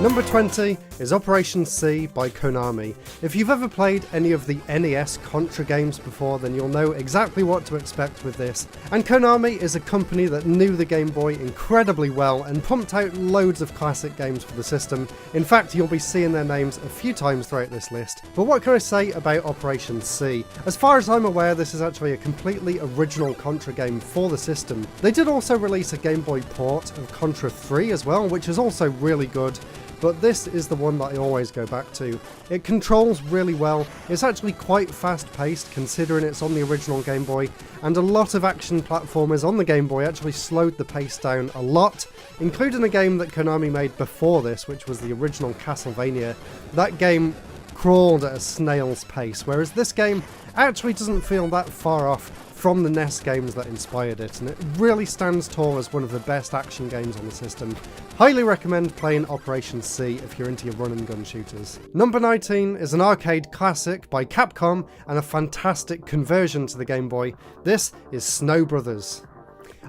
Number 20 is Operation C by Konami. If you've ever played any of the NES Contra games before, then you'll know exactly what to expect with this. And Konami is a company that knew the Game Boy incredibly well and pumped out loads of classic games for the system. In fact, you'll be seeing their names a few times throughout this list. But what can I say about Operation C? As far as I'm aware, this is actually a completely original Contra game for the system. They did also release a Game Boy port of Contra 3 as well, which is also really good. But this is the one that I always go back to. It controls really well, it's actually quite fast paced considering it's on the original Game Boy, and a lot of action platformers on the Game Boy actually slowed the pace down a lot, including a game that Konami made before this, which was the original Castlevania. That game crawled at a snail's pace, whereas this game actually doesn't feel that far off from the NES games that inspired it, and it really stands tall as one of the best action games on the system. Highly recommend playing Operation C if you're into your run and gun shooters. Number 19 is an arcade classic by Capcom and a fantastic conversion to the Game Boy. This is Snow Brothers.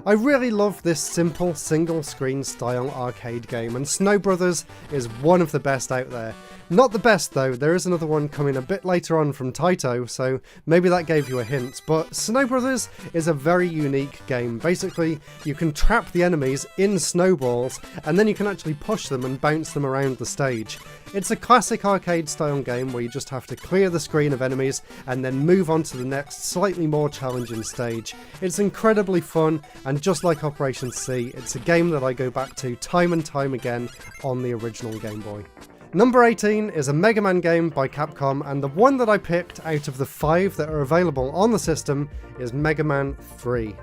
I really love this simple single screen style arcade game, and Snow Brothers is one of the best out there. Not the best though, there is another one coming a bit later on from Taito, so maybe that gave you a hint, but Snow Brothers is a very unique game. Basically, you can trap the enemies in snowballs, and then you can actually push them and bounce them around the stage. It's a classic arcade style game where you just have to clear the screen of enemies and then move on to the next slightly more challenging stage. It's incredibly fun, and just like Operation C, it's a game that I go back to time and time again on the original Game Boy. Number 18 is a Mega Man game by Capcom, and the one that I picked out of the 5 that are available on the system is Mega Man 3.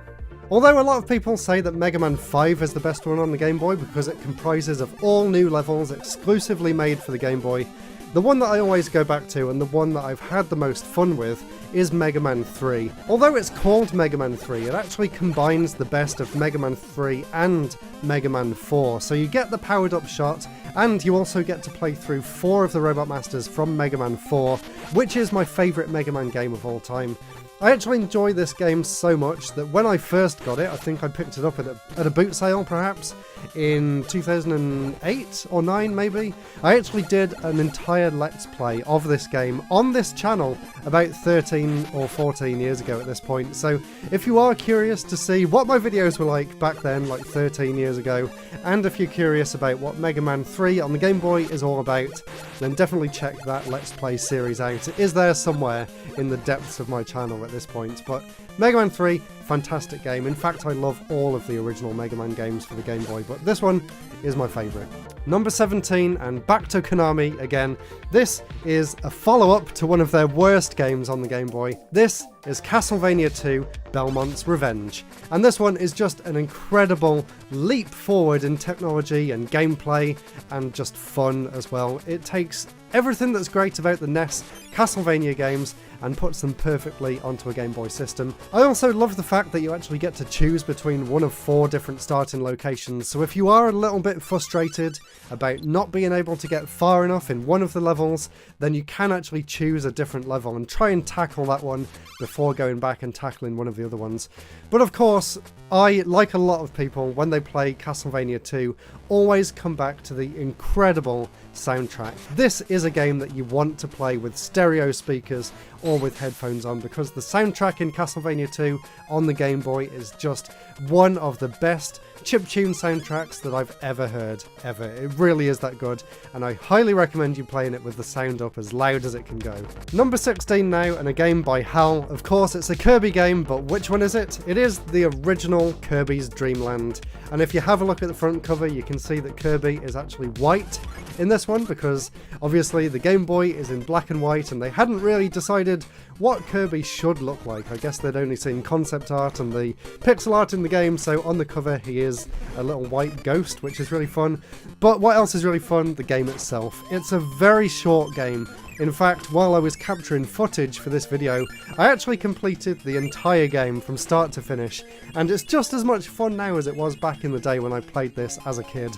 Although a lot of people say that Mega Man 5 is the best one on the Game Boy because it comprises of all new levels exclusively made for the Game Boy, the one that I always go back to and the one that I've had the most fun with is Mega Man 3. Although it's called Mega Man 3, it actually combines the best of Mega Man 3 and Mega Man 4, so you get the powered up shot, and you also get to play through 4 of the Robot Masters from Mega Man 4, which is my favourite Mega Man game of all time. I actually enjoy this game so much that when I first got it, I think I picked it up at a boot sale perhaps, in 2008 or 9 maybe. I actually did an entire Let's Play of this game on this channel about 13 or 14 years ago at this point, so if you are curious to see what my videos were like back then, like 13 years ago, and if you're curious about what Mega Man 3 on the Game Boy is all about, then definitely check that Let's Play series out. It is there somewhere in the depths of my channel at this point, but Mega Man 3, fantastic game. In fact, I love all of the original Mega Man games for the Game Boy, but this one is my favourite. Number 17, and back to Konami again. This is a follow-up to one of their worst games on the Game Boy. This is Castlevania 2 Belmont's Revenge, and this one is just an incredible leap forward in technology and gameplay and just fun as well. It takes everything that's great about the NES Castlevania games and puts them perfectly onto a Game Boy system. I also love the fact that you actually get to choose between one of 4 different starting locations, so if you are a little bit frustrated about not being able to get far enough in one of the levels, then you can actually choose a different level and try and tackle that one before going back and tackling one of the other ones. But of course, I, like a lot of people, when they play Castlevania 2, always come back to the incredible soundtrack. This is a game that you want to play with stereo speakers or with headphones on, because the soundtrack in Castlevania 2 on the Game Boy is just one of the best chiptune soundtracks that I've ever heard, ever. It really is that good, and I highly recommend you playing it with the sound up as loud as it can go. Number 16 now, and a game by HAL. Of course, it's a Kirby game, but which one is it? It is the original Kirby's Dream Land, and if you have a look at the front cover, you can see that Kirby is actually white in this one, because obviously the Game Boy is in black and white, and they hadn't really decided what Kirby should look like. I guess they'd only seen concept art and the pixel art in the game, so on the cover he is a little white ghost, which is really fun. But what else is really fun? The game itself. It's a very short game. In fact, while I was capturing footage for this video, I actually completed the entire game from start to finish, and it's just as much fun now as it was back in the day when I played this as a kid.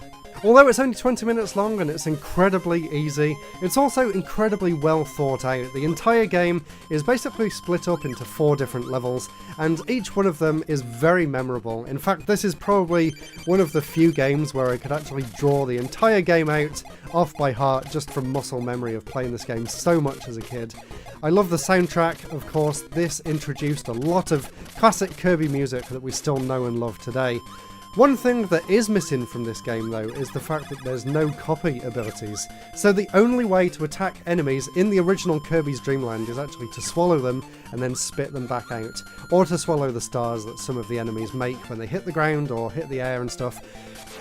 Although it's only 20 minutes long and it's incredibly easy, it's also incredibly well thought out. The entire game is basically split up into 4 different levels, and each one of them is very memorable. In fact, this is probably one of the few games where I could actually draw the entire game out off by heart just from muscle memory of playing this game so much as a kid. I love the soundtrack, of course. This introduced a lot of classic Kirby music that we still know and love today. One thing that is missing from this game though is the fact that there's no copy abilities, so the only way to attack enemies in the original Kirby's Dream Land is actually to swallow them and then spit them back out, or to swallow the stars that some of the enemies make when they hit the ground or hit the air and stuff.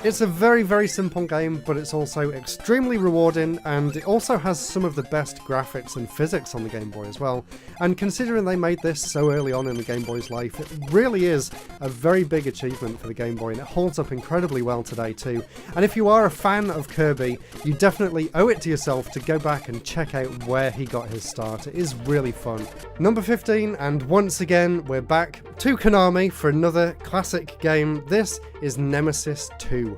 It's a very, very simple game, but it's also extremely rewarding, and it also has some of the best graphics and physics on the Game Boy as well. And considering they made this so early on in the Game Boy's life, it really is a very big achievement for the Game Boy, and it holds up incredibly well today too. And if you are a fan of Kirby, you definitely owe it to yourself to go back and check out where he got his start. It is really fun. Number 15, and once again we're back to Konami for another classic game. This is Nemesis 2.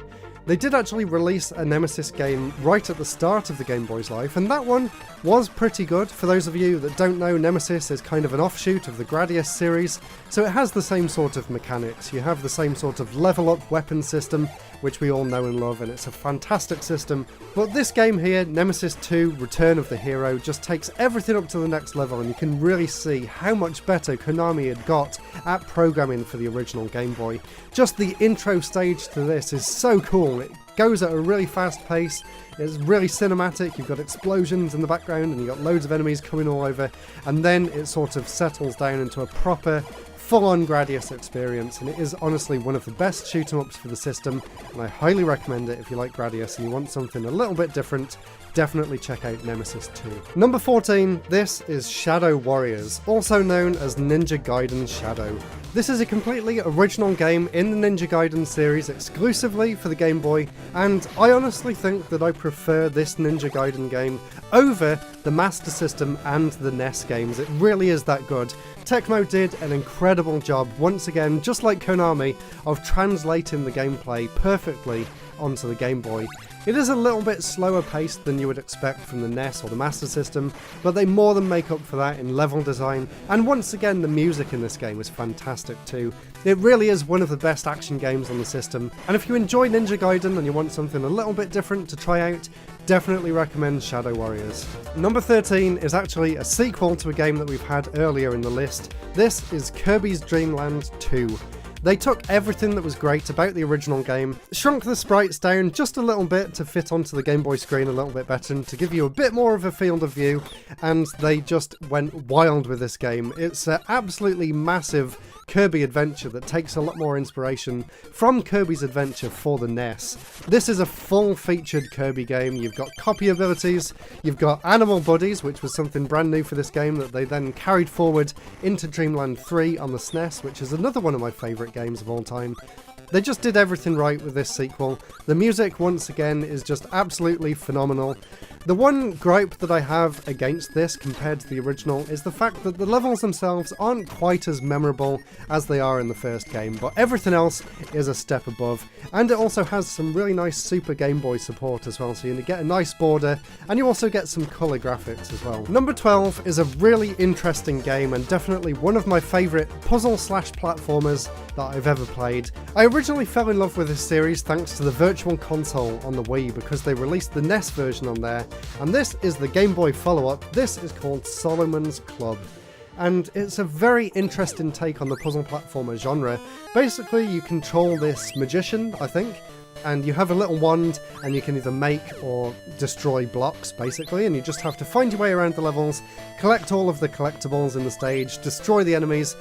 They did actually release a Nemesis game right at the start of the Game Boy's life, and that one was pretty good. For those of you that don't know, Nemesis is kind of an offshoot of the Gradius series, so it has the same sort of mechanics. You have the same sort of level up weapon system, which we all know and love, and it's a fantastic system. But this game here, Nemesis 2 Return of the Hero, just takes everything up to the next level, and you can really see how much better Konami had got at programming for the original Game Boy. Just the intro stage to this is so cool. It goes at a really fast pace, it's really cinematic, you've got explosions in the background and you've got loads of enemies coming all over, and then it sort of settles down into a proper full-on Gradius experience, and it is honestly one of the best shoot-em-ups for the system, and I highly recommend it if you like Gradius and you want something a little bit different. Definitely check out Nemesis 2. Number 14, this is Shadow Warriors, also known as Ninja Gaiden Shadow. This is a completely original game in the Ninja Gaiden series exclusively for the Game Boy, and I honestly think that I prefer this Ninja Gaiden game over the Master System and the NES games. It really is that good. Tecmo did an incredible job, once again, just like Konami, of translating the gameplay perfectly onto the Game Boy. It is a little bit slower paced than you would expect from the NES or the Master System, but they more than make up for that in level design, and once again the music in this game is fantastic too. It really is one of the best action games on the system, and if you enjoy Ninja Gaiden and you want something a little bit different to try out, definitely recommend Shadow Warriors. Number 13 is actually a sequel to a game that we've had earlier in the list. This is Kirby's Dream Land 2. They took everything that was great about the original game, shrunk the sprites down just a little bit to fit onto the Game Boy screen a little bit better and to give you a bit more of a field of view, and they just went wild with this game. It's an absolutely massive Kirby adventure that takes a lot more inspiration from Kirby's Adventure for the NES. This is a full-featured Kirby game. You've got copy abilities, you've got animal buddies, which was something brand new for this game that they then carried forward into Dreamland 3 on the SNES, which is another one of my favourite games of all time. They just did everything right with this sequel. The music, once again, is just absolutely phenomenal. The one gripe that I have against this compared to the original is the fact that the levels themselves aren't quite as memorable as they are in the first game, but everything else is a step above, and it also has some really nice Super Game Boy support as well, so you get a nice border, and you also get some colour graphics as well. Number 12 is a really interesting game, and definitely one of my favourite puzzle/platformers that I've ever played. I originally fell in love with this series thanks to the Virtual Console on the Wii, because they released the NES version on there, and this is the Game Boy follow-up. This is called Solomon's Club, and it's a very interesting take on the puzzle platformer genre. Basically, you control this magician, I think, and you have a little wand, and you can either make or destroy blocks, basically, and you just have to find your way around the levels, collect all of the collectibles in the stage, destroy the enemies,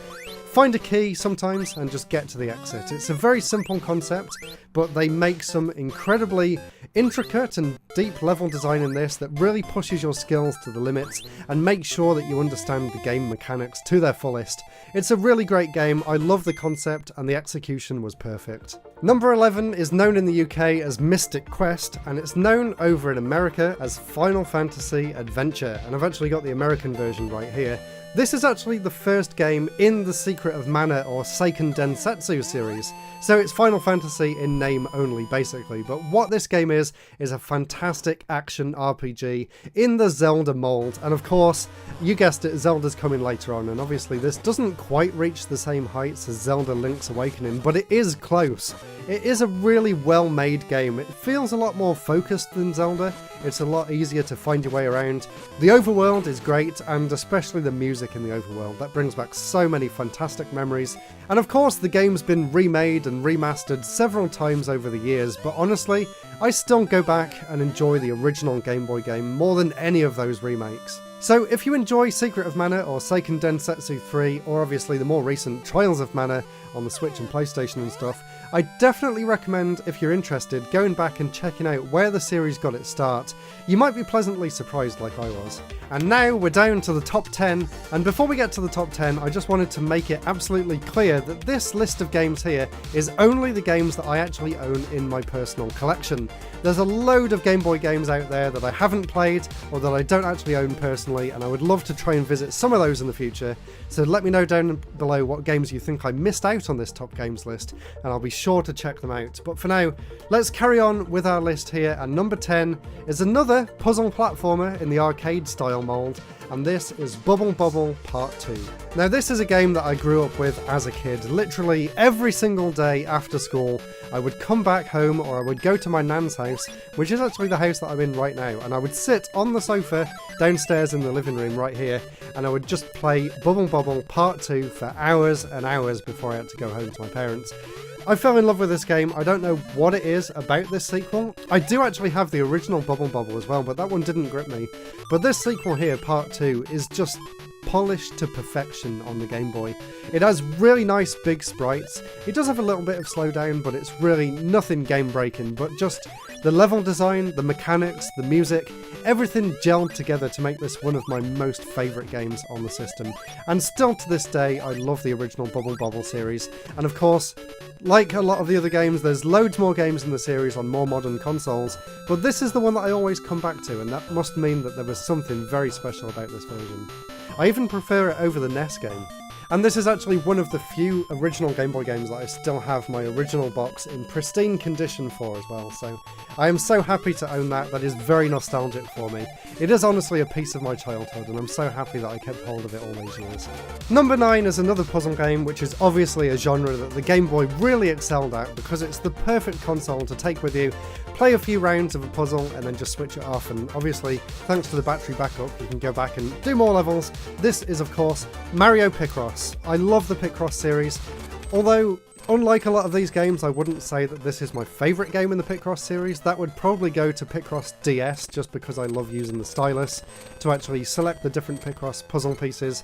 find a key sometimes, and just get to the exit. It's a very simple concept, but they make some incredibly intricate and deep level design in this that really pushes your skills to the limits and makes sure that you understand the game mechanics to their fullest. It's a really great game, I love the concept and the execution was perfect. Number 11 is known in the UK as Mystic Quest, and it's known over in America as Final Fantasy Adventure, and I've actually got the American version right here. This is actually the first game in the Secret of Mana or Seiken Densetsu series, so it's Final Fantasy in name only basically, but what this game is a fantastic action RPG in the Zelda mould, and of course, you guessed it, Zelda's coming later on, and obviously this doesn't quite reach the same heights as Zelda Link's Awakening, but it is close. It is a really well made game. It feels a lot more focused than Zelda, it's a lot easier to find your way around. The overworld is great, and especially the music in the overworld, that brings back so many fantastic memories. And of course the game's been remade and remastered several times over the years, but honestly, I still go back and enjoy the original Game Boy game more than any of those remakes. So if you enjoy Secret of Mana or Seiken Densetsu 3, or obviously the more recent Trials of Mana on the Switch and PlayStation and stuff, I definitely recommend, if you're interested, going back and checking out where the series got its start. You might be pleasantly surprised like I was. And now we're down to the top 10, and before we get to the top 10, I just wanted to make it absolutely clear that this list of games here is only the games that I actually own in my personal collection. There's a load of Game Boy games out there that I haven't played or that I don't actually own personally, and I would love to try and visit some of those in the future, so let me know down below what games you think I missed out on this top games list, and I'll be sure to check them out. But for now, let's carry on with our list here, and number 10 is another puzzle platformer in the arcade style mould, and this is Bubble Bobble Part 2. Now this is a game that I grew up with as a kid. Literally every single day after school I would come back home, or I would go to my nan's house, which is actually the house that I'm in right now, and I would sit on the sofa downstairs in the living room right here, and I would just play Bubble Bobble Part 2 for hours and hours before I had to go home to my parents. I fell in love with this game. I don't know what it is about this sequel. I do actually have the original Bubble Bobble as well, but that one didn't grip me. But this sequel here, Part 2, is just polished to perfection on the Game Boy. It has really nice big sprites. It does have a little bit of slowdown, but it's really nothing game breaking, but just the level design, the mechanics, the music, everything gelled together to make this one of my most favourite games on the system. And still to this day, I love the original Bubble Bobble series. And of course, like a lot of the other games, there's loads more games in the series on more modern consoles, but this is the one that I always come back to, and that must mean that there was something very special about this version. I even prefer it over the NES game. And this is actually one of the few original Game Boy games that I still have my original box in pristine condition for as well, so I am so happy to own that. That is very nostalgic for me. It is honestly a piece of my childhood, and I'm so happy that I kept hold of it all these years. Number 9 is another puzzle game, which is obviously a genre that the Game Boy really excelled at because it's the perfect console to take with you, play a few rounds of a puzzle and then just switch it off, and obviously thanks to the battery backup you can go back and do more levels. This is of course Mario Picross. I love the Picross series, although unlike a lot of these games I wouldn't say that this is my favourite game in the Picross series. That would probably go to Picross DS just because I love using the stylus to actually select the different Picross puzzle pieces.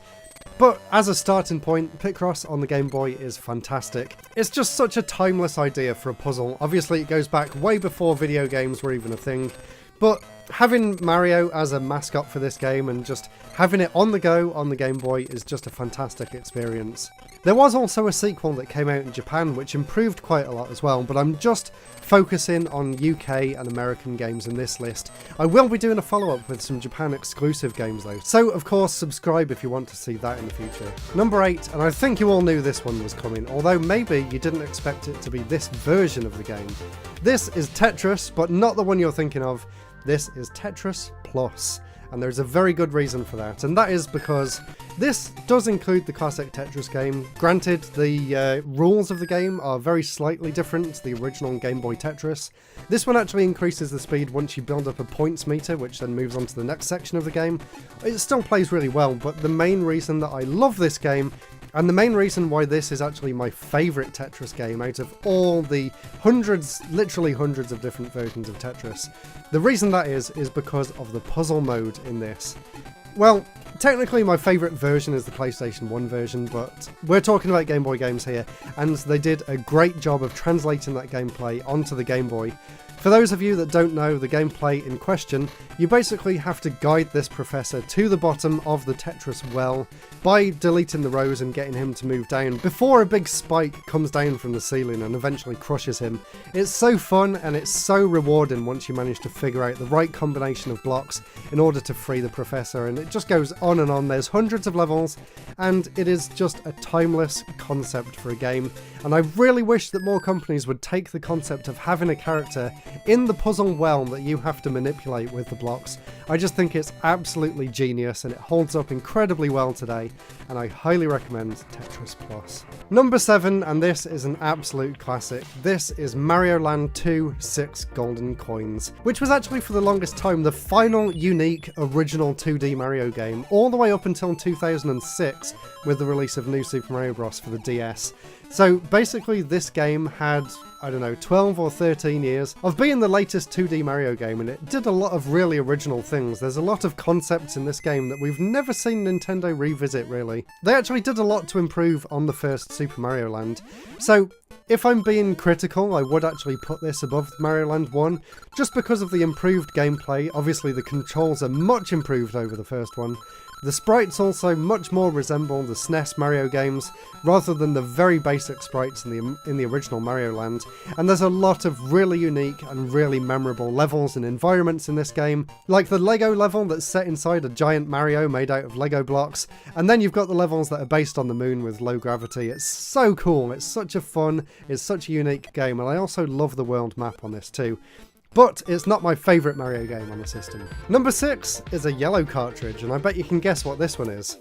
But as a starting point, Picross on the Game Boy is fantastic. It's just such a timeless idea for a puzzle. Obviously it goes back way before video games were even a thing, but having Mario as a mascot for this game and just having it on the go on the Game Boy is just a fantastic experience. There was also a sequel that came out in Japan which improved quite a lot as well, but I'm just focusing on UK and American games in this list. I will be doing a follow-up with some Japan exclusive games though, so of course subscribe if you want to see that in the future. Number 8, and I think you all knew this one was coming, although maybe you didn't expect it to be this version of the game. This is Tetris, but not the one you're thinking of. This is Tetris Plus, and there's a very good reason for that, and that is because this does include the classic Tetris game. Granted, the rules of the game are very slightly different to the original Game Boy Tetris. This one actually increases the speed once you build up a points meter, which then moves on to the next section of the game. It still plays really well, but the main reason that I love this game, and the main reason why this is actually my favourite Tetris game out of all the hundreds, literally hundreds of different versions of Tetris, the reason that is because of the puzzle mode in this. Well, technically my favourite version is the PlayStation 1 version, but we're talking about Game Boy games here, and they did a great job of translating that gameplay onto the Game Boy. For those of you that don't know the gameplay in question, you basically have to guide this professor to the bottom of the Tetris well by deleting the rows and getting him to move down before a big spike comes down from the ceiling and eventually crushes him. It's so fun and it's so rewarding once you manage to figure out the right combination of blocks in order to free the professor, and it just goes on and on. There's hundreds of levels and it is just a timeless concept for a game, and I really wish that more companies would take the concept of having a character in the puzzle realm that you have to manipulate with the blocks. I just think it's absolutely genius and it holds up incredibly well today, and I highly recommend Tetris Plus. Number 7, and this is an absolute classic. This is Mario Land 2 6 Golden Coins, which was actually for the longest time the final unique original 2D Mario game, all the way up until 2006 with the release of New Super Mario Bros. For the DS. So basically this game had, I don't know, 12 or 13 years of being the latest 2D Mario game, and it did a lot of really original things. There's a lot of concepts in this game that we've never seen Nintendo revisit, really. They actually did a lot to improve on the first Super Mario Land. So if I'm being critical, I would actually put this above Mario Land 1, just because of the improved gameplay. Obviously the controls are much improved over the first one. The sprites also much more resemble the SNES Mario games, rather than the very basic sprites in the original Mario Land, and there's a lot of really unique and really memorable levels and environments in this game, like the Lego level that's set inside a giant Mario made out of Lego blocks, and then you've got the levels that are based on the moon with low gravity. It's so cool, it's such a fun, it's such a unique game, and I also love the world map on this too. But it's not my favourite Mario game on the system. Number 6 is a yellow cartridge, and I bet you can guess what this one is.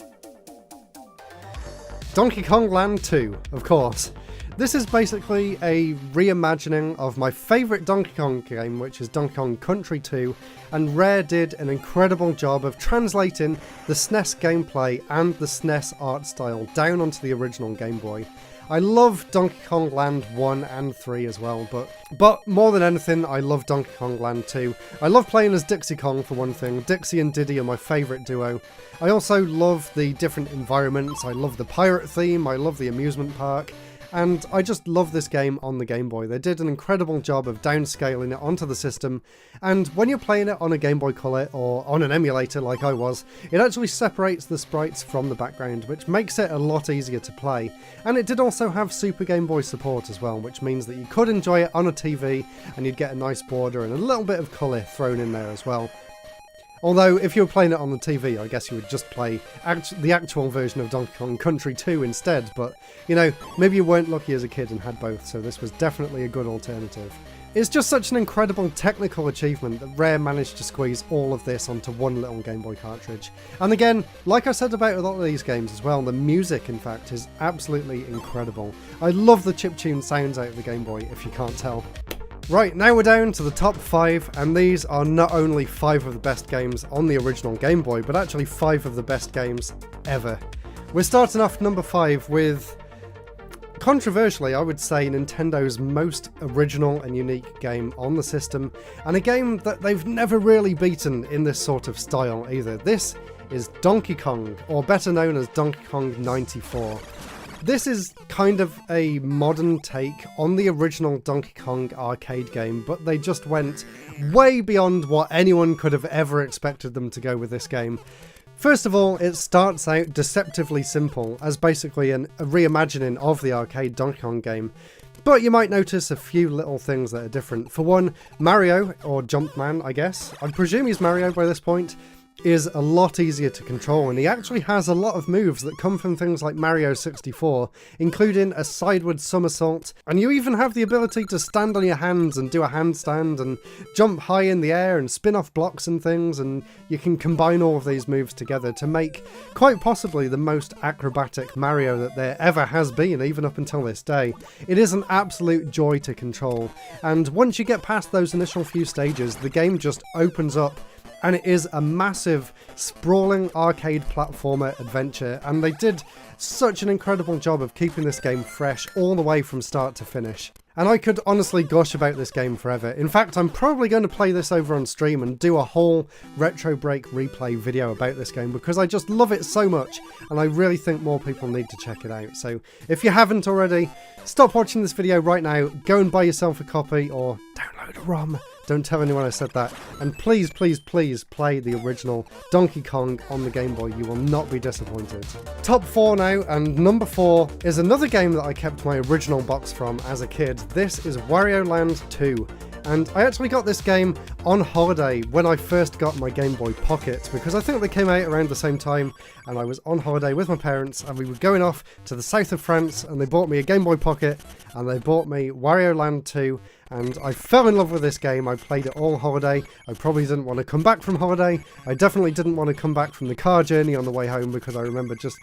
Donkey Kong Land 2, of course. This is basically a reimagining of my favourite Donkey Kong game, which is Donkey Kong Country 2, and Rare did an incredible job of translating the SNES gameplay and the SNES art style down onto the original Game Boy. I love Donkey Kong Land 1 and 3 as well, but more than anything, I love Donkey Kong Land 2. I love playing as Dixie Kong for one thing. Dixie and Diddy are my favourite duo. I also love the different environments, I love the pirate theme, I love the amusement park, and I just love this game on the Game Boy. They did an incredible job of downscaling it onto the system, and when you're playing it on a Game Boy Color or on an emulator like I was, it actually separates the sprites from the background, which makes it a lot easier to play. And it did also have Super Game Boy support as well, which means that you could enjoy it on a TV and you'd get a nice border and a little bit of colour thrown in there as well. Although, if you were playing it on the TV, I guess you would just play the actual version of Donkey Kong Country 2 instead, but, you know, maybe you weren't lucky as a kid and had both, so this was definitely a good alternative. It's just such an incredible technical achievement that Rare managed to squeeze all of this onto one little Game Boy cartridge. And again, like I said about a lot of these games as well, the music, in fact, is absolutely incredible. I love the chiptune sounds out of the Game Boy, if you can't tell. Right, now we're down to the top 5, and these are not only 5 of the best games on the original Game Boy, but actually 5 of the best games ever. We're starting off number 5 with, controversially, I would say, Nintendo's most original and unique game on the system, and a game that they've never really beaten in this sort of style either. This is Donkey Kong, or better known as Donkey Kong 94. This is kind of a modern take on the original Donkey Kong arcade game, but they just went way beyond what anyone could have ever expected them to go with this game. First of all, it starts out deceptively simple, as basically a reimagining of the arcade Donkey Kong game. But you might notice a few little things that are different. For one, Mario, or Jumpman I guess, I presume he's Mario by this point, is a lot easier to control, and he actually has a lot of moves that come from things like Mario 64, including a sideward somersault, and you even have the ability to stand on your hands and do a handstand and jump high in the air and spin off blocks and things, and you can combine all of these moves together to make quite possibly the most acrobatic Mario that there ever has been, even up until this day. It is an absolute joy to control, and once you get past those initial few stages, the game just opens up. And it is a massive, sprawling arcade platformer adventure, and they did such an incredible job of keeping this game fresh all the way from start to finish. And I could honestly gush about this game forever. In fact, I'm probably going to play this over on stream and do a whole RetroBreak replay video about this game, because I just love it so much, and I really think more people need to check it out. So if you haven't already, stop watching this video right now, go and buy yourself a copy or download soda rum. Don't tell anyone I said that. And please, please, please play the original Donkey Kong on the Game Boy. You will not be disappointed. Top 4 now, and number 4 is another game that I kept my original box from as a kid. This is Wario Land 2. And I actually got this game on holiday when I first got my Game Boy Pocket, because I think they came out around the same time, and I was on holiday with my parents and we were going off to the south of France, and they bought me a Game Boy Pocket and they bought me Wario Land 2, and I fell in love with this game. I played it all holiday. I probably didn't want to come back from holiday. I definitely didn't want to come back from the car journey on the way home, because I remember just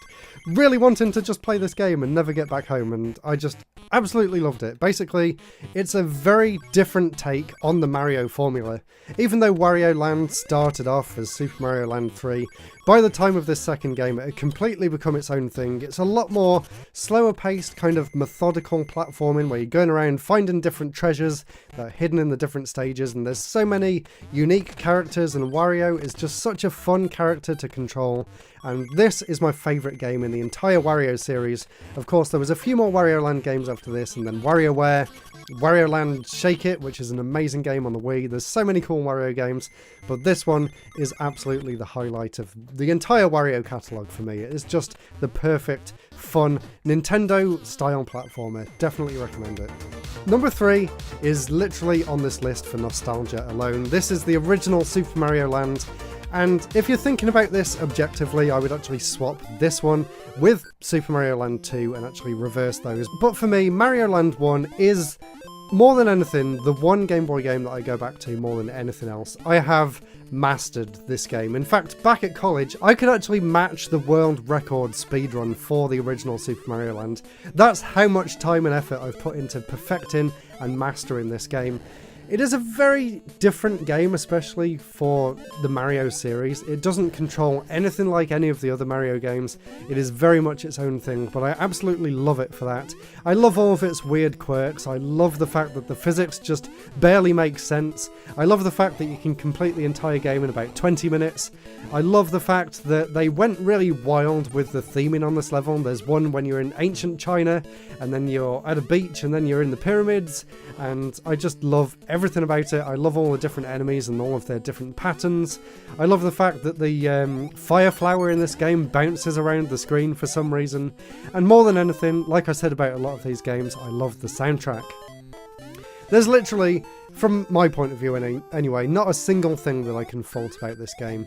really wanting to just play this game and never get back home, and I just absolutely loved it. Basically, it's a very different take on the Mario formula. Even though Wario Land started off as Super Mario Land 3, by the time of this second game it had completely become its own thing. It's a lot more slower paced, kind of methodical platforming, where you're going around finding different treasures that are hidden in the different stages, and there's so many unique characters, and Wario is just such a fun character to control. And this is my favourite game in the entire Wario series. Of course, there was a few more Wario Land games after this, and then WarioWare, Wario Land Shake It, which is an amazing game on the Wii. There's so many cool Wario games, but this one is absolutely the highlight of the entire Wario catalogue for me. It is just the perfect, fun, Nintendo-style platformer. Definitely recommend it. Number 3 is literally on this list for nostalgia alone. This is the original Super Mario Land. And if you're thinking about this objectively, I would actually swap this one with Super Mario Land 2 and actually reverse those. But for me, Mario Land 1 is, more than anything, the one Game Boy game that I go back to more than anything else. I have mastered this game. In fact, back at college, I could actually match the world record speedrun for the original Super Mario Land. That's how much time and effort I've put into perfecting and mastering this game. It is a very different game, especially for the Mario series. It doesn't control anything like any of the other Mario games. It is very much its own thing, but I absolutely love it for that. I love all of its weird quirks. I love the fact that the physics just barely make sense. I love the fact that you can complete the entire game in about 20 minutes. I love the fact that they went really wild with the theming on this level. There's one when you're in ancient China, and then you're at a beach, and then you're in the pyramids, and I just love everything about it. I love all the different enemies and all of their different patterns. I love the fact that the fire flower in this game bounces around the screen for some reason. And more than anything, like I said about a lot of these games, I love the soundtrack. There's literally, from my point of view anyway, not a single thing that I can fault about this game.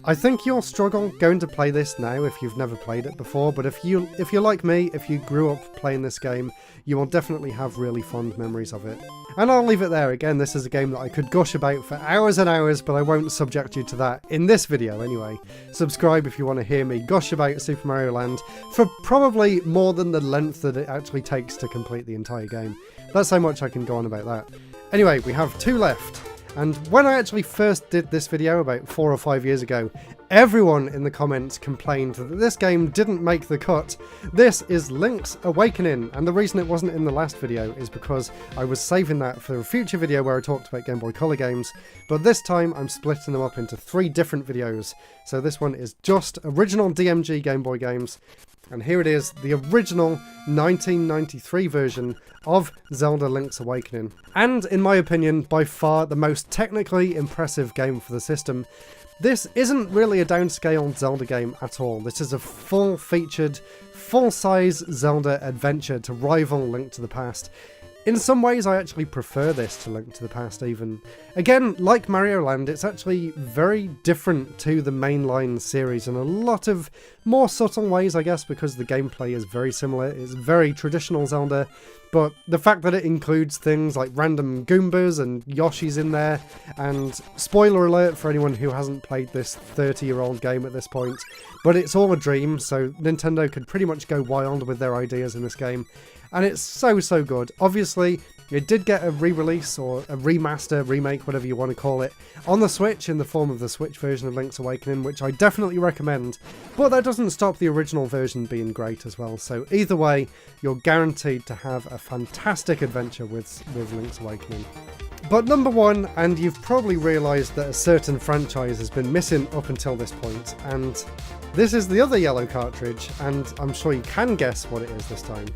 I think you'll struggle going to play this now if you've never played it before, but if you're like me, if you grew up playing this game, you will definitely have really fond memories of it. And I'll leave it there. Again, this is a game that I could gush about for hours and hours, but I won't subject you to that in this video anyway. Subscribe if you want to hear me gush about Super Mario Land for probably more than the length that it actually takes to complete the entire game. That's how much I can go on about that. Anyway, we have 2 left. And when I actually first did this video about 4 or 5 years ago, everyone in the comments complained that this game didn't make the cut. This is Link's Awakening, and the reason it wasn't in the last video is because I was saving that for a future video where I talked about Game Boy Color games, but this time I'm splitting them up into 3 different videos. So this one is just original DMG Game Boy games, and here it is, the original 1993 version of Zelda Link's Awakening. And in my opinion, by far the most technically impressive game for the system. This isn't really a downscaled Zelda game at all. This is a full-featured, full-size Zelda adventure to rival Link to the Past. In some ways, I actually prefer this to Link to the Past even. Again, like Mario Land, it's actually very different to the mainline series in a lot of more subtle ways, I guess, because the gameplay is very similar. It's very traditional Zelda, but the fact that it includes things like random Goombas and Yoshis in there, and spoiler alert for anyone who hasn't played this 30-year-old game at this point, but it's all a dream, so Nintendo could pretty much go wild with their ideas in this game. And it's so good. Obviously, it did get a re-release or a remaster, remake, whatever you want to call it, on the Switch in the form of the Switch version of Link's Awakening, which I definitely recommend. But that doesn't stop the original version being great as well. So either way, you're guaranteed to have a fantastic adventure with Link's Awakening. But number 1, and you've probably realised that a certain franchise has been missing up until this point, and this is the other yellow cartridge, and I'm sure you can guess what it is this time.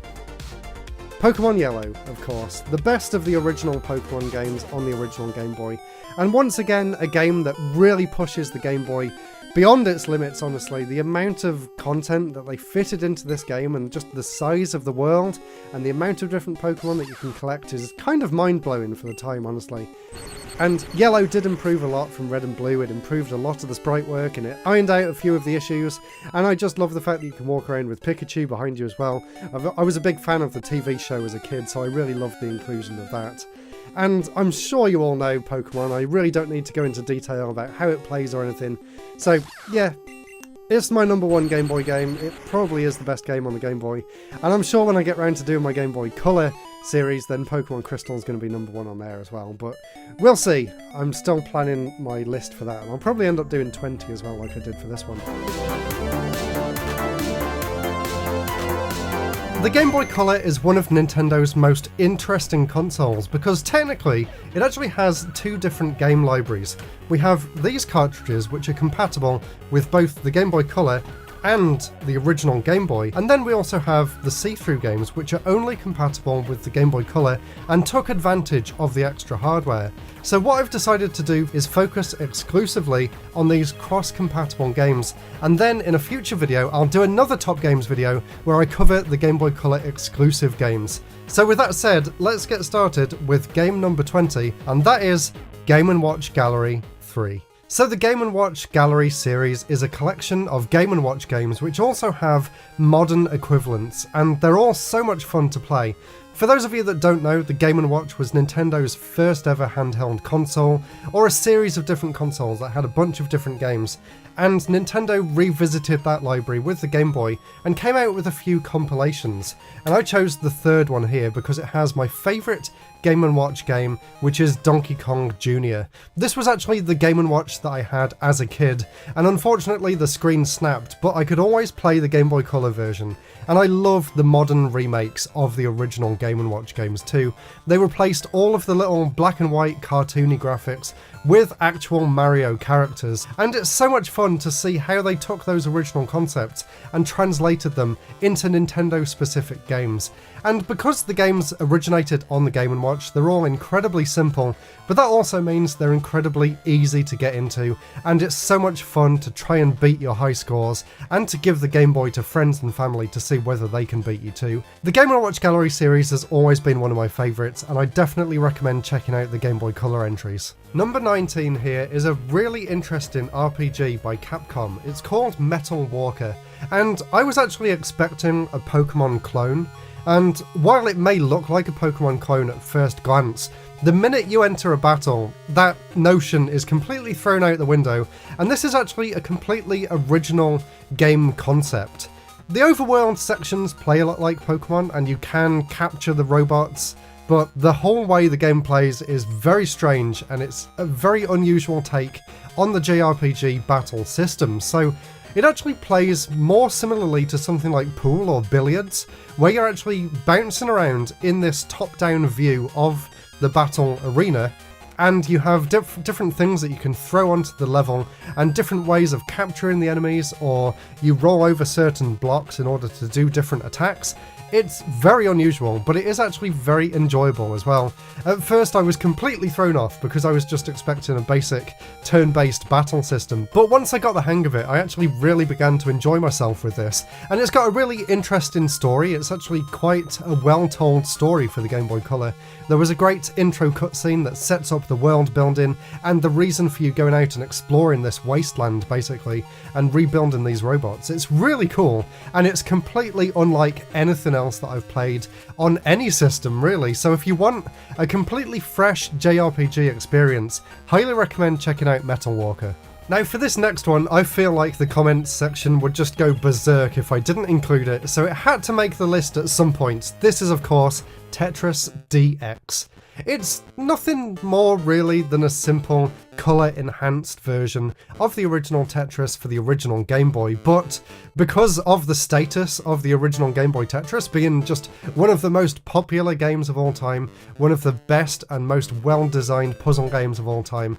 Pokemon Yellow, of course, the best of the original Pokemon games on the original Game Boy, and once again a game that really pushes the Game Boy beyond its limits, honestly. The amount of content that they fitted into this game and just the size of the world and the amount of different Pokemon that you can collect is kind of mind-blowing for the time, honestly. And Yellow did improve a lot from Red and Blue. It improved a lot of the sprite work and it ironed out a few of the issues, and I just love the fact that you can walk around with Pikachu behind you as well. I was a big fan of the TV show as a kid, so I really loved the inclusion of that. And I'm sure you all know Pokemon. I really don't need to go into detail about how it plays or anything. So yeah, it's my number one Game Boy game. It probably is the best game on the Game Boy. And I'm sure when I get round to doing my Game Boy Color series, then Pokemon Crystal is going to be number one on there as well. But we'll see. I'm still planning my list for that. And I'll probably end up doing 20 as well, like I did for this one. The Game Boy Color is one of Nintendo's most interesting consoles because technically it actually has two different game libraries. We have these cartridges which are compatible with both the Game Boy Color and the original Game Boy, and then we also have the see-through games which are only compatible with the Game Boy Color and took advantage of the extra hardware. So what I've decided to do is focus exclusively on these cross-compatible games, and then in a future video I'll do another Top Games video where I cover the Game Boy Color exclusive games. So with that said, let's get started with game number 20, and that is Game & Watch Gallery 3. So the Game & Watch Gallery series is a collection of Game & Watch games which also have modern equivalents, and they're all so much fun to play. For those of you that don't know, the Game & Watch was Nintendo's first ever handheld console, or a series of different consoles that had a bunch of different games, and Nintendo revisited that library with the Game Boy and came out with a few compilations, and I chose the third one here because it has my favourite Game & Watch game, which is Donkey Kong Jr. This was actually the Game & Watch that I had as a kid, and unfortunately the screen snapped, but I could always play the Game Boy Color version, and I love the modern remakes of the original Game & Watch games too. They replaced all of the little black and white cartoony graphics with actual Mario characters, and it's so much fun to see how they took those original concepts and translated them into Nintendo specific games. And because the games originated on the Game & Watch, they're all incredibly simple, but that also means they're incredibly easy to get into, and it's so much fun to try and beat your high scores, and to give the Game Boy to friends and family to see whether they can beat you too. The Game & Watch Gallery series has always been one of my favourites, and I definitely recommend checking out the Game Boy Color entries. Number 19 here is a really interesting RPG by Capcom. It's called Metal Walker, and I was actually expecting a Pokemon clone. And while it may look like a Pokemon clone at first glance, the minute you enter a battle, that notion is completely thrown out the window, and this is actually a completely original game concept. The overworld sections play a lot like Pokemon, and you can capture the robots, but the whole way the game plays is very strange, and it's a very unusual take on the JRPG battle system. So it actually plays more similarly to something like pool or billiards, where you're actually bouncing around in this top-down view of the battle arena, and you have different things that you can throw onto the level, and different ways of capturing the enemies, or you roll over certain blocks in order to do different attacks. It's very unusual, but it is actually very enjoyable as well. At first I was completely thrown off because I was just expecting a basic turn-based battle system, but once I got the hang of it, I actually really began to enjoy myself with this. And it's got a really interesting story. It's actually quite a well-told story for the Game Boy Color. There was a great intro cutscene that sets up the world building and the reason for you going out and exploring this wasteland, basically, and rebuilding these robots. It's really cool, and it's completely unlike anything else that I've played on any system, really. So if you want a completely fresh JRPG experience, highly recommend checking out Metal Walker. Now for this next one, I feel like the comments section would just go berserk if I didn't include it, so it had to make the list at some point. This is of course Tetris DX. It's nothing more really than a simple colour-enhanced version of the original Tetris for the original Game Boy, but because of the status of the original Game Boy Tetris being just one of the most popular games of all time, one of the best and most well-designed puzzle games of all time,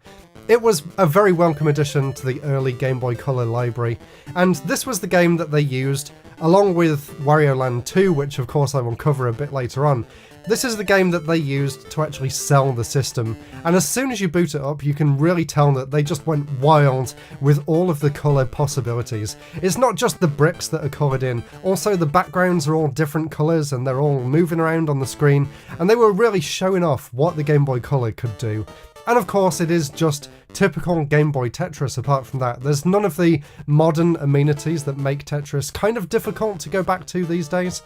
it was a very welcome addition to the early Game Boy Color library, and this was the game that they used along with Wario Land 2, which of course I will cover a bit later on. This is the game that they used to actually sell the system, and as soon as you boot it up you can really tell that they just went wild with all of the colour possibilities. It's not just the bricks that are coloured in, also the backgrounds are all different colours and they're all moving around on the screen, and they were really showing off what the Game Boy Color could do. And of course it is just typical Game Boy Tetris apart from that. There's none of the modern amenities that make Tetris kind of difficult to go back to these days.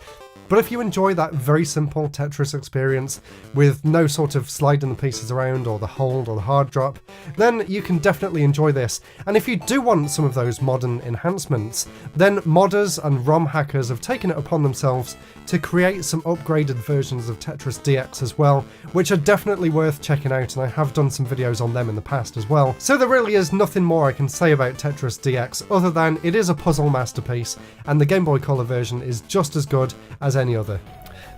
But if you enjoy that very simple Tetris experience with no sort of sliding the pieces around or the hold or the hard drop, then you can definitely enjoy this. And if you do want some of those modern enhancements, then modders and ROM hackers have taken it upon themselves to create some upgraded versions of Tetris DX as well, which are definitely worth checking out, and I have done some videos on them in the past as well. So there really is nothing more I can say about Tetris DX other than it is a puzzle masterpiece, and the Game Boy Color version is just as good as any other.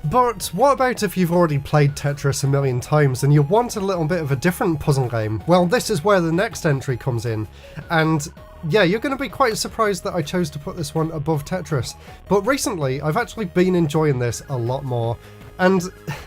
But what about if you've already played Tetris a million times and you want a little bit of a different puzzle game? Well, this is where the next entry comes in, and yeah, you're going to be quite surprised that I chose to put this one above Tetris, but recently I've actually been enjoying this a lot more, and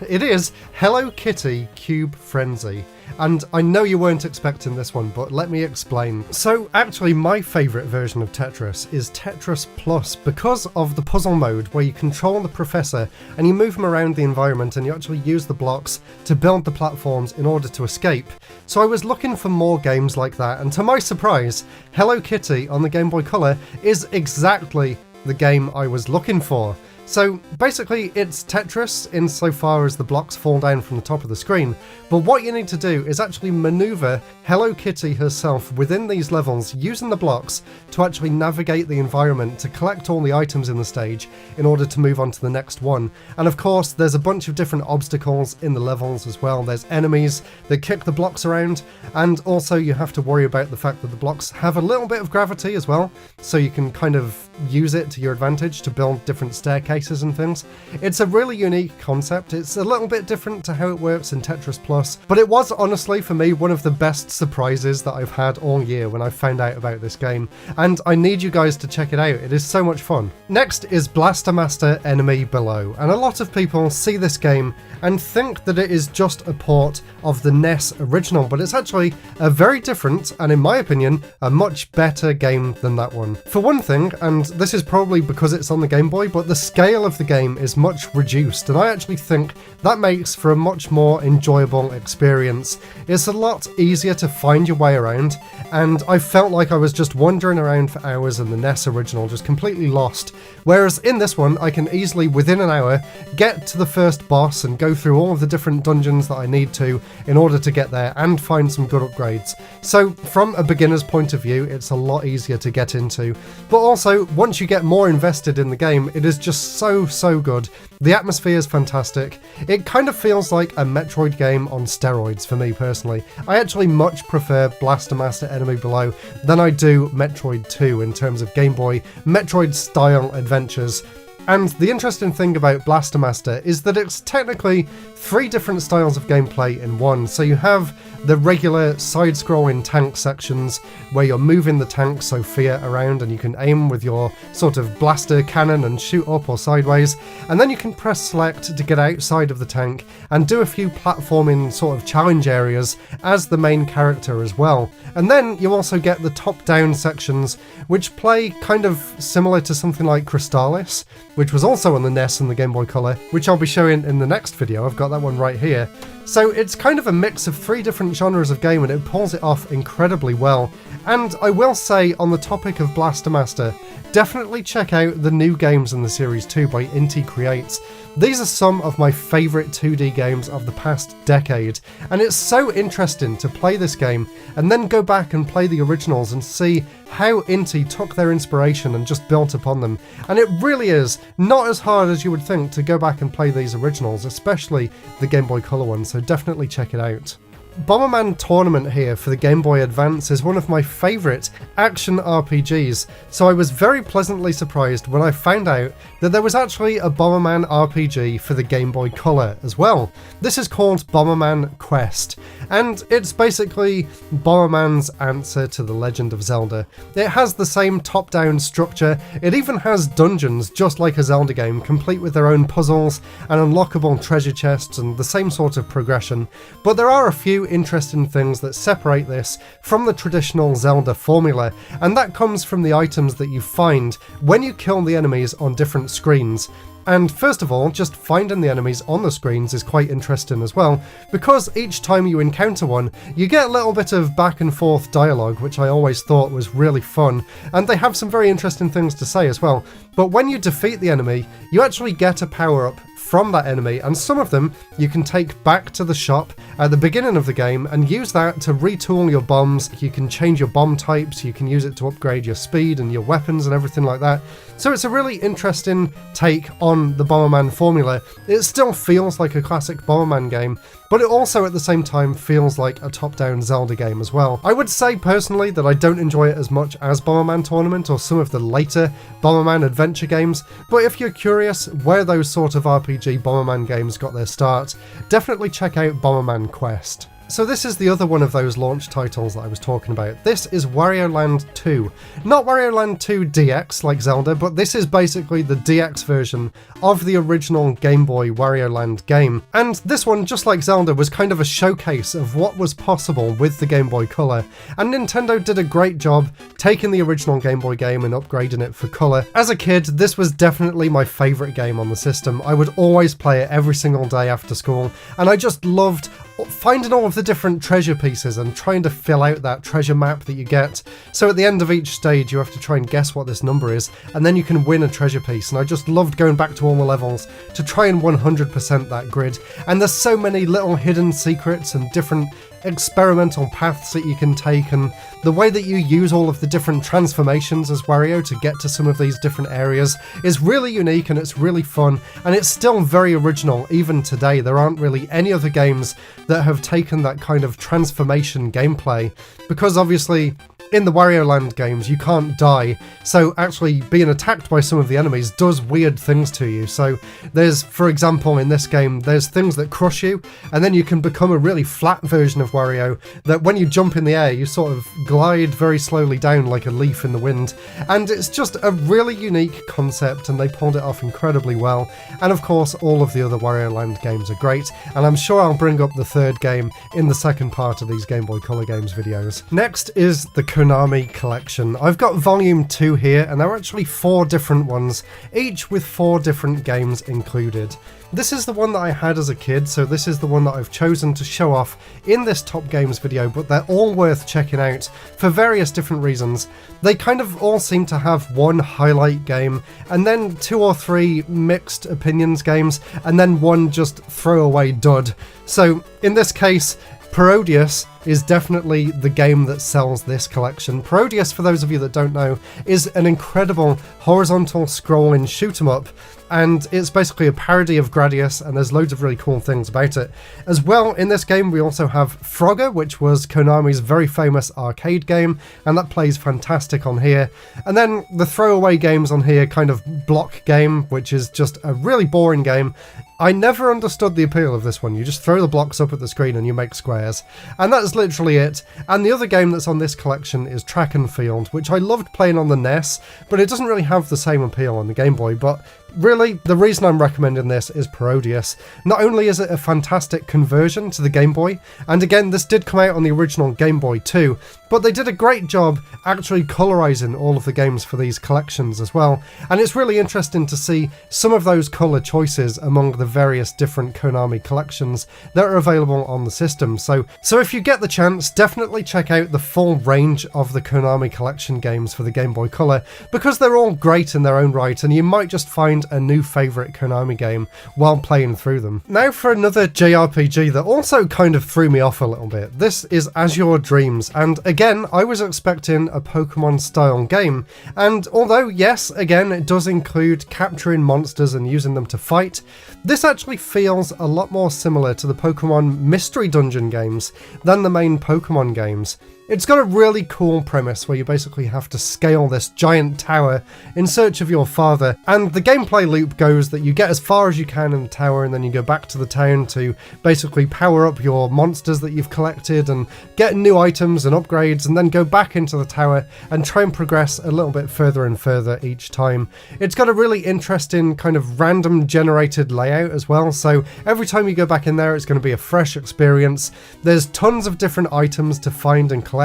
it is Hello Kitty Cube Frenzy. And I know you weren't expecting this one, but let me explain. So actually my favourite version of Tetris is Tetris Plus because of the puzzle mode where you control the professor and you move him around the environment and you actually use the blocks to build the platforms in order to escape. So I was looking for more games like that, and to my surprise, Hello Kitty on the Game Boy Color is exactly the game I was looking for. So basically it's Tetris insofar as the blocks fall down from the top of the screen, but what you need to do is actually maneuver Hello Kitty herself within these levels using the blocks to actually navigate the environment to collect all the items in the stage in order to move on to the next one. And of course there's a bunch of different obstacles in the levels as well. There's enemies that kick the blocks around, and also you have to worry about the fact that the blocks have a little bit of gravity as well, so you can kind of use it to your advantage to build different staircases and things. It's a really unique concept. It's a little bit different to how it works in Tetris Plus, but it was honestly for me one of the best surprises that I've had all year when I found out about this game, and I need you guys to check it out. It is so much fun. Next is Blaster Master Enemy Below, and a lot of people see this game and think that it is just a port of the NES original, but it's actually a very different, and in my opinion, a much better game than that one. For one thing, and this is probably because it's on the Game Boy, but the scale of the game is much reduced, and I actually think that makes for a much more enjoyable experience. It's a lot easier to find your way around, and I felt like I was just wandering around for hours in the NES original, just completely lost, whereas in this one I can easily, within an hour, get to the first boss and go through all of the different dungeons that I need to in order to get there and find some good upgrades. So from a beginner's point of view, it's a lot easier to get into, but also once you get more invested in the game, it is just so good. The atmosphere is fantastic. It kind of feels like a Metroid game on steroids for me personally. I actually much prefer Blaster Master Enemy Below than I do Metroid 2 in terms of Game Boy Metroid style adventures. And the interesting thing about Blaster Master is that it's technically 3 different styles of gameplay in one. So you have the regular side-scrolling tank sections where you're moving the tank Sophia around and you can aim with your sort of blaster cannon and shoot up or sideways, and then you can press select to get outside of the tank and do a few platforming sort of challenge areas as the main character as well. And then you also get the top-down sections which play kind of similar to something like Crystallis, which was also on the NES and the Game Boy Color, which I'll be showing in the next video. I've got that one right here. So it's kind of a mix of 3 different genres of game, and it pulls it off incredibly well. And I will say, on the topic of Blaster Master, definitely check out the new games in the series too by Inti Creates. These are some of my favourite 2D games of the past decade, and it's so interesting to play this game and then go back and play the originals and see how Inti took their inspiration and just built upon them. And it really is not as hard as you would think to go back and play these originals, especially the Game Boy Color ones, so definitely check it out. Bomberman Tournament here for the Game Boy Advance is one of my favourite action RPGs, so I was very pleasantly surprised when I found out that there was actually a Bomberman RPG for the Game Boy Color as well. This is called Bomberman Quest, and it's basically Bomberman's answer to The Legend of Zelda. It has the same top-down structure, it even has dungeons just like a Zelda game, complete with their own puzzles and unlockable treasure chests and the same sort of progression, but there are a few interesting things that separate this from the traditional Zelda formula, and that comes from the items that you find when you kill the enemies on different screens. And first of all, just finding the enemies on the screens is quite interesting as well, because each time you encounter one, you get a little bit of back and forth dialogue, which I always thought was really fun, and they have some very interesting things to say as well. But when you defeat the enemy, you actually get a power-up from that enemy, and some of them you can take back to the shop at the beginning of the game and use that to retool your bombs. You can change your bomb types, you can use it to upgrade your speed and your weapons and everything like that. So it's a really interesting take on the Bomberman formula. It still feels like a classic Bomberman game, but it also at the same time feels like a top-down Zelda game as well. I would say personally that I don't enjoy it as much as Bomberman Tournament or some of the later Bomberman adventure games, but if you're curious where those sort of RPG Bomberman games got their start, definitely check out Bomberman Quest. So this is the other one of those launch titles that I was talking about. This is Wario Land 2. Not Wario Land 2 DX like Zelda, but this is basically the DX version of the original Game Boy Wario Land game. And this one, just like Zelda, was kind of a showcase of what was possible with the Game Boy Color. And Nintendo did a great job taking the original Game Boy game and upgrading it for color. As a kid, this was definitely my favourite game on the system. I would always play it every single day after school, and I just loved finding all of the different treasure pieces and trying to fill out that treasure map that you get. So at the end of each stage you have to try and guess what this number is, and then you can win a treasure piece, and I just loved going back to all the levels to try and 100% that grid. And there's so many little hidden secrets and different experimental paths that you can take, and the way that you use all of the different transformations as Wario to get to some of these different areas is really unique, and it's really fun, and it's still very original even today. There aren't really any other games that have taken that kind of transformation gameplay, because obviously in the Wario Land games you can't die, so actually being attacked by some of the enemies does weird things to you. So there's, for example, in this game, there's things that crush you, and then you can become a really flat version of Wario that when you jump in the air you sort of glide very slowly down like a leaf in the wind, and it's just a really unique concept, and they pulled it off incredibly well. And of course all of the other Wario Land games are great, and I'm sure I'll bring up the third game in the second part of these Game Boy Color games videos. Next is the Konami Collection. I've got volume 2 here, and there are actually 4 different ones, each with 4 different games included. This is the one that I had as a kid, so this is the one that I've chosen to show off in this Top Games video, but they're all worth checking out for various different reasons. They kind of all seem to have one highlight game, and then 2 or 3 mixed opinions games, and then one just throwaway dud. So in this case, Parodius is definitely the game that sells this collection. Parodius, for those of you that don't know, is an incredible horizontal scrolling shoot 'em up, and it's basically a parody of Gradius, and there's loads of really cool things about it. As well, in this game we also have Frogger, which was Konami's very famous arcade game, and that plays fantastic on here. And then the throwaway games on here, kind of Block Game, which is just a really boring game. I never understood the appeal of this one. You just throw the blocks up at the screen and you make squares, and that's literally it. And the other game that's on this collection is Track and Field, which I loved playing on the NES, but it doesn't really have the same appeal on the Game Boy. But really, the reason I'm recommending this is Parodius. Not only is it a fantastic conversion to the Game Boy, and again, this did come out on the original Game Boy too, but they did a great job actually colorizing all of the games for these collections as well. And it's really interesting to see some of those color choices among the various different Konami collections that are available on the system. So if you get the chance, definitely check out the full range of the Konami collection games for the Game Boy Color, because they're all great in their own right, and you might just find find a new favourite Konami game while playing through them. Now for another JRPG that also kind of threw me off a little bit. This is Azure Dreams, and again I was expecting a Pokemon style game, and although yes, again it does include capturing monsters and using them to fight, this actually feels a lot more similar to the Pokemon Mystery Dungeon games than the main Pokemon games. It's got a really cool premise where you basically have to scale this giant tower in search of your father, and the gameplay loop goes that you get as far as you can in the tower and then you go back to the town to basically power up your monsters that you've collected and get new items and upgrades, and then go back into the tower and try and progress a little bit further and further each time. It's got a really interesting kind of random generated layout as well, so every time you go back in there it's going to be a fresh experience. There's tons of different items to find and collect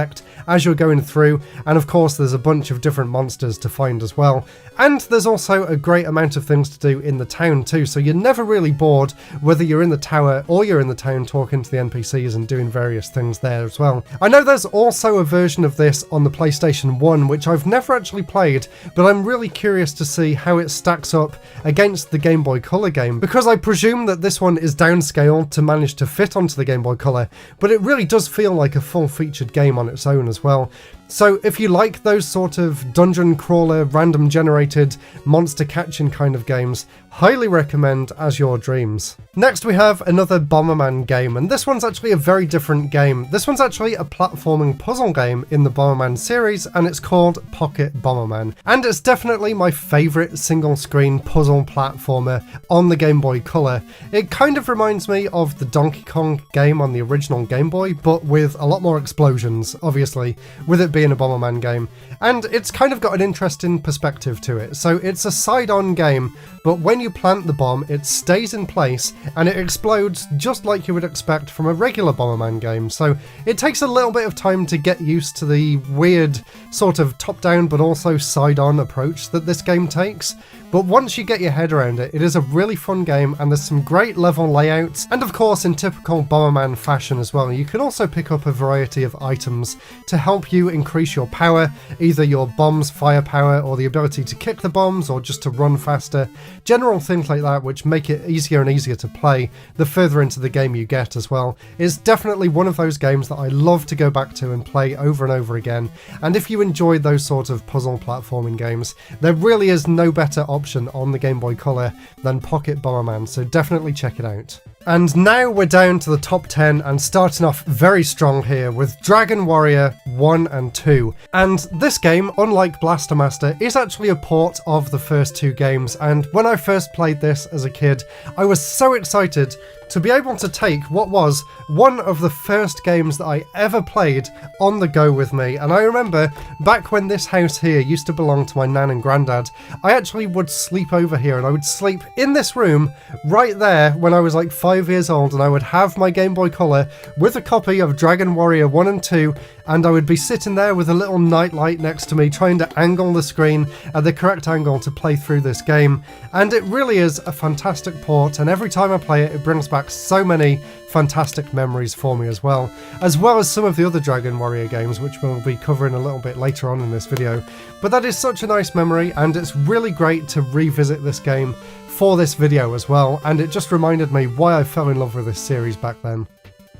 as you're going through, and of course there's a bunch of different monsters to find as well. And there's also a great amount of things to do in the town too, so you're never really bored whether you're in the tower or you're in the town talking to the NPCs and doing various things there as well. I know there's also a version of this on the PlayStation 1 which I've never actually played, but I'm really curious to see how it stacks up against the Game Boy Color game, because I presume that this one is downscaled to manage to fit onto the Game Boy Color, but it really does feel like a full-featured game on its own as well. So if you like those sort of dungeon crawler, random generated, monster catching kind of games, highly recommend Azure Dreams. Next we have another Bomberman game, and this one's actually a very different game. This one's actually a platforming puzzle game in the Bomberman series, and it's called Pocket Bomberman. And it's definitely my favourite single screen puzzle platformer on the Game Boy Color. It kind of reminds me of the Donkey Kong game on the original Game Boy, but with a lot more explosions, obviously, with it being a Bomberman game. And it's kind of got an interesting perspective to it. So it's a side-on game, but when you plant the bomb, it stays in place and it explodes just like you would expect from a regular Bomberman game. So it takes a little bit of time to get used to the weird sort of top-down but also side-on approach that this game takes. But once you get your head around it, it is a really fun game, and there's some great level layouts, and of course in typical Bomberman fashion as well, you can also pick up a variety of items to help you increase your power, either your bomb's firepower or the ability to kick the bombs or just to run faster, general things like that which make it easier and easier to play the further into the game you get as well. It's definitely one of those games that I love to go back to and play over and over again, and if you enjoy those sort of puzzle platforming games, there really is no better option on the Game Boy Color than Pocket Bomberman, so definitely check it out. And now we're down to the top 10 and starting off very strong here with Dragon Warrior 1 and 2. And this game, unlike Blaster Master, is actually a port of the first two games, and when I first played this as a kid, I was so excited to be able to take what was one of the first games that I ever played on the go with me. And I remember back when this house here used to belong to my nan and granddad, I actually would sleep over here, and I would sleep in this room right there when I was like 5 years old, and I would have my Game Boy Color with a copy of Dragon Warrior 1 and 2, and I would be sitting there with a little nightlight next to me trying to angle the screen at the correct angle to play through this game. And it really is a fantastic port, and every time I play it, it brings back so many fantastic memories for me as well as some of the other Dragon Warrior games, which we'll be covering a little bit later on in this video. But that is such a nice memory, and it's really great to revisit this game for this video as well, and it just reminded me why I fell in love with this series back then.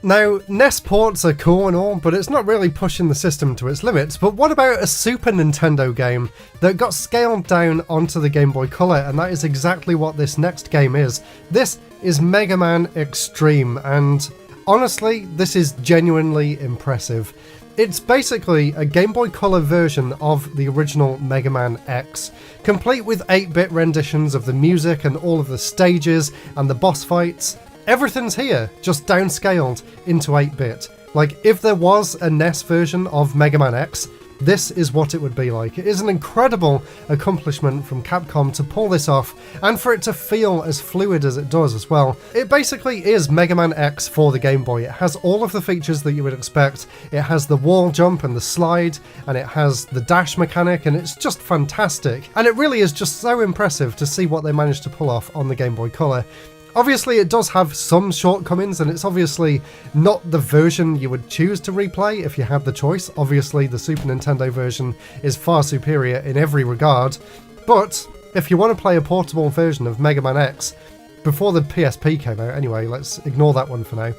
Now, NES ports are cool and all, but it's not really pushing the system to its limits. But what about a Super Nintendo game that got scaled down onto the Game Boy Color? And that is exactly what this next game is. This is Mega Man Extreme, and honestly, this is genuinely impressive. It's basically a Game Boy Color version of the original Mega Man X, complete with 8-bit renditions of the music and all of the stages and the boss fights. Everything's here, just downscaled into 8-bit. Like, if there was a NES version of Mega Man X, this is what it would be like. It is an incredible accomplishment from Capcom to pull this off, and for it to feel as fluid as it does as well. It basically is Mega Man X for the Game Boy. It has all of the features that you would expect. It has the wall jump and the slide, and it has the dash mechanic, and it's just fantastic. And it really is just so impressive to see what they managed to pull off on the Game Boy Color. Obviously, it does have some shortcomings, and it's obviously not the version you would choose to replay if you had the choice. Obviously, the Super Nintendo version is far superior in every regard, but if you want to play a portable version of Mega Man X, before the PSP came out anyway, let's ignore that one for now,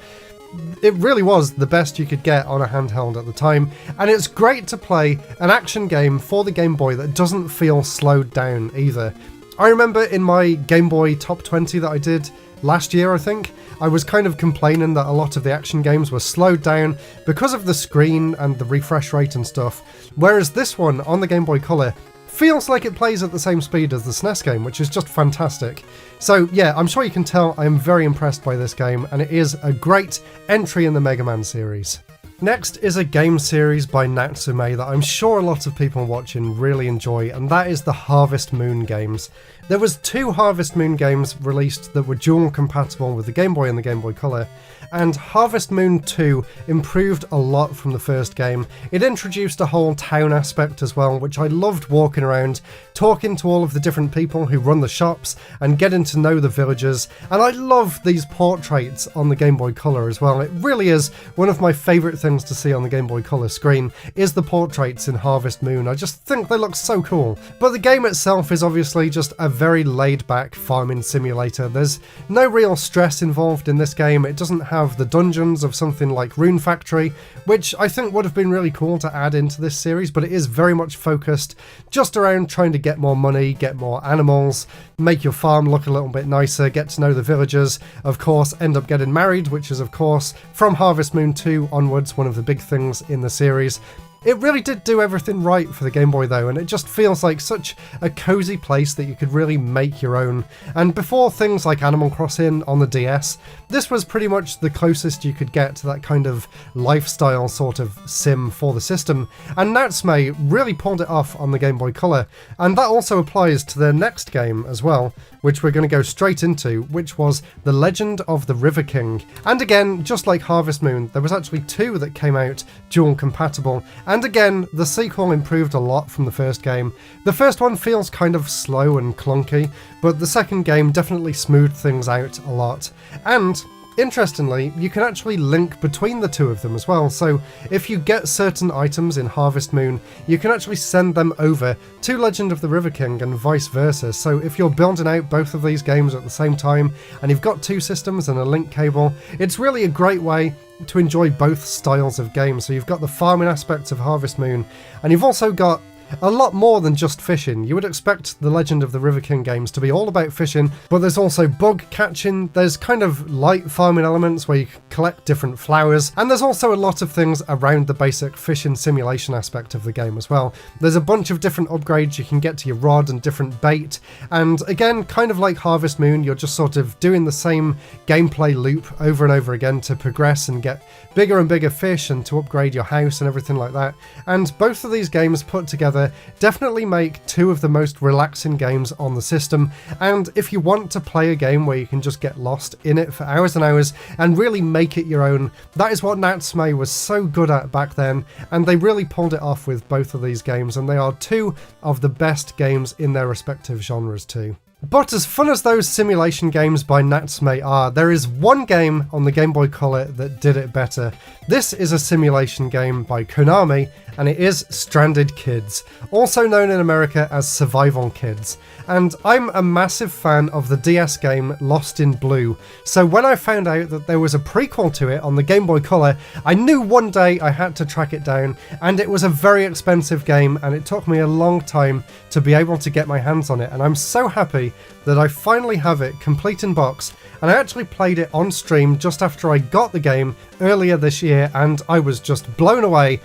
it really was the best you could get on a handheld at the time, and it's great to play an action game for the Game Boy that doesn't feel slowed down either. I remember in my Game Boy Top 20 that I did last year, I think, I was kind of complaining that a lot of the action games were slowed down because of the screen and the refresh rate and stuff, whereas this one on the Game Boy Color feels like it plays at the same speed as the SNES game, which is just fantastic. So yeah, I'm sure you can tell I am very impressed by this game, and it is a great entry in the Mega Man series. Next is a game series by Natsume that I'm sure a lot of people watching really enjoy, and that is the Harvest Moon games. There was 2 Harvest Moon games released that were dual compatible with the Game Boy and the Game Boy Color, and Harvest Moon 2 improved a lot from the first game. It introduced a whole town aspect as well, which I loved walking around, talking to all of the different people who run the shops and getting to know the villagers, and I love these portraits on the Game Boy Color as well. It really is one of my favourite things to see on the Game Boy Color screen is the portraits in Harvest Moon. I just think they look so cool. But the game itself is obviously just a very laid-back farming simulator. There's no real stress involved in this game. It doesn't have the dungeons of something like Rune Factory, which I think would have been really cool to add into this series, but it is very much focused just around trying to get more money, get more animals, make your farm look a little bit nicer, get to know the villagers, of course end up getting married, which is of course from Harvest Moon 2 onwards one of the big things in the series. It really did do everything right for the Game Boy though, and it just feels like such a cozy place that you could really make your own. And before things like Animal Crossing on the DS, this was pretty much the closest you could get to that kind of lifestyle sort of sim for the system, and Natsume really pulled it off on the Game Boy Color, and that also applies to their next game as well, which we're going to go straight into, which was The Legend of the River King. And again, just like Harvest Moon, there was actually 2 that came out dual compatible, and again, the sequel improved a lot from the first game. The first one feels kind of slow and clunky, but the second game definitely smoothed things out a lot. And interestingly, you can actually link between the 2 of them as well, so if you get certain items in Harvest Moon, you can actually send them over to Legend of the River King and vice versa. So if you're building out both of these games at the same time, and you've got 2 systems and a link cable, it's really a great way to enjoy both styles of games. So you've got the farming aspects of Harvest Moon, and you've also got a lot more than just fishing. You would expect the Legend of the River King games to be all about fishing, but there's also bug catching, there's kind of light farming elements where you collect different flowers, and there's also a lot of things around the basic fishing simulation aspect of the game as well. There's a bunch of different upgrades you can get to your rod and different bait, and again, kind of like Harvest Moon, you're just sort of doing the same gameplay loop over and over again to progress and get bigger and bigger fish and to upgrade your house and everything like that. And both of these games put together definitely make 2 of the most relaxing games on the system, and if you want to play a game where you can just get lost in it for hours and hours and really make it your own, that is what Natsume was so good at back then, and they really pulled it off with both of these games, and they are 2 of the best games in their respective genres too. But as fun as those simulation games by Natsume are, there is one game on the Game Boy Color that did it better. This is a simulation game by Konami, and it is Stranded Kids, also known in America as Survival Kids. And I'm a massive fan of the DS game Lost in Blue, so when I found out that there was a prequel to it on the Game Boy Color, I knew one day I had to track it down, and it was a very expensive game, and it took me a long time to be able to get my hands on it, and I'm so happy that I finally have it complete in box, and I actually played it on stream just after I got the game earlier this year, and I was just blown away.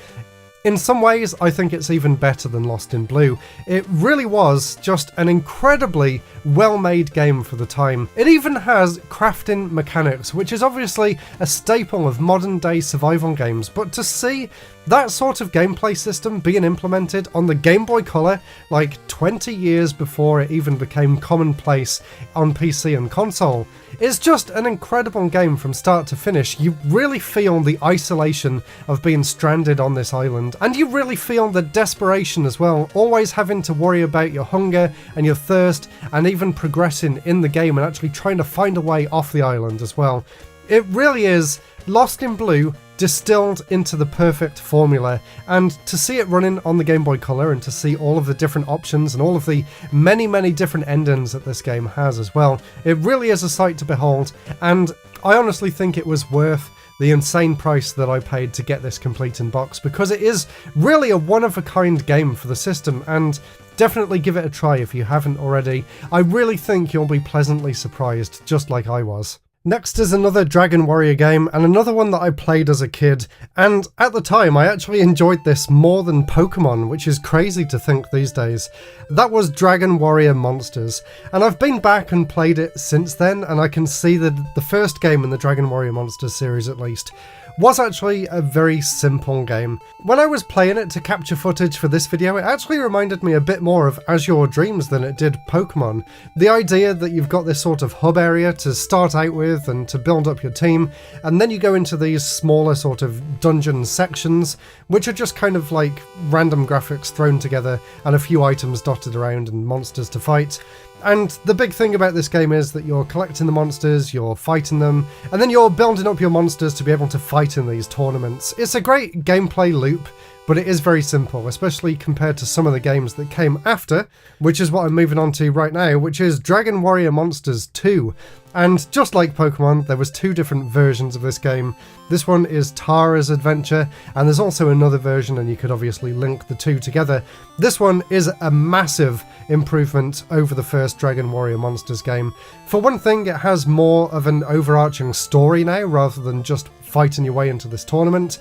In some ways, I think it's even better than Lost in Blue. It really was just an incredibly well-made game for the time. It even has crafting mechanics, which is obviously a staple of modern-day survival games, but to see that sort of gameplay system being implemented on the Game Boy Color like 20 years before it even became commonplace on PC and console is just an incredible game from start to finish. You really feel the isolation of being stranded on this island, and you really feel the desperation as well, always having to worry about your hunger and your thirst, and even progressing in the game and actually trying to find a way off the island as well. It really is. Lost in Blue distilled into the perfect formula, and to see it running on the Game Boy Color and to see all of the different options and all of the many different endings that this game has as well, it really is a sight to behold, and I honestly think it was worth the insane price that I paid to get this complete in box, because it is really a one-of-a-kind game for the system, and definitely give it a try if you haven't already. I really think you'll be pleasantly surprised, just like I was. Next is another Dragon Warrior game, and another one that I played as a kid, and at the time I actually enjoyed this more than Pokemon, which is crazy to think these days. That was Dragon Warrior Monsters, and I've been back and played it since then, and I can see that the first game in the Dragon Warrior Monsters series at least was actually a very simple game. When I was playing it to capture footage for this video, it actually reminded me a bit more of Azure Dreams than it did Pokemon. The idea that you've got this sort of hub area to start out with and to build up your team, and then you go into these smaller sort of dungeon sections, which are just kind of like random graphics thrown together and a few items dotted around and monsters to fight. And the big thing about this game is that you're collecting the monsters, you're fighting them, and then you're building up your monsters to be able to fight in these tournaments. It's a great gameplay loop, but it is very simple, especially compared to some of the games that came after, which is what I'm moving on to right now, which is Dragon Warrior Monsters 2. And just like Pokemon, there was two different versions of this game. This one is Tara's Adventure, and there's also another version, and you could obviously link the two together. This one is a massive improvement over the first Dragon Warrior Monsters game. For one thing, it has more of an overarching story now, rather than just fighting your way into this tournament.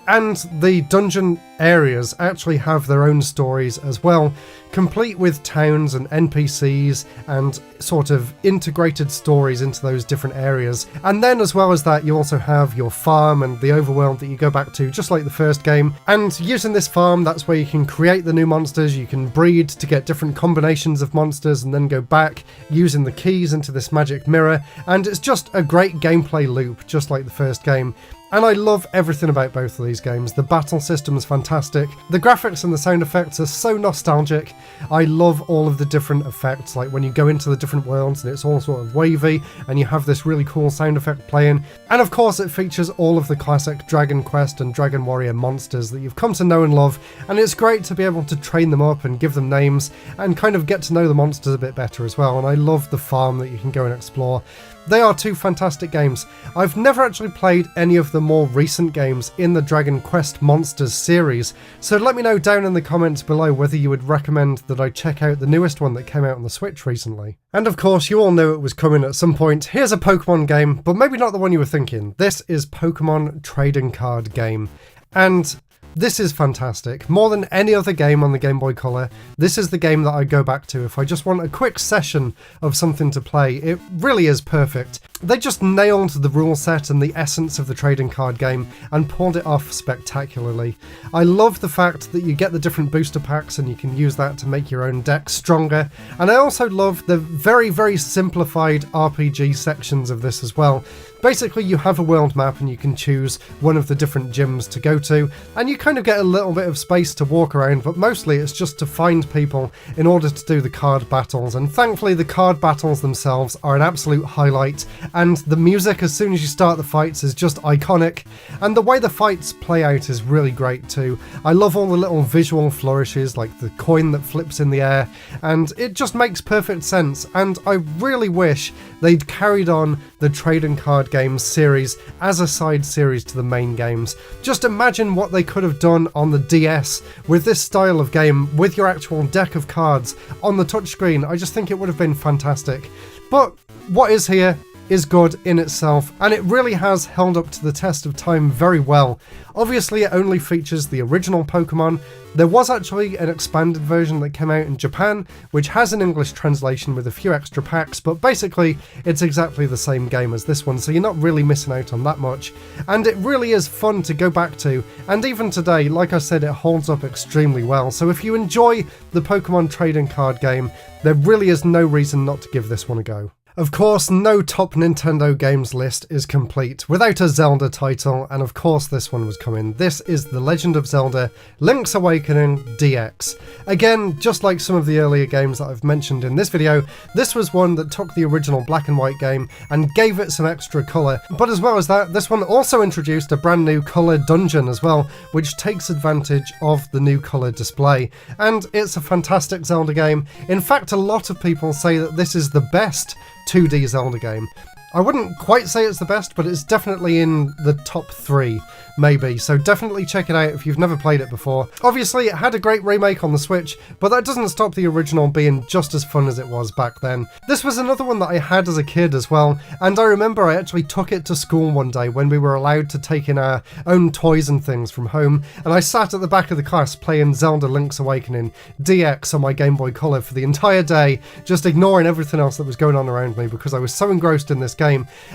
And the dungeon areas actually have their own stories as well, complete with towns and NPCs and sort of integrated stories into those different areas. And then as well as that, you also have your farm and the overworld that you go back to, just like the first game. And using this farm, that's where you can create the new monsters, you can breed to get different combinations of monsters and then go back using the keys into this magic mirror. And it's just a great gameplay loop, just like the first game. And I love everything about both of these games. The battle system is fantastic. The graphics and the sound effects are so nostalgic. I love all of the different effects, like when you go into the different worlds and it's all sort of wavy and you have this really cool sound effect playing. And of course it features all of the classic Dragon Quest and Dragon Warrior monsters that you've come to know and love. And it's great to be able to train them up and give them names and kind of get to know the monsters a bit better as well. And I love the farm that you can go and explore. They are two fantastic games. I've never actually played any of the more recent games in the Dragon Quest Monsters series, so let me know down in the comments below whether you would recommend that I check out the newest one that came out on the Switch recently. And of course, you all knew it was coming at some point. Here's a Pokemon game, but maybe not the one you were thinking. This is Pokemon Trading Card Game. And this is fantastic. More than any other game on the Game Boy Color, this is the game that I go back to if I just want a quick session of something to play. It really is perfect. They just nailed the rule set and the essence of the trading card game and pulled it off spectacularly. I love the fact that you get the different booster packs and you can use that to make your own deck stronger. And I also love the very simplified RPG sections of this as well. Basically, you have a world map and you can choose one of the different gyms to go to, and you kind of get a little bit of space to walk around, but mostly it's just to find people in order to do the card battles. And thankfully, the card battles themselves are an absolute highlight, and the music as soon as you start the fights is just iconic, and the way the fights play out is really great too. I love all the little visual flourishes, like the coin that flips in the air, and it just makes perfect sense. And I really wish they'd carried on the trading card games series as a side series to the main games. Just imagine what they could have done on the DS with this style of game, with your actual deck of cards on the touchscreen. I just think it would have been fantastic. But what is here is good in itself, and it really has held up to the test of time very well. Obviously, it only features the original Pokemon. There was actually an expanded version that came out in Japan, which has an English translation with a few extra packs, but basically it's exactly the same game as this one, so you're not really missing out on that much. And it really is fun to go back to, and even today, like I said, it holds up extremely well. So if you enjoy the Pokemon trading card game, there really is no reason not to give this one a go. Of course, no top Nintendo games list is complete without a Zelda title, and of course this one was coming. This is The Legend of Zelda Link's Awakening DX. Again, just like some of the earlier games that I've mentioned in this video, this was one that took the original black and white game and gave it some extra colour. But as well as that, this one also introduced a brand new colour dungeon as well, which takes advantage of the new colour display. And it's a fantastic Zelda game. In fact, a lot of people say that this is the best 2D Zelda game. I wouldn't quite say it's the best, but it's definitely in the top 3, maybe, so definitely check it out if you've never played it before. Obviously, it had a great remake on the Switch, but that doesn't stop the original being just as fun as it was back then. This was another one that I had as a kid as well, and I remember I actually took it to school one day when we were allowed to take in our own toys and things from home, and I sat at the back of the class playing Zelda Link's Awakening DX on my Game Boy Color for the entire day, just ignoring everything else that was going on around me because I was so engrossed in this game.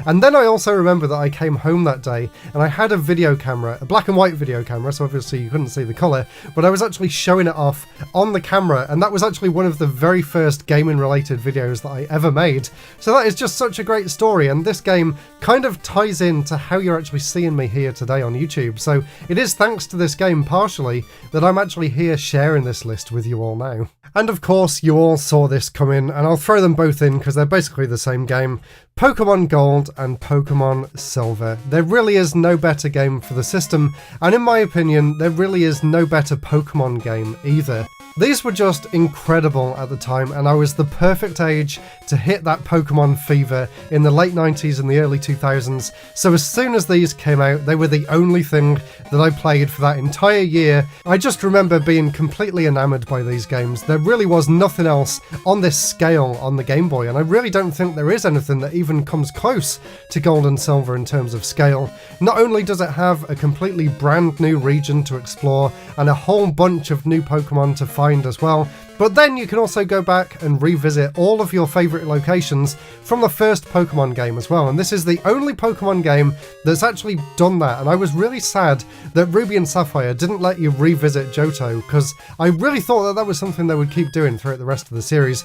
And then I also remember that I came home that day and I had a video camera, a black and white video camera, so obviously you couldn't see the colour, but I was actually showing it off on the camera, and that was actually one of the very first gaming related videos that I ever made. So that is just such a great story, and this game kind of ties into how you're actually seeing me here today on YouTube. So it is thanks to this game partially that I'm actually here sharing this list with you all now. And of course you all saw this coming, and I'll throw them both in because they're basically the same game. Pokemon Gold and Pokemon Silver. There really is no better game for the system, and in my opinion there really is no better Pokemon game either. These were just incredible at the time, and I was the perfect age to hit that Pokemon fever in the late 90s and the early 2000s, so as soon as these came out, they were the only thing that I played for that entire year. I just remember being completely enamoured by these games. There really was nothing else on this scale on the Game Boy, and I really don't think there is anything that even comes close to Gold and Silver in terms of scale. Not only does it have a completely brand new region to explore and a whole bunch of new Pokemon to find as well, but then you can also go back and revisit all of your favourite locations from the first Pokemon game as well, and this is the only Pokemon game that's actually done that, and I was really sad that Ruby and Sapphire didn't let you revisit Johto, because I really thought that that was something they would keep doing throughout the rest of the series.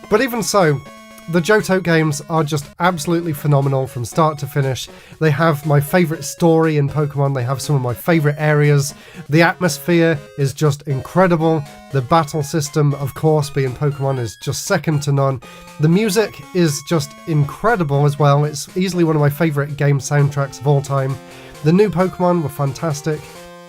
But even so, the Johto games are just absolutely phenomenal from start to finish. They have my favourite story in Pokemon, they have some of my favourite areas, the atmosphere is just incredible, the battle system, of course, being Pokemon, is just second to none. The music is just incredible as well, it's easily one of my favourite game soundtracks of all time. The new Pokemon were fantastic.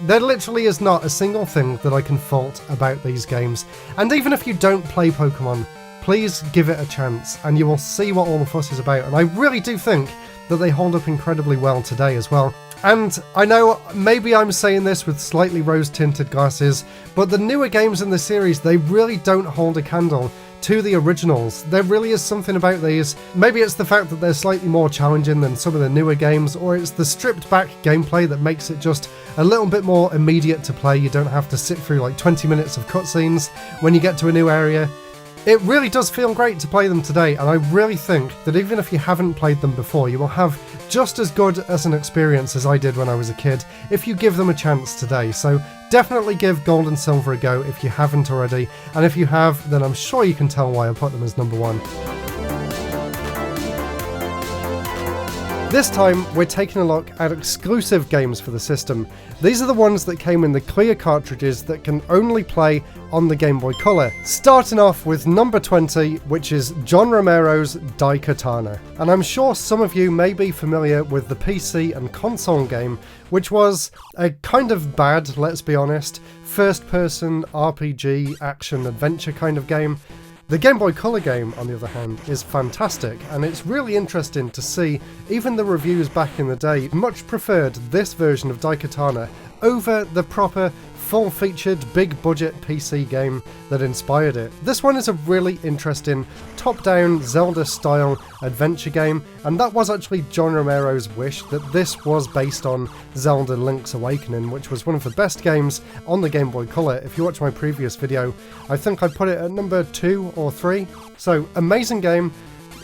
There literally is not a single thing that I can fault about these games, and even if you don't play Pokemon, please give it a chance and you will see what all the fuss is about, and I really do think that they hold up incredibly well today as well. And I know maybe I'm saying this with slightly rose-tinted glasses, but the newer games in the series, they really don't hold a candle to the originals. There really is something about these. Maybe it's the fact that they're slightly more challenging than some of the newer games, or it's the stripped back gameplay that makes it just a little bit more immediate to play. You don't have to sit through like 20 minutes of cutscenes when you get to a new area. It really does feel great to play them today, and I really think that even if you haven't played them before, you will have just as good as an experience as I did when I was a kid if you give them a chance today. So definitely give Gold and Silver a go if you haven't already, and if you have, then I'm sure you can tell why I put them as number 1. This time, we're taking a look at exclusive games for the system. These are the ones that came in the clear cartridges that can only play on the Game Boy Color. Starting off with number 20, which is John Romero's Daikatana. And I'm sure some of you may be familiar with the PC and console game, which was a kind of bad, let's be honest, first-person RPG, action-adventure kind of game. The Game Boy Color game, on the other hand, is fantastic, and it's really interesting to see even the reviews back in the day much preferred this version of Daikatana over the proper full-featured, big-budget PC game that inspired it. This one is a really interesting top-down Zelda-style adventure game, and that was actually John Romero's wish, that this was based on Zelda Link's Awakening, which was one of the best games on the Game Boy Color. If you watch my previous video, I think I put it at number 2 or 3. So, amazing game.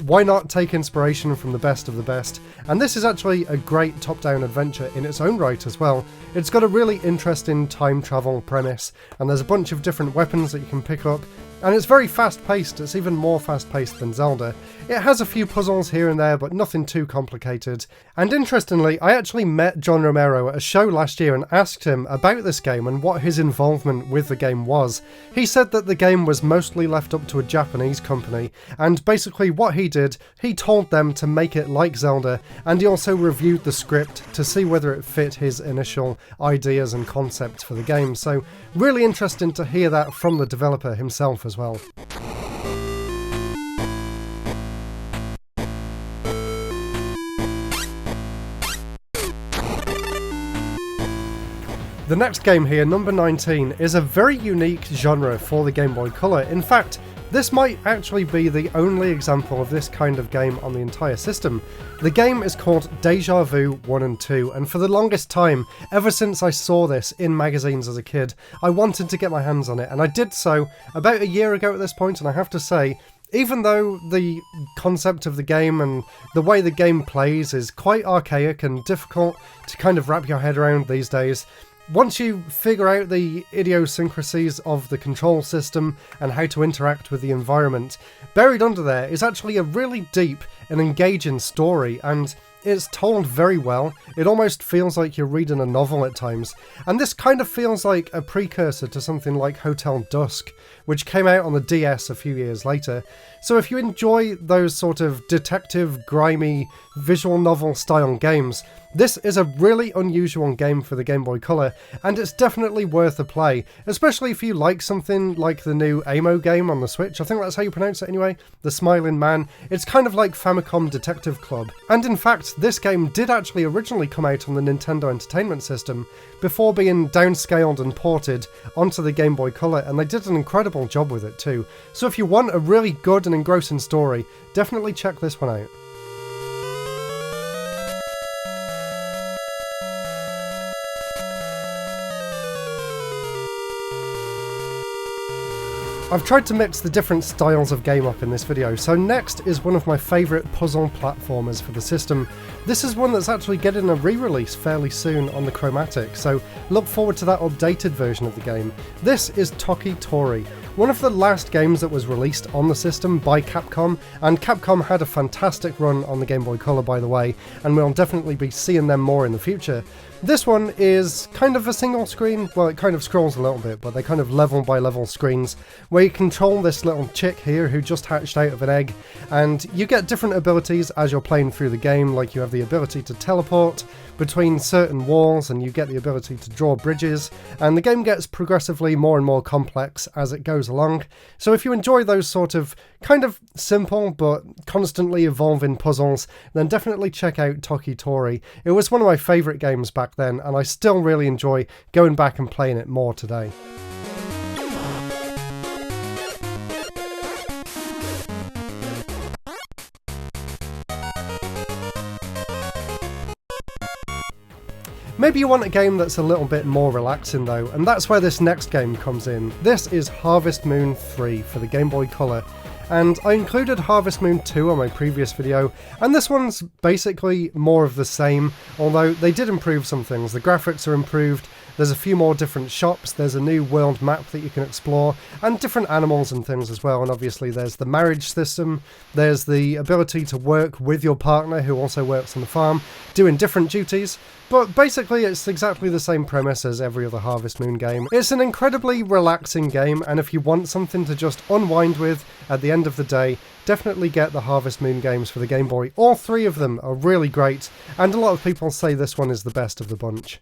Why not take inspiration from the best of the best? And this is actually a great top-down adventure in its own right as well. It's got a really interesting time travel premise, and there's a bunch of different weapons that you can pick up. and it's very fast-paced. It's even more fast-paced than Zelda. It has a few puzzles here and there, but nothing too complicated. And interestingly, I actually met John Romero at a show last year and asked him about this game and what his involvement with the game was. He said that the game was mostly left up to a Japanese company, and basically what he did, he told them to make it like Zelda, and he also reviewed the script to see whether it fit his initial ideas and concepts for the game. So really interesting to hear that from the developer himself as well. The next game here, number 19, is a very unique genre for the Game Boy Color. In fact, this might actually be the only example of this kind of game on the entire system. The game is called Deja Vu 1 and 2, and for the longest time, ever since I saw this in magazines as a kid, I wanted to get my hands on it, and I did so about a year ago at this point, and I have to say, even though the concept of the game and the way the game plays is quite archaic and difficult to kind of wrap your head around these days, once you figure out the idiosyncrasies of the control system and how to interact with the environment, buried under there is actually a really deep and engaging story, and it's told very well. It almost feels like you're reading a novel at times, and this kind of feels like a precursor to something like Hotel Dusk, which came out on the DS a few years later. So if you enjoy those sort of detective, grimy, visual novel style games, this is a really unusual game for the Game Boy Color, and it's definitely worth a play, especially if you like something like the new Amo game on the Switch. I think that's how you pronounce it anyway, The Smiling Man. It's kind of like Famicom Detective Club. And in fact, this game did actually originally come out on the Nintendo Entertainment System before being downscaled and ported onto the Game Boy Color, and they did an incredible job with it too. So if you want a really good and engrossing story, definitely check this one out. I've tried to mix the different styles of game up in this video, so next is one of my favourite puzzle platformers for the system. This is one that's actually getting a re-release fairly soon on the Chromatic, so look forward to that updated version of the game. This is Toki Tori, one of the last games that was released on the system by Capcom, and Capcom had a fantastic run on the Game Boy Color, by the way, and we'll definitely be seeing them more in the future. This one is kind of a single screen, well, it kind of scrolls a little bit, but they're kind of level by level screens where you control this little chick here who just hatched out of an egg, and you get different abilities as you're playing through the game. Like you have the ability to teleport between certain walls, and you get the ability to draw bridges, and the game gets progressively more and more complex as it goes along. So if you enjoy those sort of kind of simple but constantly evolving puzzles, then definitely check out Toki Tori. It was one of my favourite games back then, and I still really enjoy going back and playing it more today. Maybe you want a game that's a little bit more relaxing though, and that's where this next game comes in. This is Harvest Moon 3 for the Game Boy Color, and I included Harvest Moon 2 on my previous video, and this one's basically more of the same, although they did improve some things. The graphics are improved, there's a few more different shops, there's a new world map that you can explore, and different animals and things as well, and obviously there's the marriage system, there's the ability to work with your partner who also works on the farm, doing different duties. But basically it's exactly the same premise as every other Harvest Moon game. It's an incredibly relaxing game, and if you want something to just unwind with at the end of the day, definitely get the Harvest Moon games for the Game Boy. All three of them are really great, and a lot of people say this one is the best of the bunch.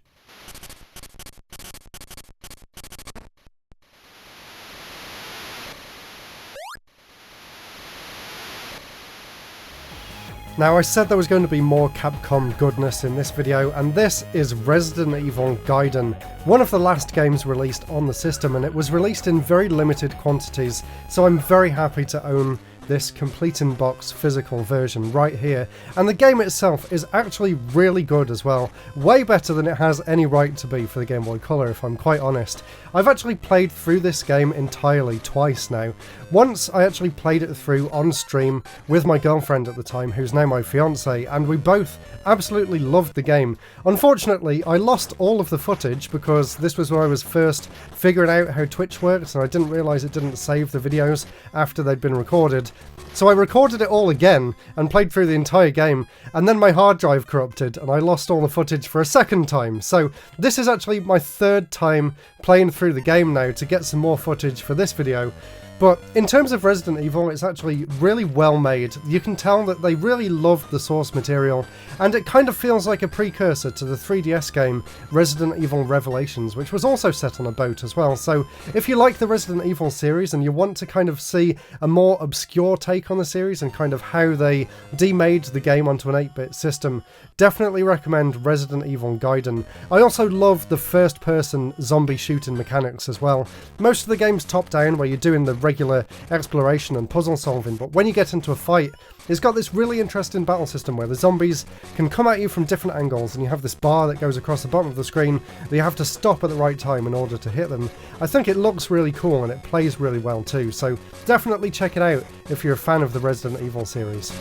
Now, I said there was going to be more Capcom goodness in this video, and this is Resident Evil Gaiden, one of the last games released on the system, and it was released in very limited quantities, so I'm very happy to own this complete in box physical version right here, and the game itself is actually really good as well. Way better than it has any right to be for the Game Boy Color, if I'm quite honest. I've actually played through this game entirely twice now. Once I actually played it through on stream with my girlfriend at the time, who's now my fiance, and we both absolutely loved the game. Unfortunately, I lost all of the footage because this was when I was first figuring out how Twitch works, and I didn't realise it didn't save the videos after they'd been recorded. So I recorded it all again and played through the entire game, and then my hard drive corrupted and I lost all the footage for a second time. So this is actually my third time playing through the game now to get some more footage for this video. But in terms of Resident Evil, it's actually really well made. You can tell that they really loved the source material, and it kind of feels like a precursor to the 3DS game Resident Evil Revelations, which was also set on a boat as well. So if you like the Resident Evil series and you want to kind of see a more obscure take on the series and kind of how they demade the game onto an 8-bit system, definitely recommend Resident Evil Gaiden. I also love the first-person zombie shooting mechanics as well. Most of the game's top-down, where you're doing the regular exploration and puzzle solving, but when you get into a fight, it's got this really interesting battle system where the zombies can come at you from different angles, and you have this bar that goes across the bottom of the screen that you have to stop at the right time in order to hit them. I think it looks really cool and it plays really well too, so definitely check it out if you're a fan of the Resident Evil series.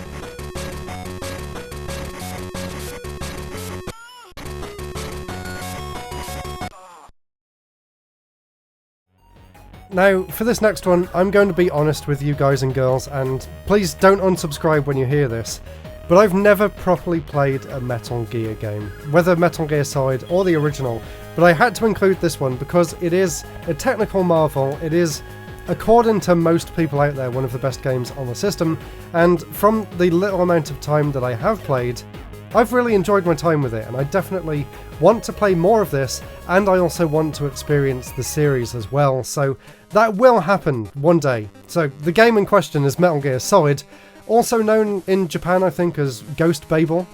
Now, for this next one, I'm going to be honest with you guys and girls, and please don't unsubscribe when you hear this, but I've never properly played a Metal Gear game, whether Metal Gear Solid or the original, but I had to include this one because it is a technical marvel. It is, according to most people out there, one of the best games on the system, and from the little amount of time that I have played, I've really enjoyed my time with it, and I definitely want to play more of this, and I also want to experience the series as well, so that will happen one day. So the game in question is Metal Gear Solid, also known in Japan I think as Ghost Babel,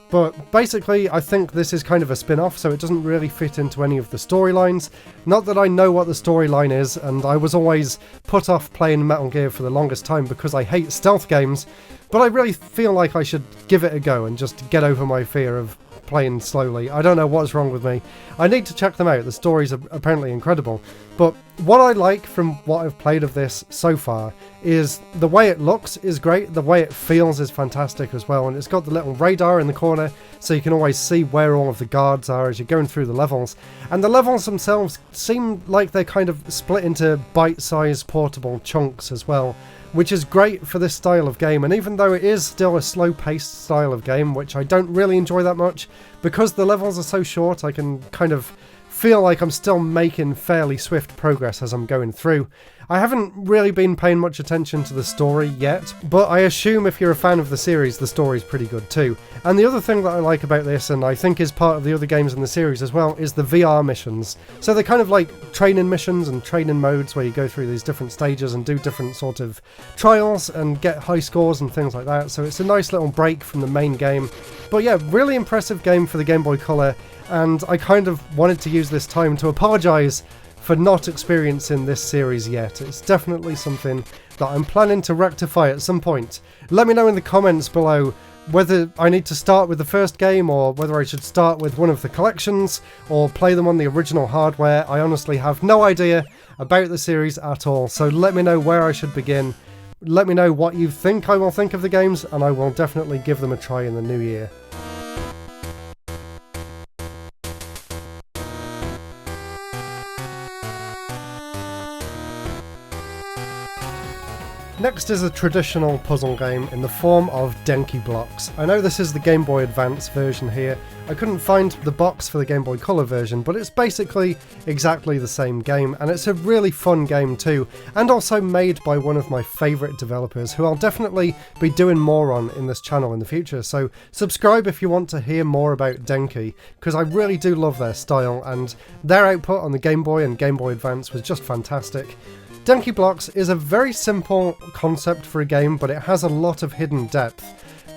but basically I think this is kind of a spin-off, so it doesn't really fit into any of the storylines. Not that I know what the storyline is, and I was always put off playing Metal Gear for the longest time because I hate stealth games, but I really feel like I should give it a go and just get over my fear of playing slowly. I don't know what's wrong with me. I need to check them out. The stories are apparently incredible. But what I like from what I've played of this so far is the way it looks is great, the way it feels is fantastic as well, and it's got the little radar in the corner so you can always see where all of the guards are as you're going through the levels. And the levels themselves seem like they're kind of split into bite-sized portable chunks as well, which is great for this style of game. And even though it is still a slow-paced style of game, which I don't really enjoy that much, because the levels are so short, I can kind of feel like I'm still making fairly swift progress as I'm going through. I haven't really been paying much attention to the story yet, but I assume if you're a fan of the series, the story's pretty good too. And the other thing that I like about this, and I think is part of the other games in the series as well, is the VR missions. So they're kind of like training missions and training modes where you go through these different stages and do different sort of trials and get high scores and things like that. So it's a nice little break from the main game. But yeah, really impressive game for the Game Boy Color, and I kind of wanted to use this time to apologise for not experiencing this series yet. It's definitely something that I'm planning to rectify at some point. Let me know in the comments below whether I need to start with the first game or whether I should start with one of the collections or play them on the original hardware. I honestly have no idea about the series at all, so let me know where I should begin. Let me know what you think I will think of the games, and I will definitely give them a try in the new year. Next is a traditional puzzle game in the form of Denki blocks. I know this is the Game Boy Advance version here. I couldn't find the box for the Game Boy Color version, but it's basically exactly the same game, and it's a really fun game too, and also made by one of my favourite developers who I'll definitely be doing more on in this channel in the future, so subscribe if you want to hear more about Denki, because I really do love their style, and their output on the Game Boy and Game Boy Advance was just fantastic. Denki Blocks is a very simple concept for a game, but it has a lot of hidden depth.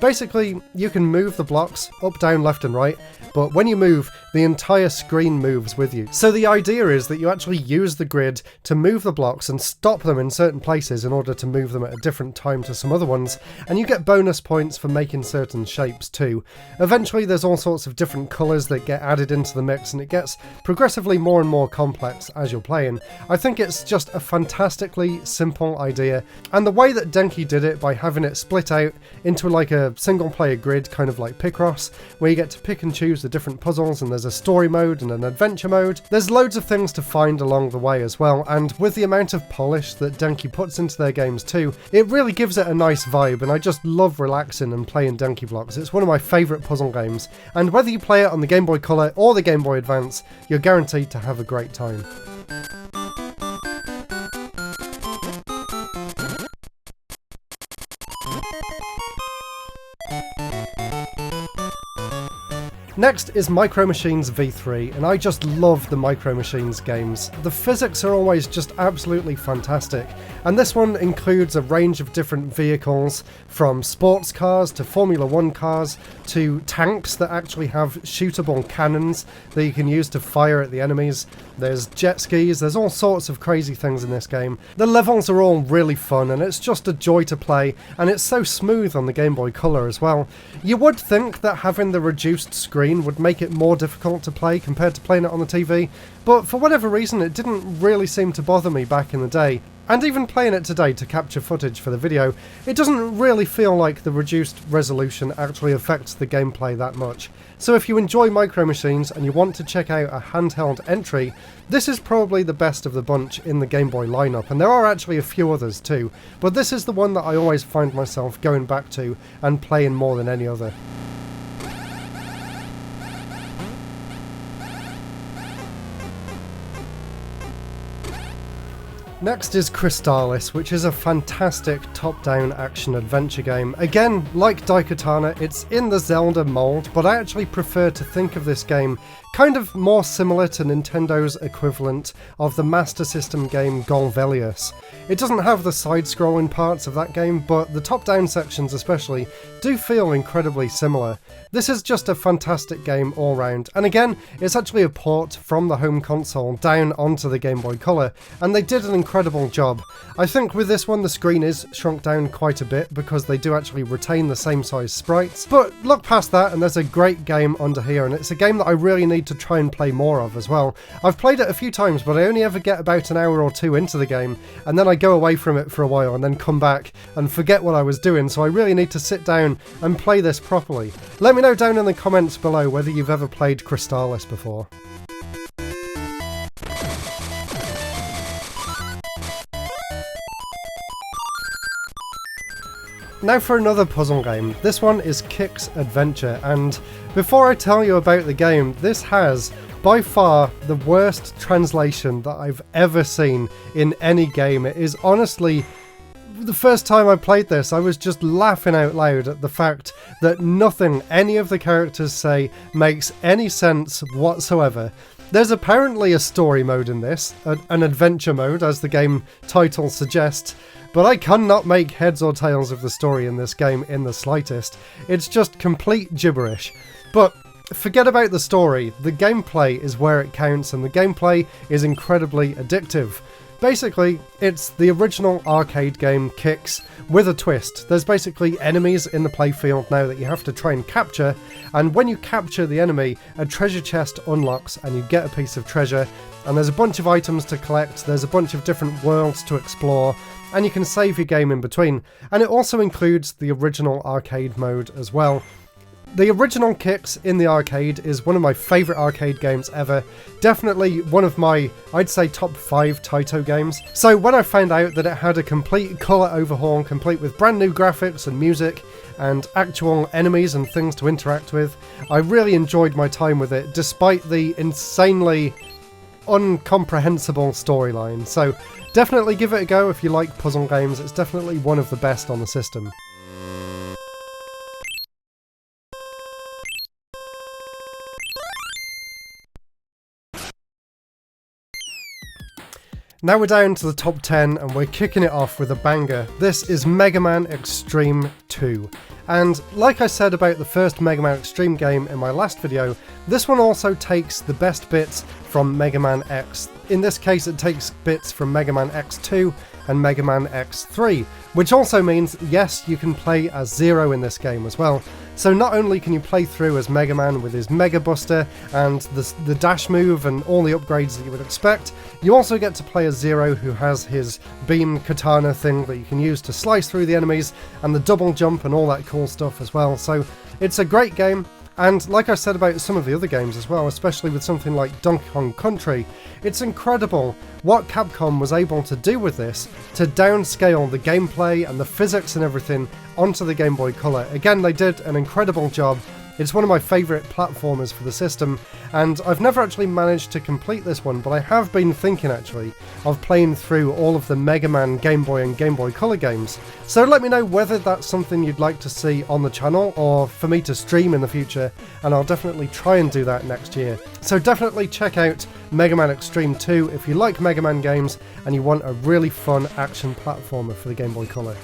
Basically, you can move the blocks up, down, left and right, but when you move, the entire screen moves with you. So the idea is that you actually use the grid to move the blocks and stop them in certain places in order to move them at a different time to some other ones, and you get bonus points for making certain shapes too. Eventually there's all sorts of different colours that get added into the mix, and it gets progressively more and more complex as you're playing. I think it's just a fantastically simple idea, and the way that Denki did it by having it split out into like a single player grid, kind of like Picross, where you get to pick and choose the different puzzles, and there's a story mode and an adventure mode. There's loads of things to find along the way as well, and with the amount of polish that Denki puts into their games too, it really gives it a nice vibe, and I just love relaxing and playing Denki blocks. It's one of my favourite puzzle games, and whether you play it on the Game Boy Color or the Game Boy Advance, you're guaranteed to have a great time. Next is Micro Machines V3, and I just love the Micro Machines games. The physics are always just absolutely fantastic, and this one includes a range of different vehicles, from sports cars to Formula 1 cars to tanks that actually have shootable cannons that you can use to fire at the enemies. There's jet skis, there's all sorts of crazy things in this game. The levels are all really fun, and it's just a joy to play, and it's so smooth on the Game Boy Color as well. You would think that having the reduced screen would make it more difficult to play compared to playing it on the TV, but for whatever reason it didn't really seem to bother me back in the day. And even playing it today to capture footage for the video, it doesn't really feel like the reduced resolution actually affects the gameplay that much. So if you enjoy Micro Machines and you want to check out a handheld entry, this is probably the best of the bunch in the Game Boy lineup, and there are actually a few others too, but this is the one that I always find myself going back to and playing more than any other. Next is Crystallis, which is a fantastic top-down action-adventure game. Again, like Daikatana, it's in the Zelda mold, but I actually prefer to think of this game kind of more similar to Nintendo's equivalent of the Master System game Golvelius. It doesn't have the side-scrolling parts of that game, but the top-down sections especially do feel incredibly similar. This is just a fantastic game all round, and again, it's actually a port from the home console down onto the Game Boy Color, and they did an incredible job. I think with this one the screen is shrunk down quite a bit because they do actually retain the same size sprites, but look past that and there's a great game under here, and it's a game that I really need to try and play more of as well. I've played it a few times, but I only ever get about an hour or two into the game, and then I go away from it for a while and then come back and forget what I was doing, so I really need to sit down and play this properly. Let me know down in the comments below whether you've ever played Crystallis before. Now for another puzzle game. This one is Kik's Adventure, and before I tell you about the game, this has by far the worst translation that I've ever seen in any game. It is honestly, the first time I played this, I was just laughing out loud at the fact that nothing any of the characters say makes any sense whatsoever. There's apparently a story mode in this, an adventure mode as the game title suggests, but I cannot make heads or tails of the story in this game in the slightest. It's just complete gibberish. But forget about the story, the gameplay is where it counts, and the gameplay is incredibly addictive. Basically, it's the original arcade game Kik's with a twist. There's basically enemies in the playfield now that you have to try and capture, and when you capture the enemy, a treasure chest unlocks and you get a piece of treasure, and there's a bunch of items to collect, there's a bunch of different worlds to explore, and you can save your game in between. And it also includes the original arcade mode as well. The original Kik's in the arcade is one of my favourite arcade games ever. Definitely one of my, I'd say, top 5 Taito games. So when I found out that it had a complete colour overhaul, complete with brand new graphics and music, and actual enemies and things to interact with, I really enjoyed my time with it, despite the insanely incomprehensible storyline. So definitely give it a go if you like puzzle games. It's definitely one of the best on the system. Now we're down to the top 10 and we're kicking it off with a banger. This is Mega Man Extreme 2. And like I said about the first Mega Man Extreme game in my last video, this one also takes the best bits from Mega Man X. In this case it takes bits from Mega Man X2 and Mega Man X3, which also means, yes, you can play as Zero in this game as well. So not only can you play through as Mega Man with his Mega Buster and the dash move and all the upgrades that you would expect, you also get to play as Zero, who has his beam katana thing that you can use to slice through the enemies, and the double jump and all that cool stuff as well. So it's a great game. And like I said about some of the other games as well, especially with something like Donkey Kong Country, it's incredible what Capcom was able to do with this to downscale the gameplay and the physics and everything onto the Game Boy Color. Again, they did an incredible job. It's one of my favourite platformers for the system, and I've never actually managed to complete this one, but I have been thinking actually of playing through all of the Mega Man Game Boy and Game Boy Color games. So let me know whether that's something you'd like to see on the channel or for me to stream in the future, and I'll definitely try and do that next year. So definitely check out Mega Man Extreme 2 if you like Mega Man games and you want a really fun action platformer for the Game Boy Color.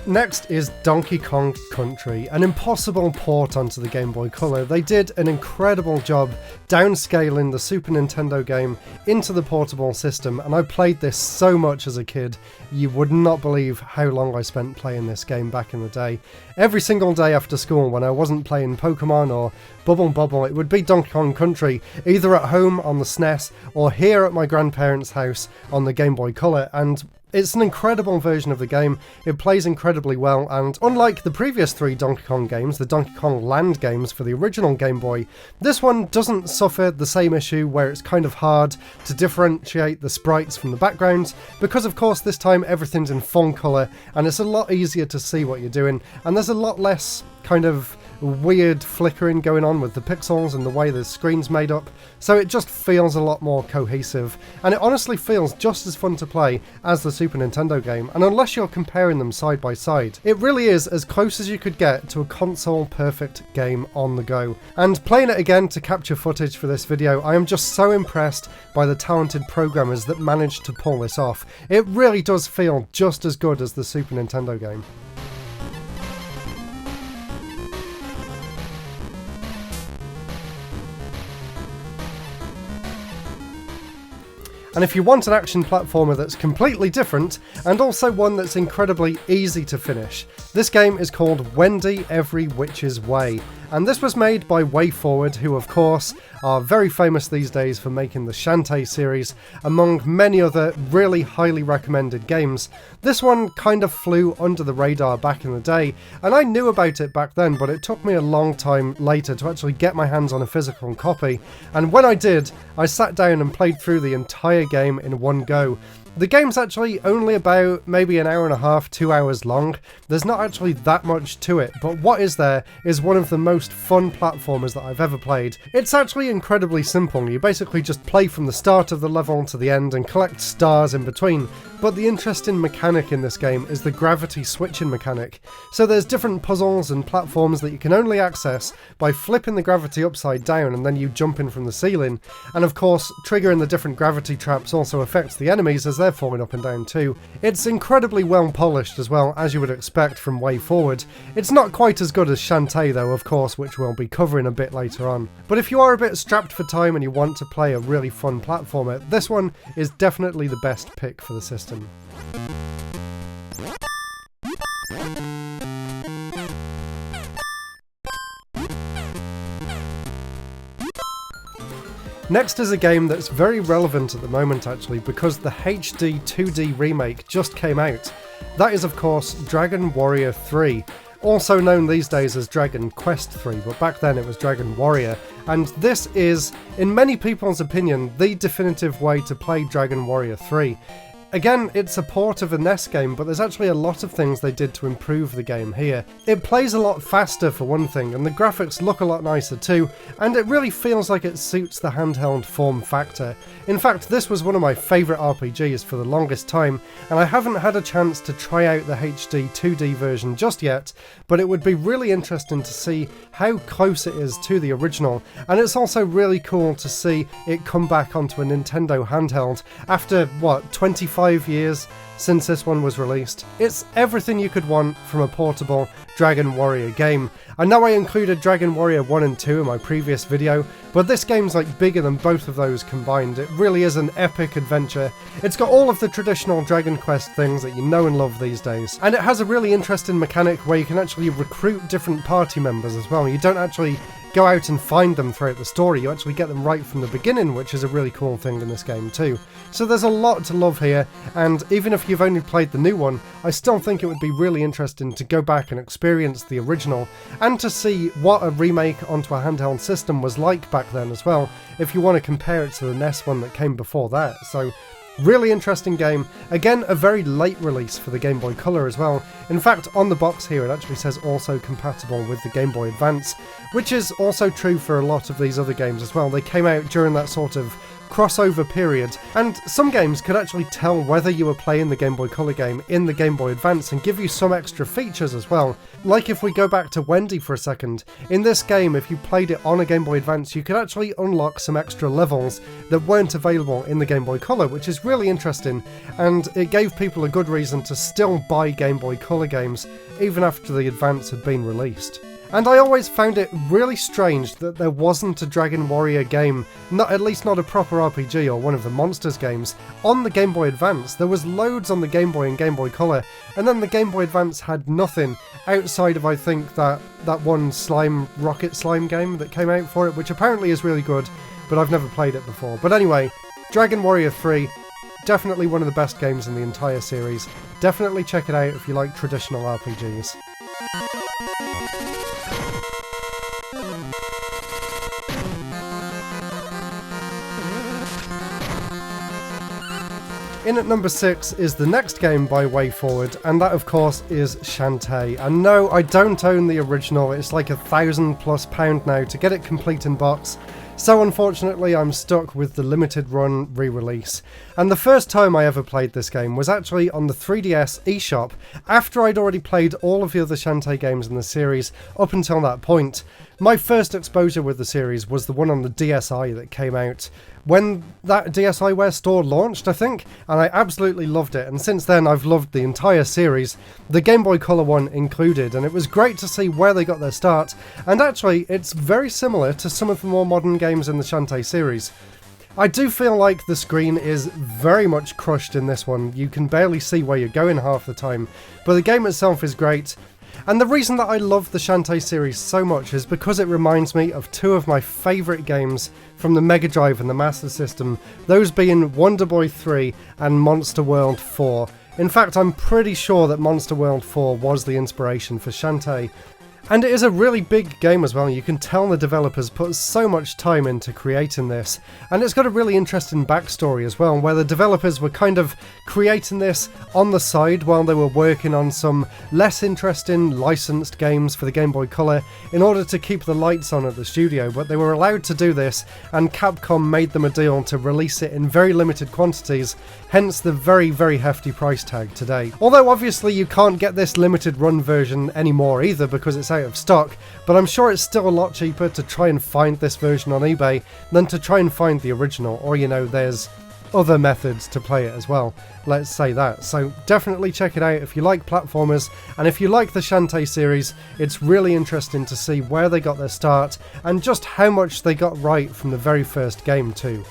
Next is Donkey Kong Country, an impossible port onto the Game Boy Color. They did an incredible job downscaling the Super Nintendo game into the portable system, and I played this so much as a kid. You would not believe how long I spent playing this game back in the day. Every single day after school when I wasn't playing Pokemon or Bubble Bobble, it would be Donkey Kong Country, either at home on the SNES or here at my grandparents' house on the Game Boy Color, and it's an incredible version of the game. It plays incredibly well, and unlike the previous three Donkey Kong games, the Donkey Kong Land games for the original Game Boy, this one doesn't suffer the same issue where it's kind of hard to differentiate the sprites from the backgrounds, because of course this time everything's in full colour and it's a lot easier to see what you're doing, and there's a lot less kind of weird flickering going on with the pixels and the way the screen's made up, so it just feels a lot more cohesive, and it honestly feels just as fun to play as the Super Nintendo game, and unless you're comparing them side by side, it really is as close as you could get to a console perfect game on the go. And playing it again to capture footage for this video, I am just so impressed by the talented programmers that managed to pull this off. It really does feel just as good as the Super Nintendo game. And if you want an action platformer that's completely different, and also one that's incredibly easy to finish, this game is called Wendy Every Witch's Way. And this was made by WayForward, who of course are very famous these days for making the Shantae series, among many other really highly recommended games. This one kind of flew under the radar back in the day, and I knew about it back then, but it took me a long time later to actually get my hands on a physical copy, and when I did, I sat down and played through the entire game in one go. The game's actually only about maybe an hour and a half, 2 hours long. There's not actually that much to it, but what is there is one of the most fun platformers that I've ever played. It's actually incredibly simple. You basically just play from the start of the level to the end and collect stars in between. But the interesting mechanic in this game is the gravity switching mechanic. So there's different puzzles and platforms that you can only access by flipping the gravity upside down and then you jump in from the ceiling. And of course, triggering the different gravity traps also affects the enemies as they're falling up and down too. It's incredibly well polished as well, as you would expect from WayForward. It's not quite as good as Shantae though, of course, which we'll be covering a bit later on. But if you are a bit strapped for time and you want to play a really fun platformer, this one is definitely the best pick for the system. Next is a game that's very relevant at the moment actually, because the HD 2D remake just came out. That is of course Dragon Warrior 3, also known these days as Dragon Quest 3, but back then it was Dragon Warrior, and this is, in many people's opinion, the definitive way to play Dragon Warrior 3. Again, it's a port of a NES game, but there's actually a lot of things they did to improve the game here. It plays a lot faster for one thing, and the graphics look a lot nicer too, and it really feels like it suits the handheld form factor. In fact, this was one of my favourite RPGs for the longest time, and I haven't had a chance to try out the HD 2D version just yet, but it would be really interesting to see how close it is to the original, and it's also really cool to see it come back onto a Nintendo handheld after, what, 25 years since this one was released. It's everything you could want from a portable Dragon Warrior game. I know I included Dragon Warrior 1 and 2 in my previous video, but this game's like bigger than both of those combined. It really is an epic adventure. It's got all of the traditional Dragon Quest things that you know and love these days, and it has a really interesting mechanic where you can actually recruit different party members as well. You don't actually go out and find them throughout the story, you actually get them right from the beginning, which is a really cool thing in this game too. So there's a lot to love here, and even if you've only played the new one, I still think it would be really interesting to go back and experience the original, and to see what a remake onto a handheld system was like back then as well, if you want to compare it to the NES one that came before that. So really interesting game. Again, a very late release for the Game Boy Color as well. In fact, on the box here it actually says also compatible with the Game Boy Advance, which is also true for a lot of these other games as well. They came out during that sort of crossover period, and some games could actually tell whether you were playing the Game Boy Color game in the Game Boy Advance and give you some extra features as well. Like if we go back to Wendy for a second, in this game if you played it on a Game Boy Advance you could actually unlock some extra levels that weren't available in the Game Boy Color, which is really interesting, and it gave people a good reason to still buy Game Boy Color games even after the Advance had been released. And I always found it really strange that there wasn't a Dragon Warrior game, at least not a proper RPG or one of the Monsters games, on the Game Boy Advance. There was loads on the Game Boy and Game Boy Color, and then the Game Boy Advance had nothing outside of, I think, that one Rocket Slime game that came out for it, which apparently is really good, but I've never played it before. But anyway, Dragon Warrior 3, definitely one of the best games in the entire series. Definitely check it out if you like traditional RPGs. In at number 6 is the next game by WayForward, and that of course is Shantae. And no, I don't own the original, it's like £1,000+ now to get it complete in box, so unfortunately I'm stuck with the limited run re-release. And the first time I ever played this game was actually on the 3DS eShop, after I'd already played all of the other Shantae games in the series up until that point. My first exposure with the series was the one on the DSi that came out when that DSiWare store launched, I think, and I absolutely loved it, and since then I've loved the entire series, the Game Boy Color one included, and it was great to see where they got their start, and actually it's very similar to some of the more modern games in the Shantae series. I do feel like the screen is very much crushed in this one, you can barely see where you're going half the time, but the game itself is great. And the reason that I love the Shantae series so much is because it reminds me of two of my favourite games from the Mega Drive and the Master System, those being Wonder Boy 3 and Monster World 4. In fact, I'm pretty sure that Monster World 4 was the inspiration for Shantae. And it is a really big game as well, you can tell the developers put so much time into creating this. And it's got a really interesting backstory as well, where the developers were kind of creating this on the side while they were working on some less interesting licensed games for the Game Boy Color in order to keep the lights on at the studio, but they were allowed to do this, and Capcom made them a deal to release it in very limited quantities, hence the very, very hefty price tag today. Although obviously you can't get this limited run version anymore either because it's out of stock, but I'm sure it's still a lot cheaper to try and find this version on eBay than to try and find the original, or you know, there's other methods to play it as well, let's say that. So definitely check it out if you like platformers, and if you like the Shantae series, it's really interesting to see where they got their start and just how much they got right from the very first game too.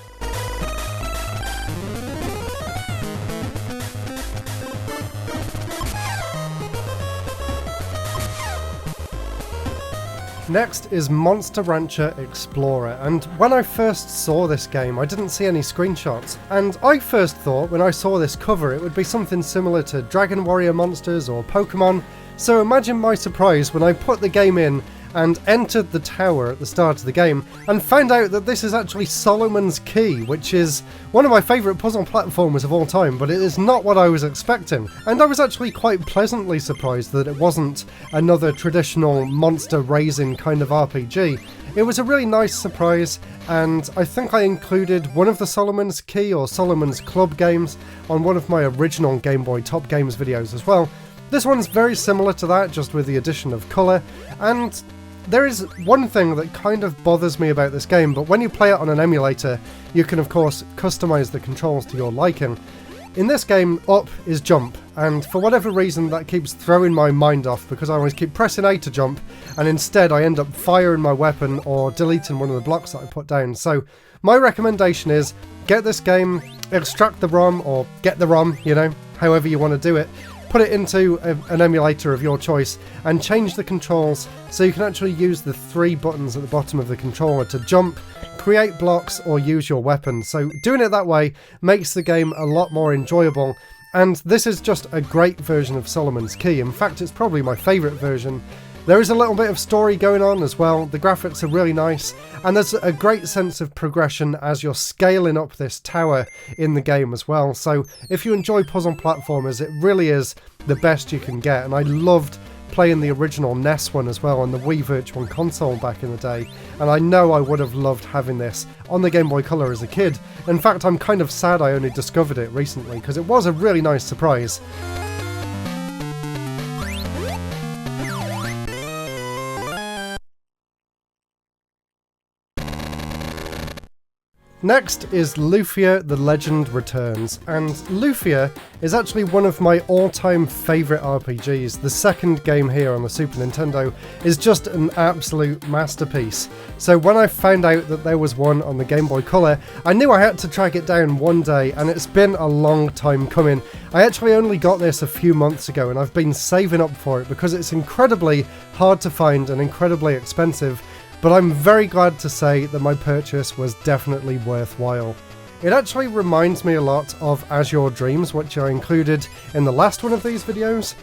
Next is Monster Rancher Explorer, and when I first saw this game I didn't see any screenshots, and I first thought when I saw this cover it would be something similar to Dragon Warrior Monsters or Pokemon, so imagine my surprise when I put the game in and entered the tower at the start of the game and found out that this is actually Solomon's Key, which is one of my favourite puzzle platformers of all time, but it is not what I was expecting. And I was actually quite pleasantly surprised that it wasn't another traditional monster raising kind of RPG. It was a really nice surprise, and I think I included one of the Solomon's Key or Solomon's Club games on one of my original Game Boy Top Games videos as well. This one's very similar to that, just with the addition of colour, and there is one thing that kind of bothers me about this game, but when you play it on an emulator, you can of course customise the controls to your liking. In this game, up is jump, and for whatever reason that keeps throwing my mind off because I always keep pressing A to jump, and instead I end up firing my weapon or deleting one of the blocks that I put down. So my recommendation is get this game, extract the ROM, or get the ROM, you know, however you want to do it, put it into an emulator of your choice and change the controls so you can actually use the 3 buttons at the bottom of the controller to jump, create blocks, or use your weapon. So doing it that way makes the game a lot more enjoyable, and this is just a great version of Solomon's Key. In fact, it's probably my favourite version. There is a little bit of story going on as well, the graphics are really nice, and there's a great sense of progression as you're scaling up this tower in the game as well. So if you enjoy puzzle platformers, it really is the best you can get, and I loved playing the original NES one as well on the Wii Virtual Console back in the day, and I know I would have loved having this on the Game Boy Color as a kid. In fact, I'm kind of sad I only discovered it recently because it was a really nice surprise. Next is Lufia the Legend Returns, and Lufia is actually one of my all-time favourite RPGs. The second game here on the Super Nintendo is just an absolute masterpiece. So when I found out that there was one on the Game Boy Color, I knew I had to track it down one day, and it's been a long time coming. I actually only got this a few months ago, and I've been saving up for it because it's incredibly hard to find and incredibly expensive. But I'm very glad to say that my purchase was definitely worthwhile. It actually reminds me a lot of As Your Dreams, which I included in the last one of these videos.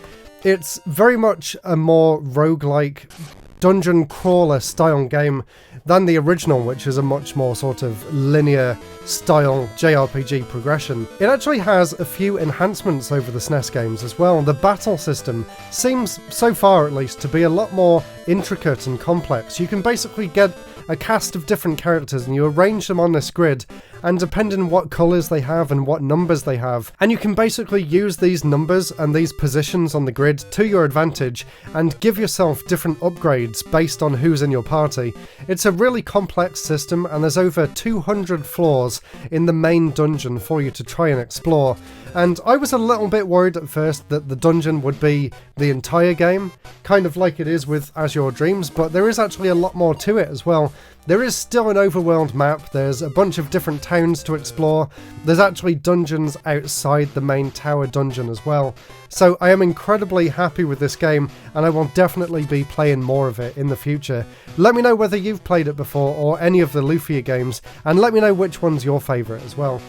It's very much a more roguelike dungeon crawler style game than the original, which is a much more sort of linear style JRPG progression. It actually has a few enhancements over the SNES games as well. The battle system seems, so far at least, to be a lot more intricate and complex. You can basically get a cast of different characters and you arrange them on this grid, and depending on what colours they have and what numbers they have, and you can basically use these numbers and these positions on the grid to your advantage and give yourself different upgrades based on who's in your party. It's a really complex system, and there's over 200 floors in the main dungeon for you to try and explore. And I was a little bit worried at first that the dungeon would be the entire game, kind of like it is with As Your Dreams, but there is actually a lot more to it as well. There is still an overworld map, there's a bunch of different towns to explore, there's actually dungeons outside the main tower dungeon as well. So I am incredibly happy with this game, and I will definitely be playing more of it in the future. Let me know whether you've played it before or any of the Lufia games, and let me know which one's your favourite as well.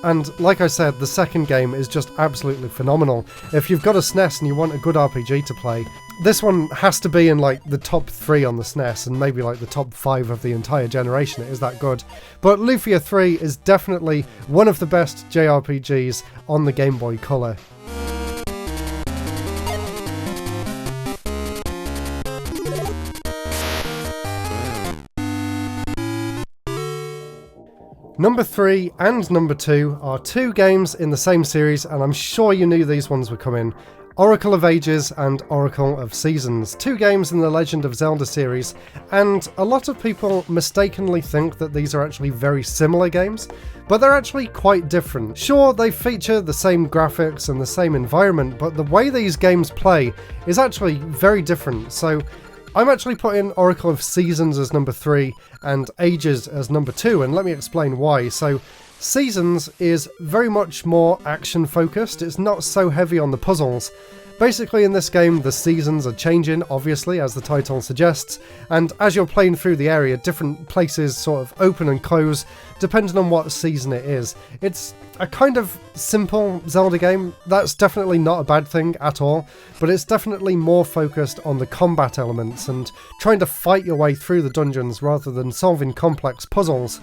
And like I said, the second game is just absolutely phenomenal. If you've got a SNES and you want a good RPG to play, this one has to be in like the top 3 on the SNES and maybe like the top 5 of the entire generation. It is that good. But Lufia 3 is definitely one of the best JRPGs on the Game Boy Color. Number 3 and number 2 are 2 games in the same series, and I'm sure you knew these ones were coming. Oracle of Ages and Oracle of Seasons, 2 games in the Legend of Zelda series, and a lot of people mistakenly think that these are actually very similar games, but they're actually quite different. Sure, they feature the same graphics and the same environment, but the way these games play is actually very different. So I'm actually putting Oracle of Seasons as number 3 and Ages as number 2, and let me explain why. So Seasons is very much more action focused, it's not so heavy on the puzzles, Basically in this game the seasons are changing, obviously, as the title suggests, and as you're playing through the area, different places sort of open and close depending on what season it is. It's a kind of simple Zelda game. That's definitely not a bad thing at all, but it's definitely more focused on the combat elements and trying to fight your way through the dungeons rather than solving complex puzzles.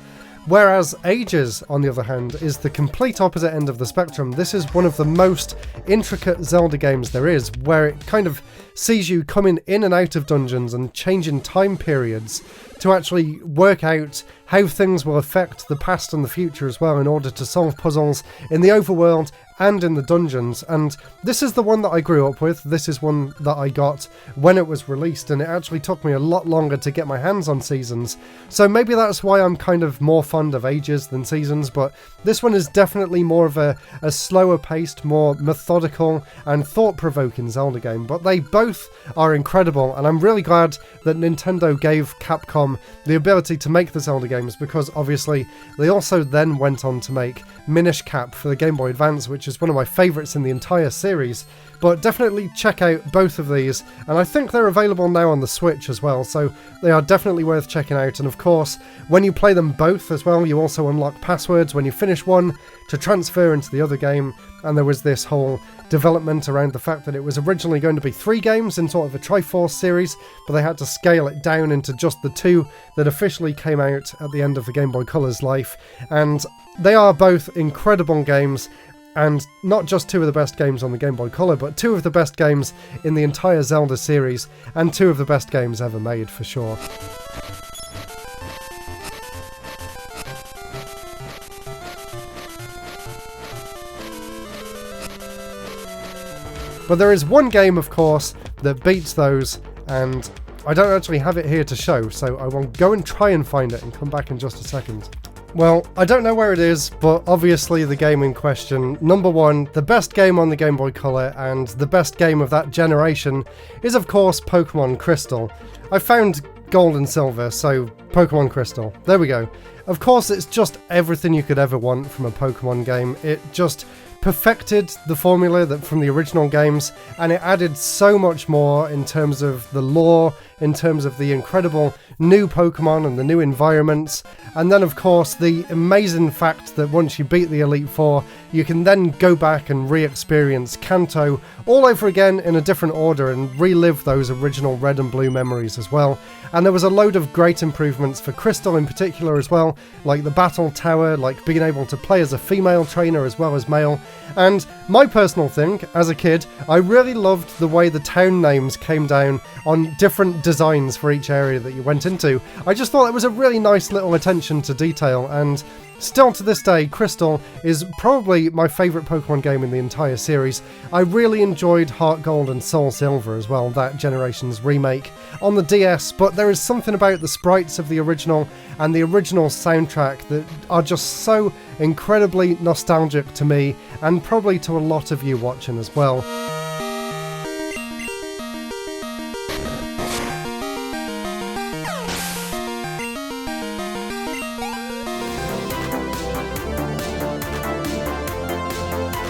Whereas Ages, on the other hand, is the complete opposite end of the spectrum. This is one of the most intricate Zelda games there is, where it kind of sees you coming in and out of dungeons and changing time periods to actually work out how things will affect the past and the future as well in order to solve puzzles in the overworld and in the dungeons. And this is the one that I grew up with. This is one that I got when it was released, and it actually took me a lot longer to get my hands on Seasons. So maybe that's why I'm kind of more fond of Ages than Seasons, but this one is definitely more of a slower paced, more methodical and thought-provoking Zelda game. But they both are incredible, and I'm really glad that Nintendo gave Capcom the ability to make the Zelda games, because obviously they also then went on to make Minish Cap for the Game Boy Advance, which is one of my favourites in the entire series. But definitely check out both of these, and I think they're available now on the Switch as well, so they are definitely worth checking out. And of course, when you play them both as well, you also unlock passwords when you finish one to transfer into the other game, and there was this whole development around the fact that it was originally going to be 3 games in sort of a Triforce series, but they had to scale it down into just the 2 that officially came out at the end of the Game Boy Color's life. And they are both incredible games, and not just 2 of the best games on the Game Boy Color, but 2 of the best games in the entire Zelda series, and 2 of the best games ever made, for sure. But there is one game, of course, that beats those, and I don't actually have it here to show, so I will go and try and find it and come back in just a second. Well, I don't know where it is, but obviously the game in question, number 1, the best game on the Game Boy Color and the best game of that generation, is of course Pokemon Crystal. I found Gold and Silver, so Pokemon Crystal. There we go. Of course, it's just everything you could ever want from a Pokemon game. It just perfected the formula that from the original games, and it added so much more in terms of the lore, in terms of the incredible new Pokemon and the new environments, and then of course the amazing fact that once you beat the Elite Four, you can then go back and re-experience Kanto all over again in a different order and relive those original Red and Blue memories as well. And there was a load of great improvements for Crystal in particular as well, like the Battle Tower, like being able to play as a female trainer as well as male. And my personal thing, as a kid, I really loved the way the town names came down on different designs for each area that you went into. I just thought it was a really nice little attention to detail, and still to this day, Crystal is probably my favourite Pokemon game in the entire series. I really enjoyed Heart Gold and Soul Silver as well, that generation's remake on the DS, but there is something about the sprites of the original and the original soundtrack that are just so incredibly nostalgic to me, and probably to a lot of you watching as well.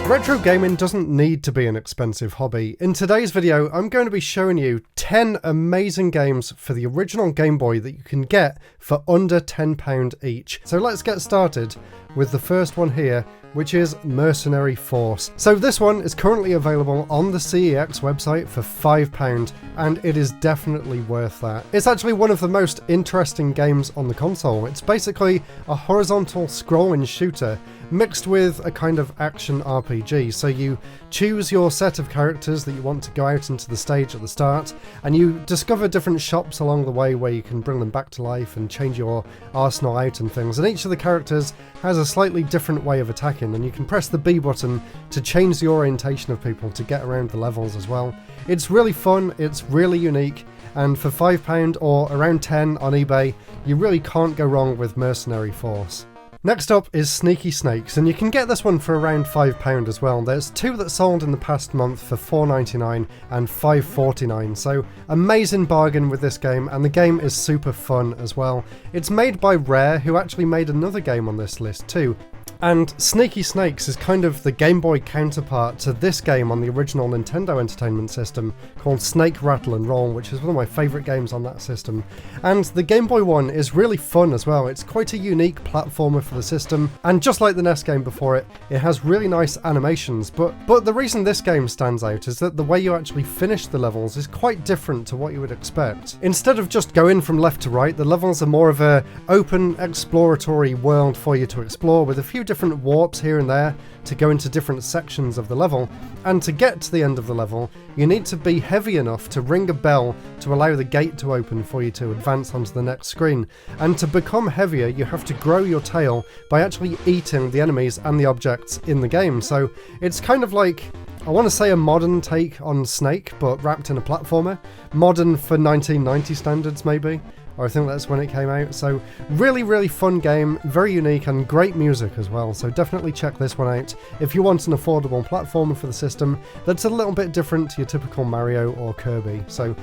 Retro gaming doesn't need to be an expensive hobby. In today's video, I'm going to be showing you 10 amazing games for the original Game Boy that you can get for under £10 each. So let's get started with the first one here, which is Mercenary Force. So this one is currently available on the CEX website for £5, and it is definitely worth that. It's actually one of the most interesting games on the console. It's basically a horizontal scrolling shooter mixed with a kind of action RPG. So you choose your set of characters that you want to go out into the stage at the start, and you discover different shops along the way where you can bring them back to life and change your arsenal out and things. And each of the characters has a slightly different way of attacking, and you can press the B button to change the orientation of people to get around the levels as well. It's really fun, it's really unique, and for £5 or around 10 on eBay, you really can't go wrong with Mercenary Force. Next up is Sneaky Snakes, and you can get this one for around £5 as well. There's 2 that sold in the past month for £4.99 and £5.49, so amazing bargain with this game, and the game is super fun as well. It's made by Rare, who actually made another game on this list too. And Sneaky Snakes is kind of the Game Boy counterpart to this game on the original Nintendo Entertainment System called Snake, Rattle and Roll, which is one of my favourite games on that system. And the Game Boy one is really fun as well. It's quite a unique platformer for the system, and just like the NES game before it, it has really nice animations, but the reason this game stands out is that the way you actually finish the levels is quite different to what you would expect. Instead of just going from left to right, the levels are more of a open exploratory world for you to explore, with a few different warps here and there to go into different sections of the level, and to get to the end of the level you need to be heavy enough to ring a bell to allow the gate to open for you to advance onto the next screen. And to become heavier you have to grow your tail by actually eating the enemies and the objects in the game. So it's kind of like, I want to say, a modern take on Snake but wrapped in a platformer. Modern for 1990 standards maybe, or I think that's when it came out. So really fun game, very unique, and great music as well, so definitely check this one out if you want an affordable platformer for the system that's a little bit different to your typical Mario or Kirby. So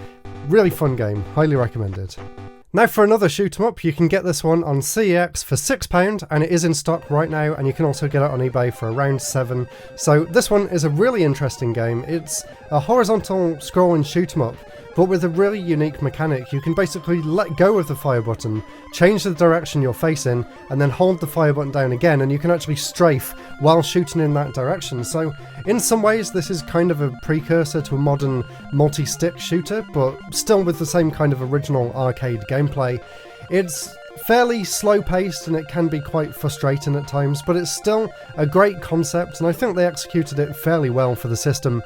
really fun game, highly recommended. Now for another shoot 'em up, you can get this one on CEX for £6, and it is in stock right now, and you can also get it on eBay for around £7. So this one is a really interesting game. It's a horizontal scrolling shoot 'em up, but with a really unique mechanic. You can basically let go of the fire button, change the direction you're facing, and then hold the fire button down again, and you can actually strafe while shooting in that direction. So in some ways this is kind of a precursor to a modern multi-stick shooter, but still with the same kind of original arcade gameplay. It's fairly slow paced and it can be quite frustrating at times, but it's still a great concept, and I think they executed it fairly well for the system.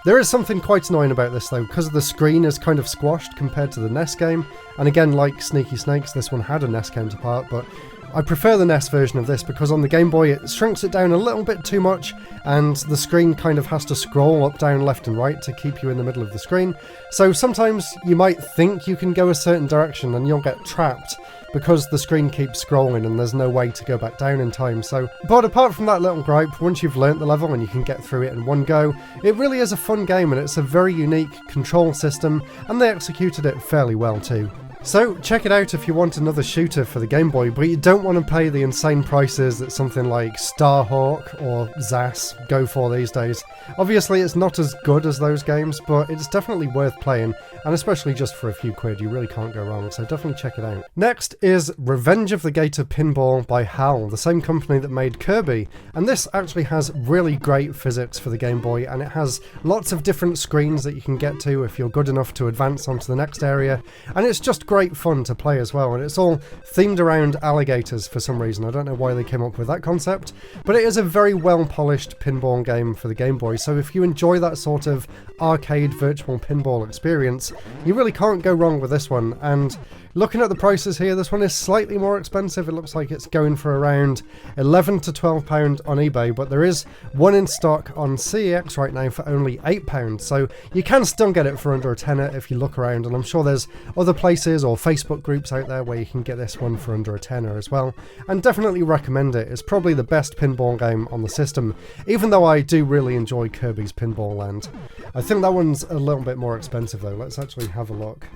There is something quite annoying about this though, because the screen is kind of squashed compared to the NES game, and again, like Sneaky Snakes, this one had a NES counterpart, but I prefer the NES version of this because on the Game Boy it shrinks it down a little bit too much, and the screen kind of has to scroll up, down, left and right to keep you in the middle of the screen. So sometimes you might think you can go a certain direction and you'll get trapped because the screen keeps scrolling and there's no way to go back down in time. So, but apart from that little gripe, once you've learnt the level and you can get through it in one go, it really is a fun game, and it's a very unique control system, and they executed it fairly well too. So check it out if you want another shooter for the Game Boy, but you don't want to pay the insane prices that something like Starhawk or ZAS go for these days. Obviously it's not as good as those games, but it's definitely worth playing, and especially just for a few quid, you really can't go wrong, so definitely check it out. Next is Revenge of the Gator Pinball by HAL, the same company that made Kirby, and this actually has really great physics for the Game Boy, and it has lots of different screens that you can get to if you're good enough to advance onto the next area, and it's just great fun to play as well, and it's all themed around alligators for some reason. I don't know why they came up with that concept, but it is a very well polished pinball game for the Game Boy, so if you enjoy that sort of arcade virtual pinball experience, you really can't go wrong with this one. And looking at the prices here, this one is slightly more expensive. It looks like it's going for around £11 to £12 on eBay, but there is one in stock on CEX right now for only £8, so you can still get it for under a tenner if you look around, and I'm sure there's other places or Facebook groups out there where you can get this one for under a tenner as well, and definitely recommend it. It's probably the best pinball game on the system, even though I do really enjoy Kirby's Pinball Land. I think that one's a little bit more expensive though. Let's actually have a look.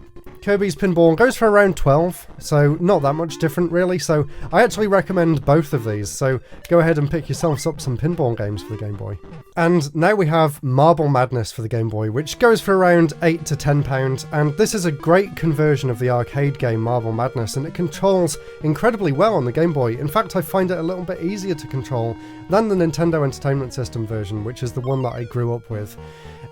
Kirby's Pinball goes for around 12, so not that much different really, so I actually recommend both of these, so go ahead and pick yourselves up some pinball games for the Game Boy. And now we have Marble Madness for the Game Boy, which goes for around £8 to £10, and this is a great conversion of the arcade game Marble Madness, and it controls incredibly well on the Game Boy. In fact, I find it a little bit easier to control than the Nintendo Entertainment System version, which is the one that I grew up with.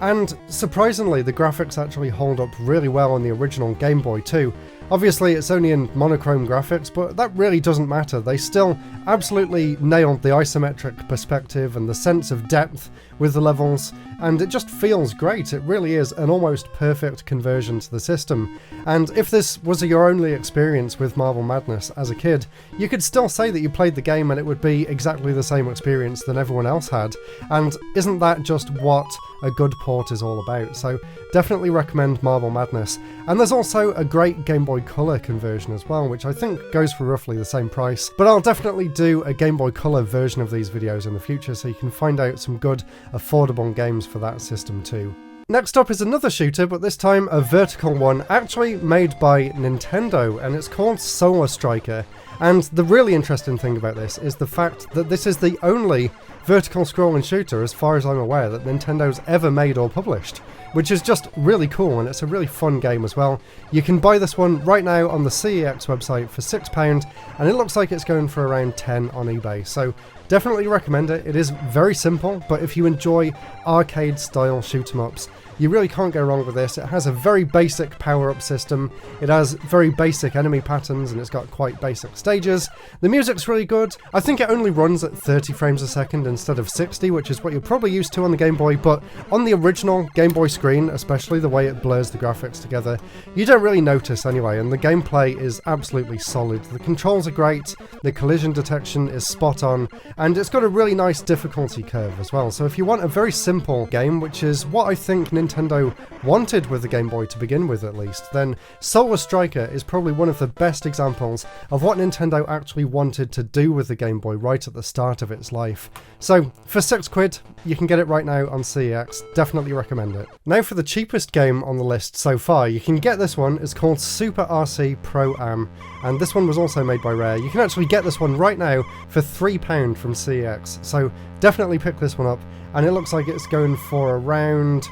And surprisingly, the graphics actually hold up really well on the original Game Boy too. Obviously it's only in monochrome graphics, but that really doesn't matter. They still absolutely nailed the isometric perspective and the sense of depth with the levels, and it just feels great. It really is an almost perfect conversion to the system. And if this was your only experience with Marble Madness as a kid, you could still say that you played the game and it would be exactly the same experience that everyone else had. And isn't that just what a good port is all about? So definitely recommend Marble Madness. And there's also a great Game Boy Color conversion as well, which I think goes for roughly the same price, but I'll definitely do a Game Boy Color version of these videos in the future, so you can find out some good affordable games for that system too. Next up is another shooter, but this time a vertical one, actually made by Nintendo, and it's called Solar Striker. And the really interesting thing about this is the fact that this is the only vertical scrolling shooter, as far as I'm aware, that Nintendo's ever made or published, which is just really cool, and it's a really fun game as well. You can buy this one right now on the CEX website for £6, and it looks like it's going for around 10 on eBay, so definitely recommend it. It is very simple, but if you enjoy arcade style shoot 'em ups, you really can't go wrong with this. It has a very basic power-up system, it has very basic enemy patterns, and it's got quite basic stages. The music's really good. I think it only runs at 30 frames a second instead of 60, which is what you're probably used to on the Game Boy, but on the original Game Boy screen, especially the way it blurs the graphics together, you don't really notice anyway, and the gameplay is absolutely solid. The controls are great, the collision detection is spot on, and it's got a really nice difficulty curve as well. So if you want a very simple game, which is what I think Nintendo wanted with the Game Boy to begin with at least, then Solar Striker is probably one of the best examples of what Nintendo actually wanted to do with the Game Boy right at the start of its life. So for £6, you can get it right now on CEX, definitely recommend it. Now for the cheapest game on the list so far, you can get this one. It's called Super RC Pro-Am, and this one was also made by Rare. You can actually get this one right now for £3 from CEX, so definitely pick this one up, and it looks like it's going for around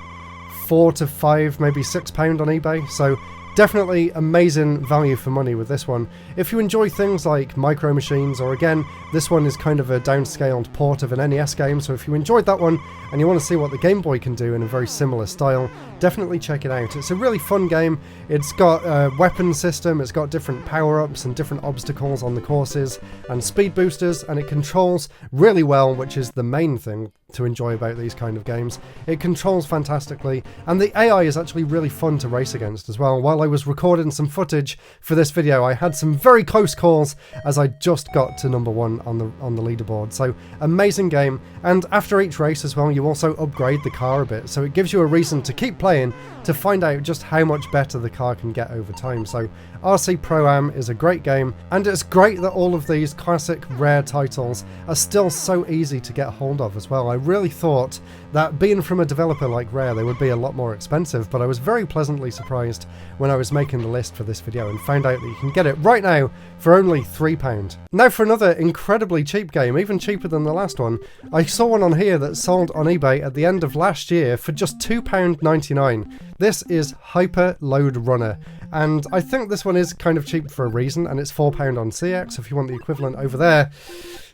£4 to £5, maybe £6 on eBay, so definitely amazing value for money with this one. If you enjoy things like Micro Machines, or again, this one is kind of a downscaled port of an NES game, so if you enjoyed that one and you want to see what the Game Boy can do in a very similar style, definitely check it out. It's a really fun game. It's got a weapon system, it's got different power-ups and different obstacles on the courses and speed boosters, and it controls really well, which is the main thing to enjoy about these kind of games. It controls fantastically, and the AI is actually really fun to race against as well. While I was recording some footage for this video, I had some very close calls as I just got to number 1 on the leaderboard. So amazing game, and after each race as well, you also upgrade the car a bit, so it gives you a reason to keep playing to find out just how much better the car can get over time. So RC Pro-Am is a great game, and it's great that all of these classic Rare titles are still so easy to get hold of as well. I really thought that being from a developer like Rare, they would be a lot more expensive, but I was very pleasantly surprised when I was making the list for this video and found out that you can get it right now for only £3. Now for another incredibly cheap game, even cheaper than the last one. I saw one on here that sold on eBay at the end of last year for just £2.99. This is Hyper Load Runner, and I think this one is kind of cheap for a reason, and it's £4 on CX if you want the equivalent over there.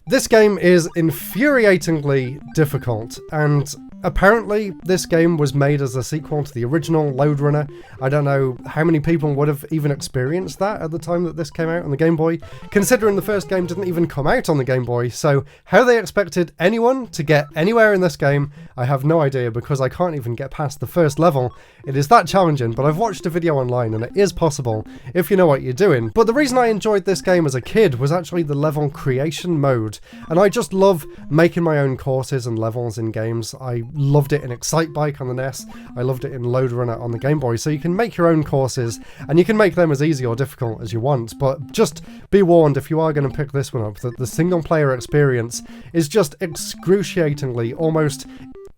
This game is infuriatingly difficult, and apparently this game was made as a sequel to the original Load Runner. I don't know how many people would have even experienced that at the time that this came out on the Game Boy, considering the first game didn't even come out on the Game Boy, so how they expected anyone to get anywhere in this game, I have no idea, because I can't even get past the first level. It is that challenging, but I've watched a video online and it is possible if you know what you're doing. But the reason I enjoyed this game as a kid was actually the level creation mode, and I just love making my own courses and levels in games. I loved it in Excitebike on the NES, I loved it in Load Runner on the Game Boy, so you can make your own courses and you can make them as easy or difficult as you want, but just be warned if you are going to pick this one up that the single player experience is just excruciatingly, almost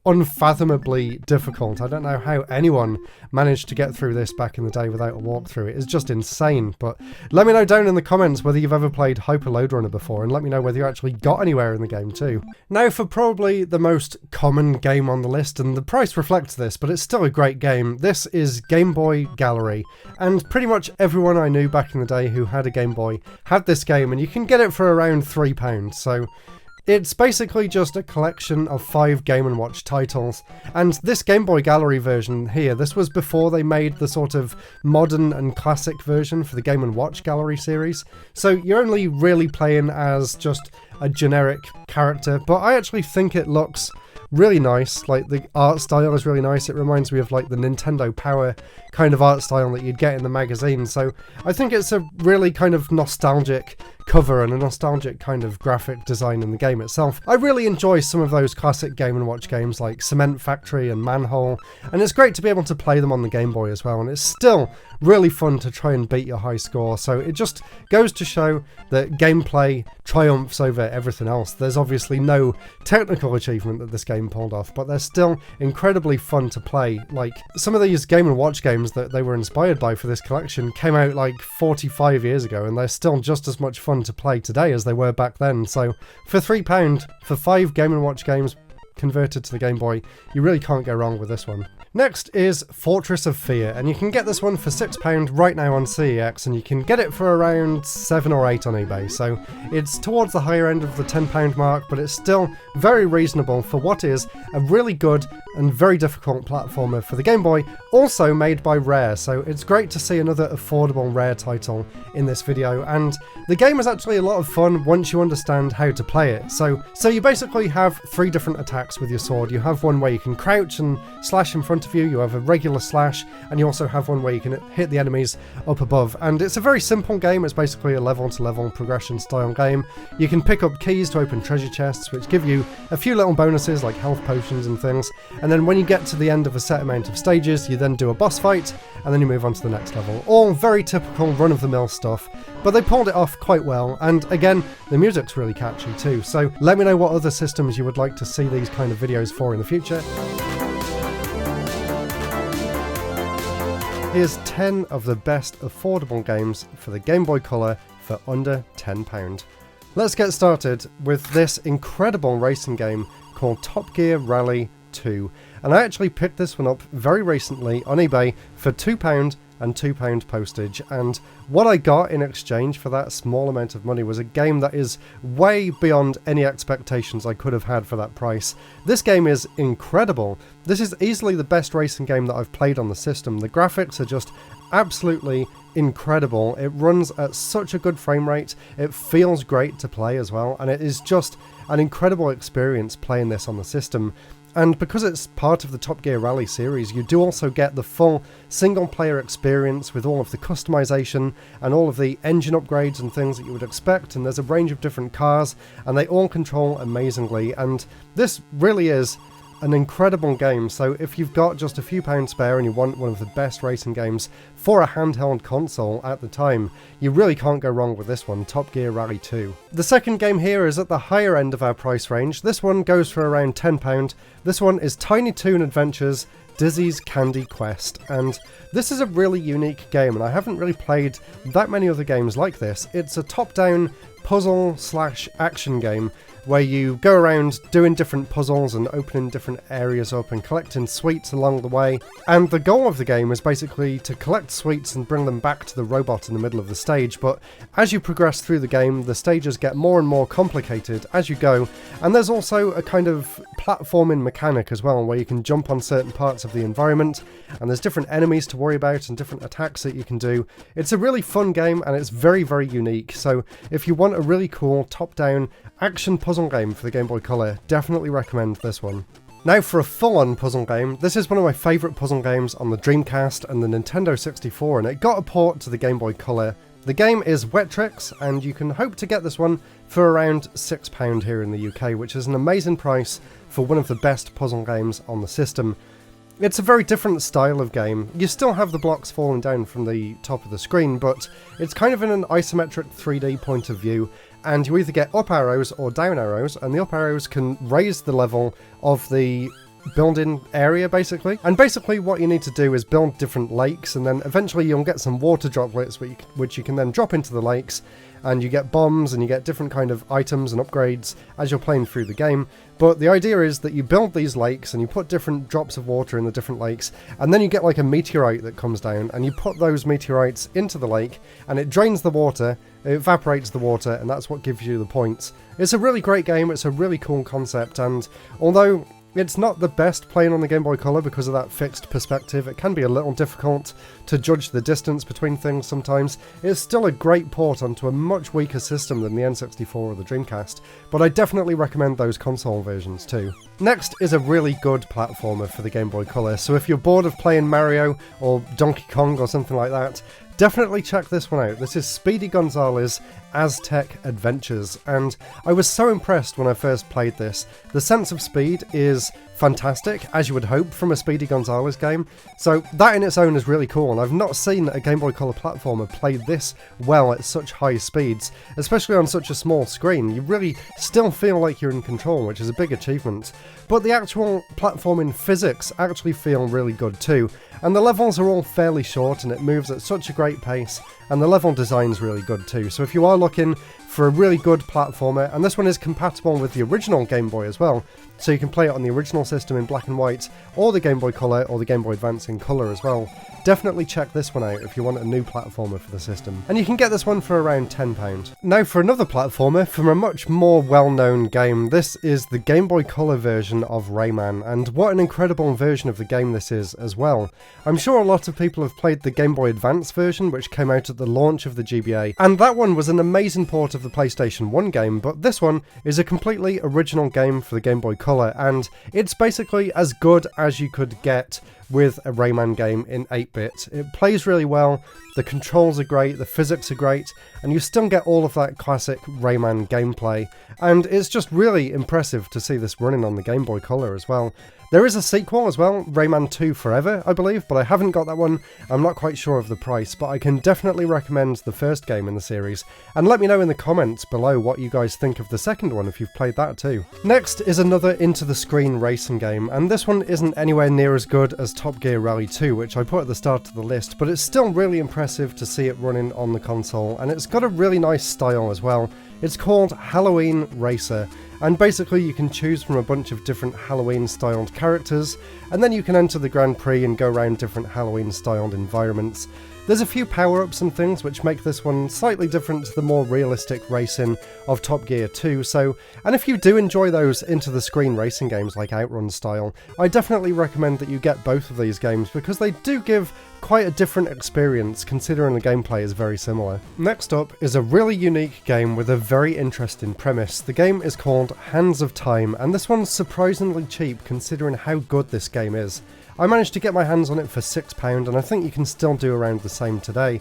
unfathomably difficult. I don't know how anyone managed to get through this back in the day without a walkthrough. It is just insane. But let me know down in the comments whether you've ever played Hyper Load Runner before, and let me know whether you actually got anywhere in the game too. Now for probably the most common game on the list, and the price reflects this, but it's still a great game. This is Game Boy Gallery, and pretty much everyone I knew back in the day who had a Game Boy had this game, and you can get it for around £3, so it's basically just a collection of 5 Game & Watch titles, and this Game Boy Gallery version here, this was before they made the sort of modern and classic version for the Game & Watch Gallery series, so you're only really playing as just a generic character, but I actually think it looks really nice. Like, the art style is really nice. It reminds me of like the Nintendo Power kind of art style that you'd get in the magazine, so I think it's a really kind of nostalgic cover and a nostalgic kind of graphic design in the game itself. I really enjoy some of those classic Game & Watch games like Cement Factory and Manhole, and it's great to be able to play them on the Game Boy as well, and it's still really fun to try and beat your high score, so it just goes to show that gameplay triumphs over everything else. There's obviously no technical achievement that this game pulled off, but they're still incredibly fun to play. Like, some of these Game & Watch games that they were inspired by for this collection came out like 45 years ago, and they're still just as much fun fun to play today as they were back then. So for £3, for 5 Game & Watch games converted to the Game Boy, you really can't go wrong with this one. Next is Fortress of Fear, and you can get this one for £6 right now on CEX, and you can get it for around 7 or 8 on eBay, so it's towards the higher end of the £10 mark, but it's still very reasonable for what is a really good and very difficult platformer for the Game Boy, also made by Rare, so it's great to see another affordable Rare title in this video, and the game is actually a lot of fun once you understand how to play it. So you basically have 3 different attacks with your sword. You have one where you can crouch and slash in front of you have a regular slash, and you also have one where you can hit the enemies up above, and it's a very simple game. It's basically a level to level progression style game. You can pick up keys to open treasure chests, which give you a few little bonuses like health potions and things, and then when you get to the end of a set amount of stages, you then do a boss fight, and then you move on to the next level. All very typical run-of-the-mill stuff, but they pulled it off quite well, and again, the music's really catchy too, so let me know what other systems you would like to see these kind of videos for in the future. Here's 10 of the best affordable games for the Game Boy Color for under £10. Let's get started with this incredible racing game called Top Gear Rally 2, and I actually picked this one up very recently on eBay for £2 and £2 postage, and what I got in exchange for that small amount of money was a game that is way beyond any expectations I could have had for that price. This game is incredible. This is easily the best racing game that I've played on the system. The graphics are just absolutely incredible. It runs at such a good frame rate, it feels great to play as well, and it is just an incredible experience playing this on the system. And because it's part of the Top Gear Rally series, you do also get the full single-player experience with all of the customization and all of the engine upgrades and things that you would expect, and there's a range of different cars, and they all control amazingly, and this really is an incredible game. So if you've got just a few pounds spare and you want one of the best racing games for a handheld console at the time, you really can't go wrong with this one, Top Gear Rally 2. The second game here is at the higher end of our price range. This one goes for around £10. This one is Tiny Toon Adventures Dizzy's Candy Quest, and this is a really unique game, and I haven't really played that many other games like this. It's a top-down puzzle/action game where you go around doing different puzzles and opening different areas up and collecting sweets along the way, and the goal of the game is basically to collect sweets and bring them back to the robot in the middle of the stage. But as you progress through the game, the stages get more and more complicated as you go, and there's also a kind of platforming mechanic as well, where you can jump on certain parts of the environment, and there's different enemies to worry about and different attacks that you can do. It's a really fun game, and it's very, very unique, so if you want a really cool top-down action puzzle game for the Game Boy Color, definitely recommend this one. Now for a full-on puzzle game, this is one of my favourite puzzle games on the Dreamcast and the Nintendo 64, and it got a port to the Game Boy Color. The game is Wet Tricks, and you can hope to get this one for around £6 here in the UK, which is an amazing price for one of the best puzzle games on the system. It's a very different style of game. You still have the blocks falling down from the top of the screen, but it's kind of in an isometric 3D point of view, and you either get up arrows or down arrows, and the up arrows can raise the level of the building area basically. And basically what you need to do is build different lakes, and then eventually you'll get some water droplets which you can then drop into the lakes, and you get bombs and you get different kind of items and upgrades as you're playing through the game. But the idea is that you build these lakes and you put different drops of water in the different lakes, and then you get like a meteorite that comes down, and you put those meteorites into the lake, and it drains the water, it evaporates the water, and that's what gives you the points. It's a really great game, it's a really cool concept, and although it's not the best playing on the Game Boy Color because of that fixed perspective, it can be a little difficult to judge the distance between things sometimes. It's still a great port onto a much weaker system than the N64 or the Dreamcast, but I definitely recommend those console versions too. Next is a really good platformer for the Game Boy Color, so if you're bored of playing Mario or Donkey Kong or something like that, definitely check this one out. This is Speedy Gonzales Aztec Adventures, and I was so impressed when I first played this. The sense of speed is fantastic, as you would hope from a Speedy Gonzales game, so that in its own is really cool, and I've not seen a Game Boy Color platformer play this well at such high speeds, especially on such a small screen. You really still feel like you're in control, which is a big achievement. But the actual platforming physics actually feel really good too, and the levels are all fairly short and it moves at such a great pace, and the level design's really good too. So if you are looking for a really good platformer, and this one is compatible with the original Game Boy as well, so you can play it on the original system in black and white, or the Game Boy Color, or the Game Boy Advance in colour as well. Definitely check this one out if you want a new platformer for the system. And you can get this one for around £10. Now for another platformer from a much more well-known game, this is the Game Boy Color version of Rayman, and what an incredible version of the game this is as well. I'm sure a lot of people have played the Game Boy Advance version, which came out at the launch of the GBA, and that one was an amazing port of the PlayStation 1 game, but this one is a completely original game for the Game Boy Color, and it's basically as good as you could get with a Rayman game in 8-bit. It plays really well, the controls are great, the physics are great, and you still get all of that classic Rayman gameplay, and it's just really impressive to see this running on the Game Boy Color as well. There is a sequel as well, Rayman 2 Forever, I believe, but I haven't got that one. I'm not quite sure of the price, but I can definitely recommend the first game in the series. And let me know in the comments below what you guys think of the second one if you've played that too. Next is another into-the-screen racing game, and this one isn't anywhere near as good as Top Gear Rally 2, which I put at the start of the list, but it's still really impressive to see it running on the console, and it's got a really nice style as well. It's called Halloween Racer, and basically you can choose from a bunch of different Halloween styled characters, and then you can enter the Grand Prix and go around different Halloween styled environments. There's a few power-ups and things which make this one slightly different to the more realistic racing of Top Gear 2, and if you do enjoy those into-the-screen racing games like Outrun style, I definitely recommend that you get both of these games because they do give quite a different experience considering the gameplay is very similar. Next up is a really unique game with a very interesting premise. The game is called Hands of Time, and this one's surprisingly cheap considering how good this game is. I managed to get my hands on it for £6, and I think you can still do around the same today.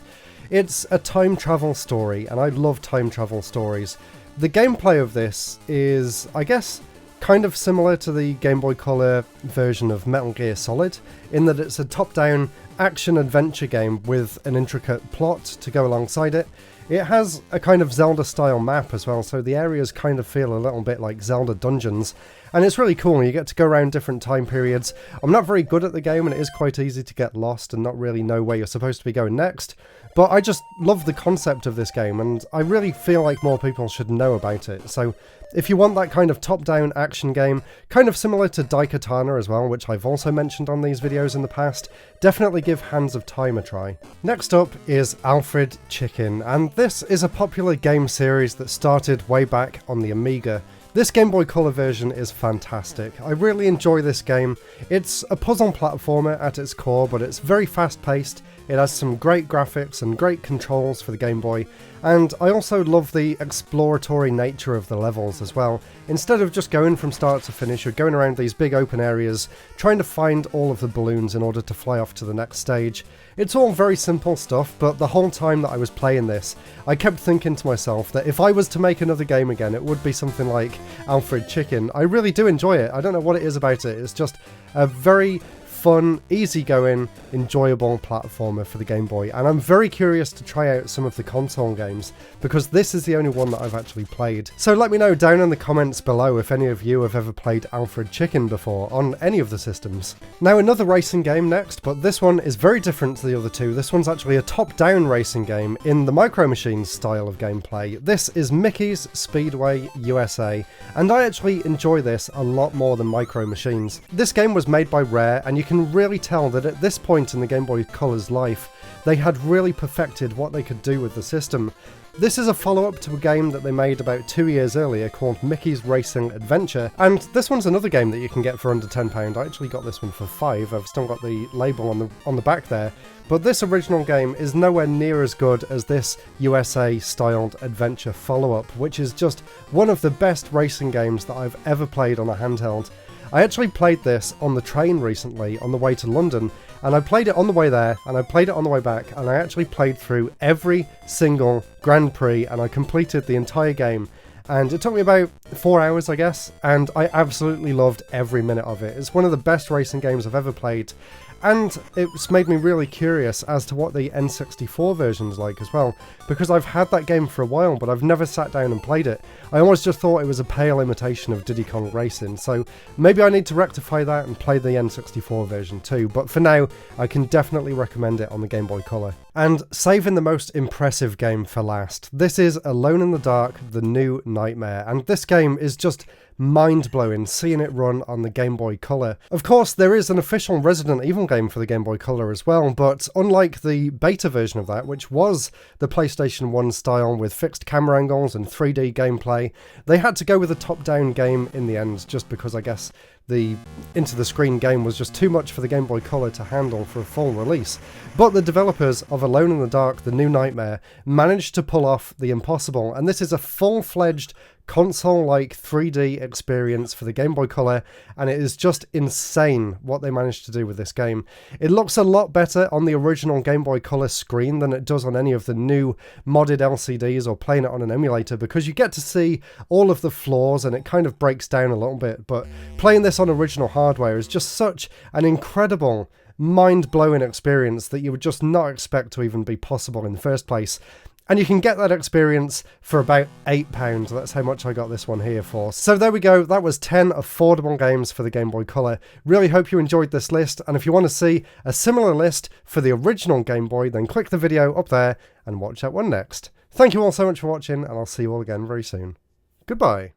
It's a time travel story, and I love time travel stories. The gameplay of this is, I guess, kind of similar to the Game Boy Color version of Metal Gear Solid, in that it's a top-down action-adventure game with an intricate plot to go alongside it. It has a kind of Zelda-style map as well, so the areas kind of feel a little bit like Zelda dungeons, and it's really cool. You get to go around different time periods. I'm not very good at the game, and it is quite easy to get lost and not really know where you're supposed to be going next, but I just love the concept of this game, and I really feel like more people should know about it. So if you want that kind of top-down action game, kind of similar to Daikatana as well, which I've also mentioned on these videos in the past, definitely give Hands of Time a try. Next up is Alfred Chicken, and this is a popular game series that started way back on the Amiga. This Game Boy Color version is fantastic. I really enjoy this game. It's a puzzle platformer at its core, but it's very fast-paced. It has some great graphics and great controls for the Game Boy, and I also love the exploratory nature of the levels as well. Instead of just going from start to finish, you're going around these big open areas, trying to find all of the balloons in order to fly off to the next stage. It's all very simple stuff, but the whole time that I was playing this, I kept thinking to myself that if I was to make another game again, it would be something like Alfred Chicken. I really do enjoy it. I don't know what it is about it. It's just a very fun, easygoing, enjoyable platformer for the Game Boy, and I'm very curious to try out some of the console games because this is the only one that I've actually played. So let me know down in the comments below if any of you have ever played Alfred Chicken before on any of the systems. Now another racing game next, but this one is very different to the other two. This one's actually a top-down racing game in the Micro Machines style of gameplay. This is Mickey's Speedway USA, and I actually enjoy this a lot more than Micro Machines. This game was made by Rare, and you can really tell that at this point in the Game Boy Color's life, they had really perfected what they could do with the system. This is a follow-up to a game that they made about 2 years earlier called Mickey's Racing Adventure, and this one's another game that you can get for under £10. I actually got this one for £5. I've still got the label on the back there, but this original game is nowhere near as good as this USA-styled adventure follow-up, which is just one of the best racing games that I've ever played on a handheld. I actually played this on the train recently on the way to London, and I played it on the way there, and I played it on the way back, and I actually played through every single Grand Prix, and I completed the entire game. And it took me about 4 hours, I guess, and I absolutely loved every minute of it. It's one of the best racing games I've ever played, And it's made me really curious as to what the N64 version's like as well, because I've had that game for a while, but I've never sat down and played it. I always just thought it was a pale imitation of Diddy Kong Racing, so maybe I need to rectify that and play the N64 version too, but for now, I can definitely recommend it on the Game Boy Color. And saving the most impressive game for last, this is Alone in the Dark: The New Nightmare, and this game is just mind-blowing seeing it run on the Game Boy Color. Of course, there is an official Resident Evil game for the Game Boy Color as well, but unlike the beta version of that, which was the PlayStation 1 style with fixed camera angles and 3D gameplay, they had to go with a top-down game in the end, just because I guess the into-the-screen game was just too much for the Game Boy Color to handle for a full release. But the developers of Alone in the Dark: The New Nightmare managed to pull off the impossible, and this is a full-fledged console-like 3D experience for the Game Boy Color, and it is just insane what they managed to do with this game. It looks a lot better on the original Game Boy Color screen than it does on any of the new modded LCDs or playing it on an emulator, because you get to see all of the flaws and it kind of breaks down a little bit, but playing this on original hardware is just such an incredible, mind-blowing experience that you would just not expect to even be possible in the first place. And you can get that experience for about £8. That's how much I got this one here for. So there we go, that was 10 affordable games for the Game Boy Color. Really hope you enjoyed this list, and if you want to see a similar list for the original Game Boy, then click the video up there and watch that one next. Thank you all so much for watching, and I'll see you all again very soon. Goodbye.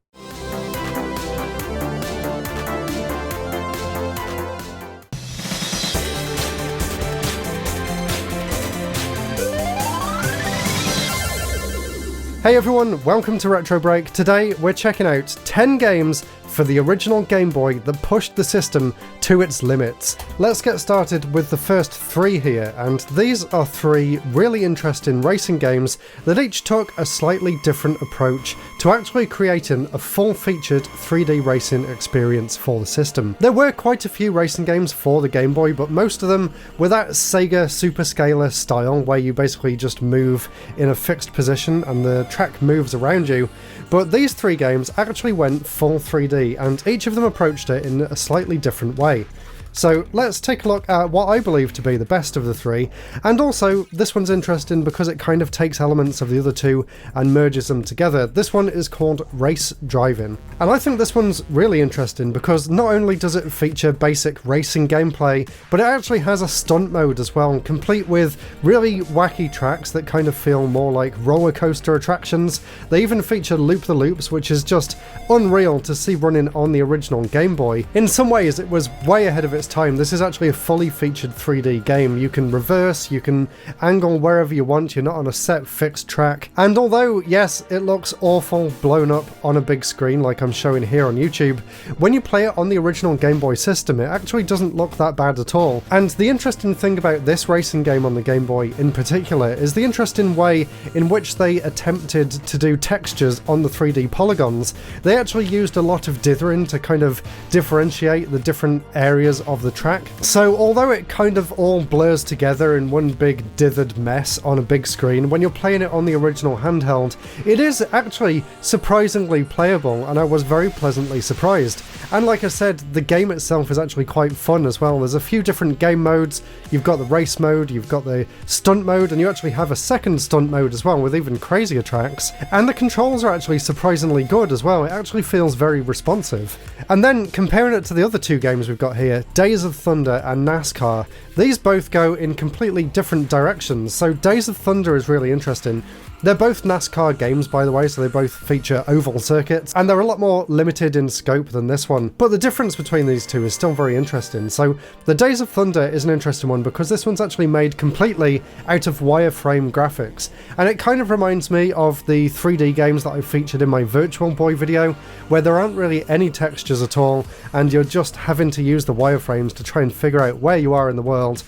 Hey everyone, welcome to RetroBreak. Today we're checking out 10 games for the original Game Boy that pushed the system to its limits. Let's get started with the first 3 here, and these are 3 really interesting racing games that each took a slightly different approach to actually creating a full-featured 3D racing experience for the system. There were quite a few racing games for the Game Boy, but most of them were that Sega Superscaler style where you basically just move in a fixed position and the track moves around you. But these 3 games actually went full 3D, and each of them approached it in a slightly different way. So let's take a look at what I believe to be the best of the 3, and also this one's interesting because it kind of takes elements of the other 2 and merges them together. This one is called Race Driving, and I think this one's really interesting because not only does it feature basic racing gameplay, but it actually has a stunt mode as well, complete with really wacky tracks that kind of feel more like roller coaster attractions. They even feature loop-the-loops, which is just unreal to see running on the original Game Boy. In some ways it was way ahead of its time. This is actually a fully featured 3D game. You can reverse, you can angle wherever you want, you're not on a set fixed track. And although, yes, it looks awful blown up on a big screen like I'm showing here on YouTube, when you play it on the original Game Boy system, it actually doesn't look that bad at all. And the interesting thing about this racing game on the Game Boy in particular is the interesting way in which they attempted to do textures on the 3D polygons. They actually used a lot of dithering to kind of differentiate the different areas of the track. So although it kind of all blurs together in one big dithered mess on a big screen, when you're playing it on the original handheld, it is actually surprisingly playable, and I was very pleasantly surprised. And like I said, the game itself is actually quite fun as well. There's a few different game modes. You've got the race mode, you've got the stunt mode, and you actually have a second stunt mode as well with even crazier tracks. And the controls are actually surprisingly good as well. It actually feels very responsive. And then comparing it to the other 2 games we've got here, Days of Thunder and NASCAR, these both go in completely different directions. So Days of Thunder is really interesting. They're both NASCAR games, by the way, so they both feature oval circuits, and they're a lot more limited in scope than this one. But the difference between these 2 is still very interesting. So the Days of Thunder is an interesting one because this one's actually made completely out of wireframe graphics, and it kind of reminds me of the 3D games that I featured in my Virtual Boy video, where there aren't really any textures at all, and you're just having to use the wireframes to try and figure out where you are in the world.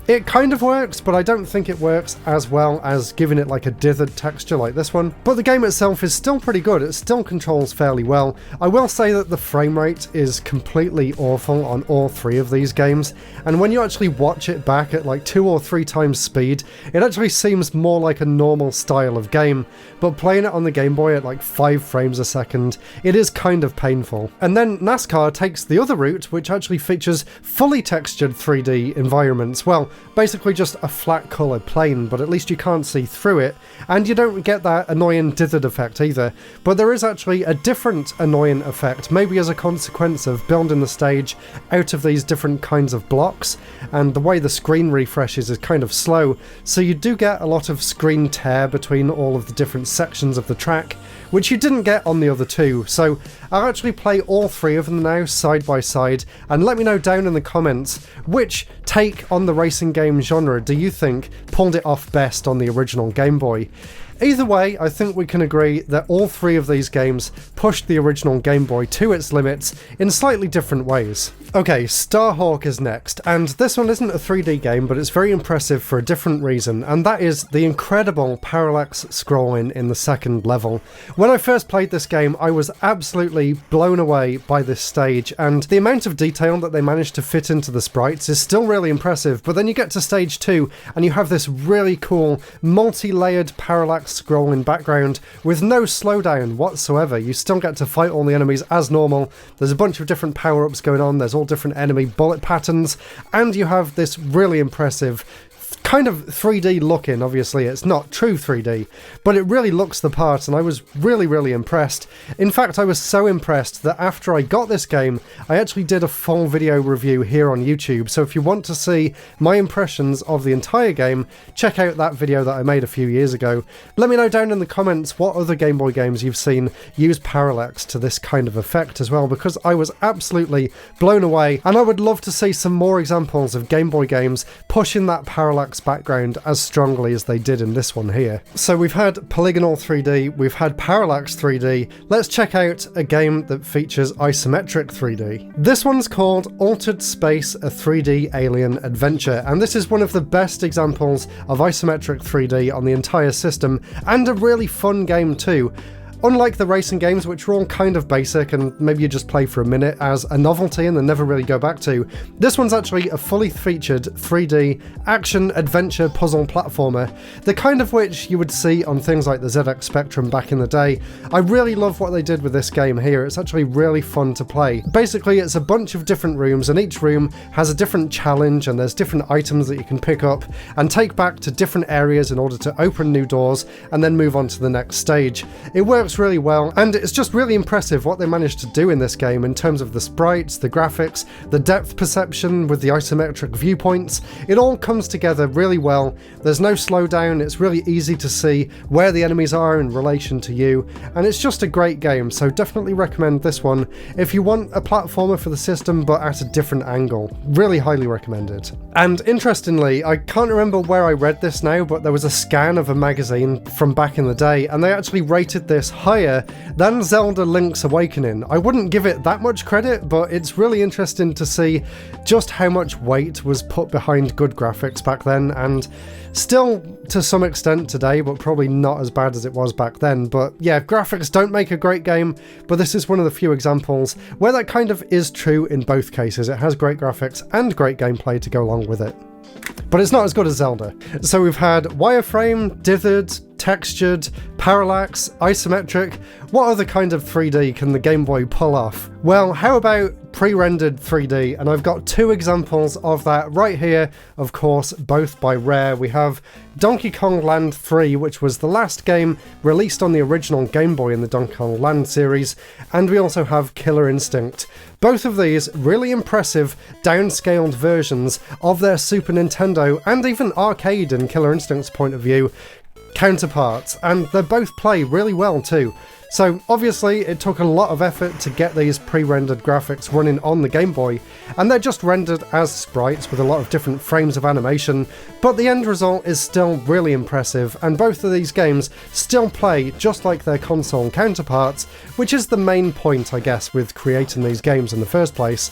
It kind of works, but I don't think it works as well as giving it like a dithered texture like this one. But the game itself is still pretty good, it still controls fairly well. I will say that the frame rate is completely awful on all three of these games, and when you actually watch it back at like 2 or 3 times speed, it actually seems more like a normal style of game, but playing it on the Game Boy at like 5 frames a second, it is kind of painful. And then NASCAR takes the other route, which actually features fully textured 3D environments. Well, basically just a flat coloured plane, but at least you can't see through it, and you don't get that annoying dithered effect either. But there is actually a different annoying effect, maybe as a consequence of building the stage out of these different kinds of blocks, and the way the screen refreshes is kind of slow, so you do get a lot of screen tear between all of the different sections of the track, which you didn't get on the other two. So I'll actually play all 3 of them now side by side, and let me know down in the comments which take on the racing game genre do you think pulled it off best on the original Game Boy. Either way, I think we can agree that all 3 of these games pushed the original Game Boy to its limits in slightly different ways. Okay, Starhawk is next, and this one isn't a 3D game, but it's very impressive for a different reason, and that is the incredible parallax scrolling in the second level. When I first played this game, I was absolutely blown away by this stage, and the amount of detail that they managed to fit into the sprites is still really impressive, but then you get to stage 2, and you have this really cool, multi-layered parallax scrolling background with no slowdown whatsoever. You still get to fight all the enemies as normal, there's a bunch of different power-ups going on, there's all different enemy bullet patterns, and you have this really impressive kind of 3D looking. Obviously it's not true 3D, but it really looks the part, and I was really impressed. In fact, I was so impressed that after I got this game, I actually did a full video review here on YouTube, so if you want to see my impressions of the entire game, check out that video that I made a few years ago. Let me know down in the comments what other Game Boy games you've seen use parallax to this kind of effect as well, because I was absolutely blown away, and I would love to see some more examples of Game Boy games pushing that parallax background as strongly as they did in this one here. So we've had polygonal 3D, we've had parallax 3D, let's check out a game that features isometric 3D. This one's called Altered Space, a 3D Alien Adventure, and this is one of the best examples of isometric 3D on the entire system, and a really fun game too. Unlike the racing games, which were all kind of basic and maybe you just play for a minute as a novelty and then never really go back to, this one's actually a fully featured 3D action adventure puzzle platformer, the kind of which you would see on things like the ZX Spectrum back in the day. I really love what they did with this game here, it's actually really fun to play. Basically it's a bunch of different rooms, and each room has a different challenge, and there's different items that you can pick up and take back to different areas in order to open new doors and then move on to the next stage. It works really well, and it's just really impressive what they managed to do in this game in terms of the sprites, the graphics, the depth perception with the isometric viewpoints. It all comes together really well. There's no slowdown, it's really easy to see where the enemies are in relation to you, and it's just a great game, so definitely recommend this one if you want a platformer for the system but at a different angle. Really highly recommended. And interestingly, I can't remember where I read this now, but there was a scan of a magazine from back in the day, and they actually rated this higher than Zelda Link's Awakening. I wouldn't give it that much credit, but it's really interesting to see just how much weight was put behind good graphics back then, and still to some extent today, but probably not as bad as it was back then. But yeah, graphics don't make a great game, but this is one of the few examples where that kind of is true in both cases. It has great graphics and great gameplay to go along with it. But it's not as good as Zelda. So we've had wireframe, dithered, textured, parallax, isometric. What other kind of 3D can the Game Boy pull off? Well, how about pre-rendered 3D? And I've got 2 examples of that right here, of course, both by Rare. We have Donkey Kong Land 3, which was the last game released on the original Game Boy in the Donkey Kong Land series, and we also have Killer Instinct. Both of these really impressive downscaled versions of their Super Nintendo and even arcade and Killer Instinct's point of view counterparts, and they both play really well too. So obviously it took a lot of effort to get these pre-rendered graphics running on the Game Boy, and they're just rendered as sprites with a lot of different frames of animation, but the end result is still really impressive, and both of these games still play just like their console counterparts, which is the main point, I guess, with creating these games in the first place.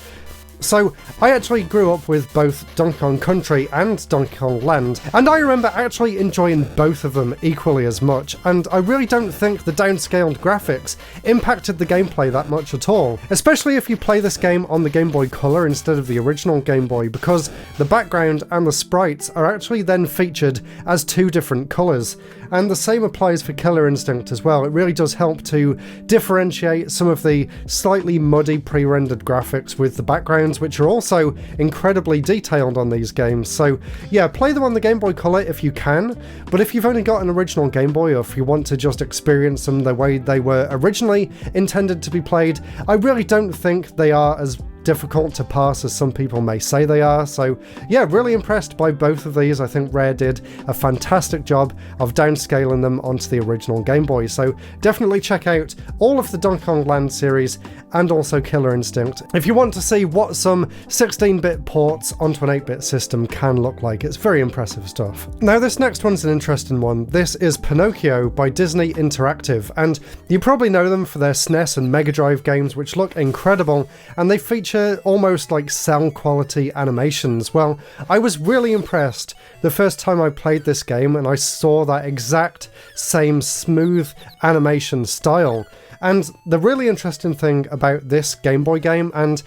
So I actually grew up with both Donkey Kong Country and Donkey Kong Land, and I remember actually enjoying both of them equally as much, and I really don't think the downscaled graphics impacted the gameplay that much at all, especially if you play this game on the Game Boy Color instead of the original Game Boy, because the background and the sprites are actually then featured as two different colours. And the same applies for Killer Instinct as well. It really does help to differentiate some of the slightly muddy pre-rendered graphics with the backgrounds, which are also incredibly detailed on these games. So yeah, play them on the Game Boy Color if you can, but if you've only got an original Game Boy, or if you want to just experience them the way they were originally intended to be played, I really don't think they are as difficult to pass as some people may say they are. So yeah, really impressed by both of these. I think Rare did a fantastic job of downscaling them onto the original Game Boy, so definitely check out all of the Donkey Kong Land series and also Killer Instinct if you want to see what some 16-bit ports onto an 8-bit system can look like. It's very impressive stuff. Now this next one's an interesting one. This is Pinocchio by Disney Interactive, and you probably know them for their SNES and Mega Drive games, which look incredible, and they feature almost like cell quality animations. Well, I was really impressed the first time I played this game and I saw that exact same smooth animation style. And the really interesting thing about this Game Boy game, and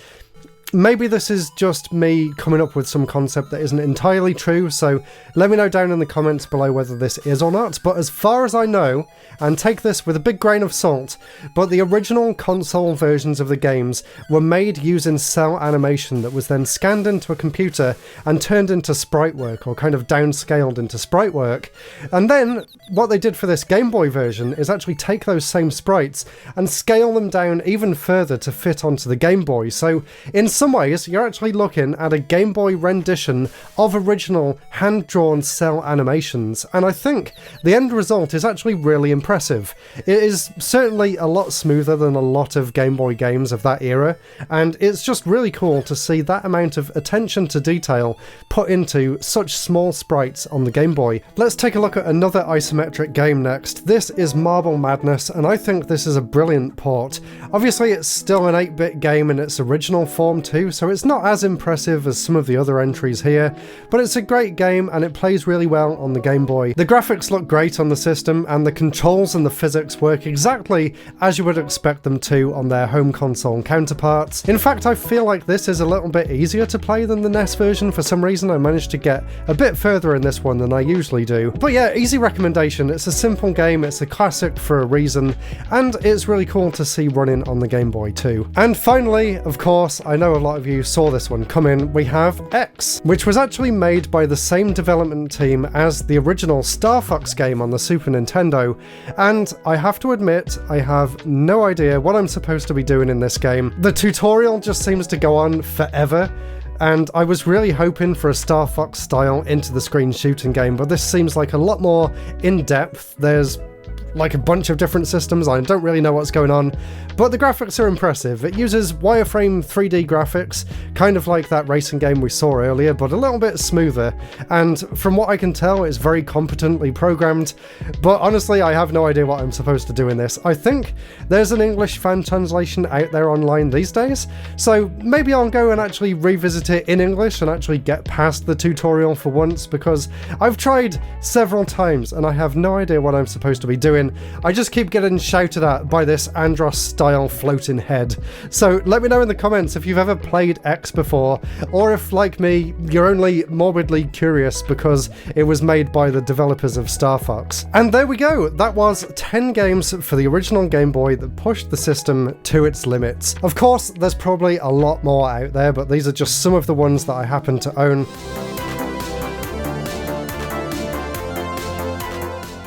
maybe this is just me coming up with some concept that isn't entirely true, so let me know down in the comments below whether this is or not, but as far as I know, and take this with a big grain of salt, but the original console versions of the games were made using cell animation that was then scanned into a computer and turned into sprite work, or kind of downscaled into sprite work. And then what they did for this Game Boy version is actually take those same sprites and scale them down even further to fit onto the Game Boy. So in some ways, you're actually looking at a Game Boy rendition of original hand-drawn cell animations, and I think the end result is actually really impressive. It is certainly a lot smoother than a lot of Game Boy games of that era, and it's just really cool to see that amount of attention to detail put into such small sprites on the Game Boy. Let's take a look at another isometric game next. This is Marble Madness, and I think this is a brilliant port. Obviously it's still an 8-bit game in its original form too, so it's not as impressive as some of the other entries here, but it's a great game and it plays really well on the Game Boy. The graphics look great on the system, and the controls and the physics work exactly as you would expect them to on their home console counterparts. In fact, I feel like this is a little bit easier to play than the NES version. For some reason I managed to get a bit further in this one than I usually do. But yeah, easy recommendation. It's a simple game, it's a classic for a reason, and it's really cool to see running on the Game Boy too. And finally, of course, I know a lot of you saw this one coming, we have X, which was actually made by the same development team as the original Star Fox game on the Super Nintendo, and I have to admit, I have no idea what I'm supposed to be doing in this game. The tutorial just seems to go on forever, and I was really hoping for a Star Fox style into the screen shooting game, but this seems like a lot more in-depth. There's like a bunch of different systems, I don't really know what's going on, but the graphics are impressive. It uses wireframe 3D graphics, kind of like that racing game we saw earlier, but a little bit smoother, and from what I can tell, it's very competently programmed, but honestly, I have no idea what I'm supposed to do in this. I think there's an English fan translation out there online these days, so maybe I'll go and actually revisit it in English and actually get past the tutorial for once, because I've tried several times and I have no idea what I'm supposed to be doing. I just keep getting shouted at by this Andros-style floating head. So let me know in the comments if you've ever played X before, or if, like me, you're only morbidly curious because it was made by the developers of Star Fox. And there we go, that was 10 games for the original Game Boy that pushed the system to its limits. Of course, there's probably a lot more out there, but these are just some of the ones that I happen to own.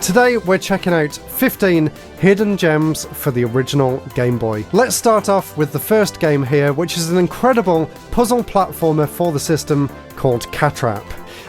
Today we're checking out 15 hidden gems for the original Game Boy. Let's start off with the first game here, which is an incredible puzzle platformer for the system called Catrap.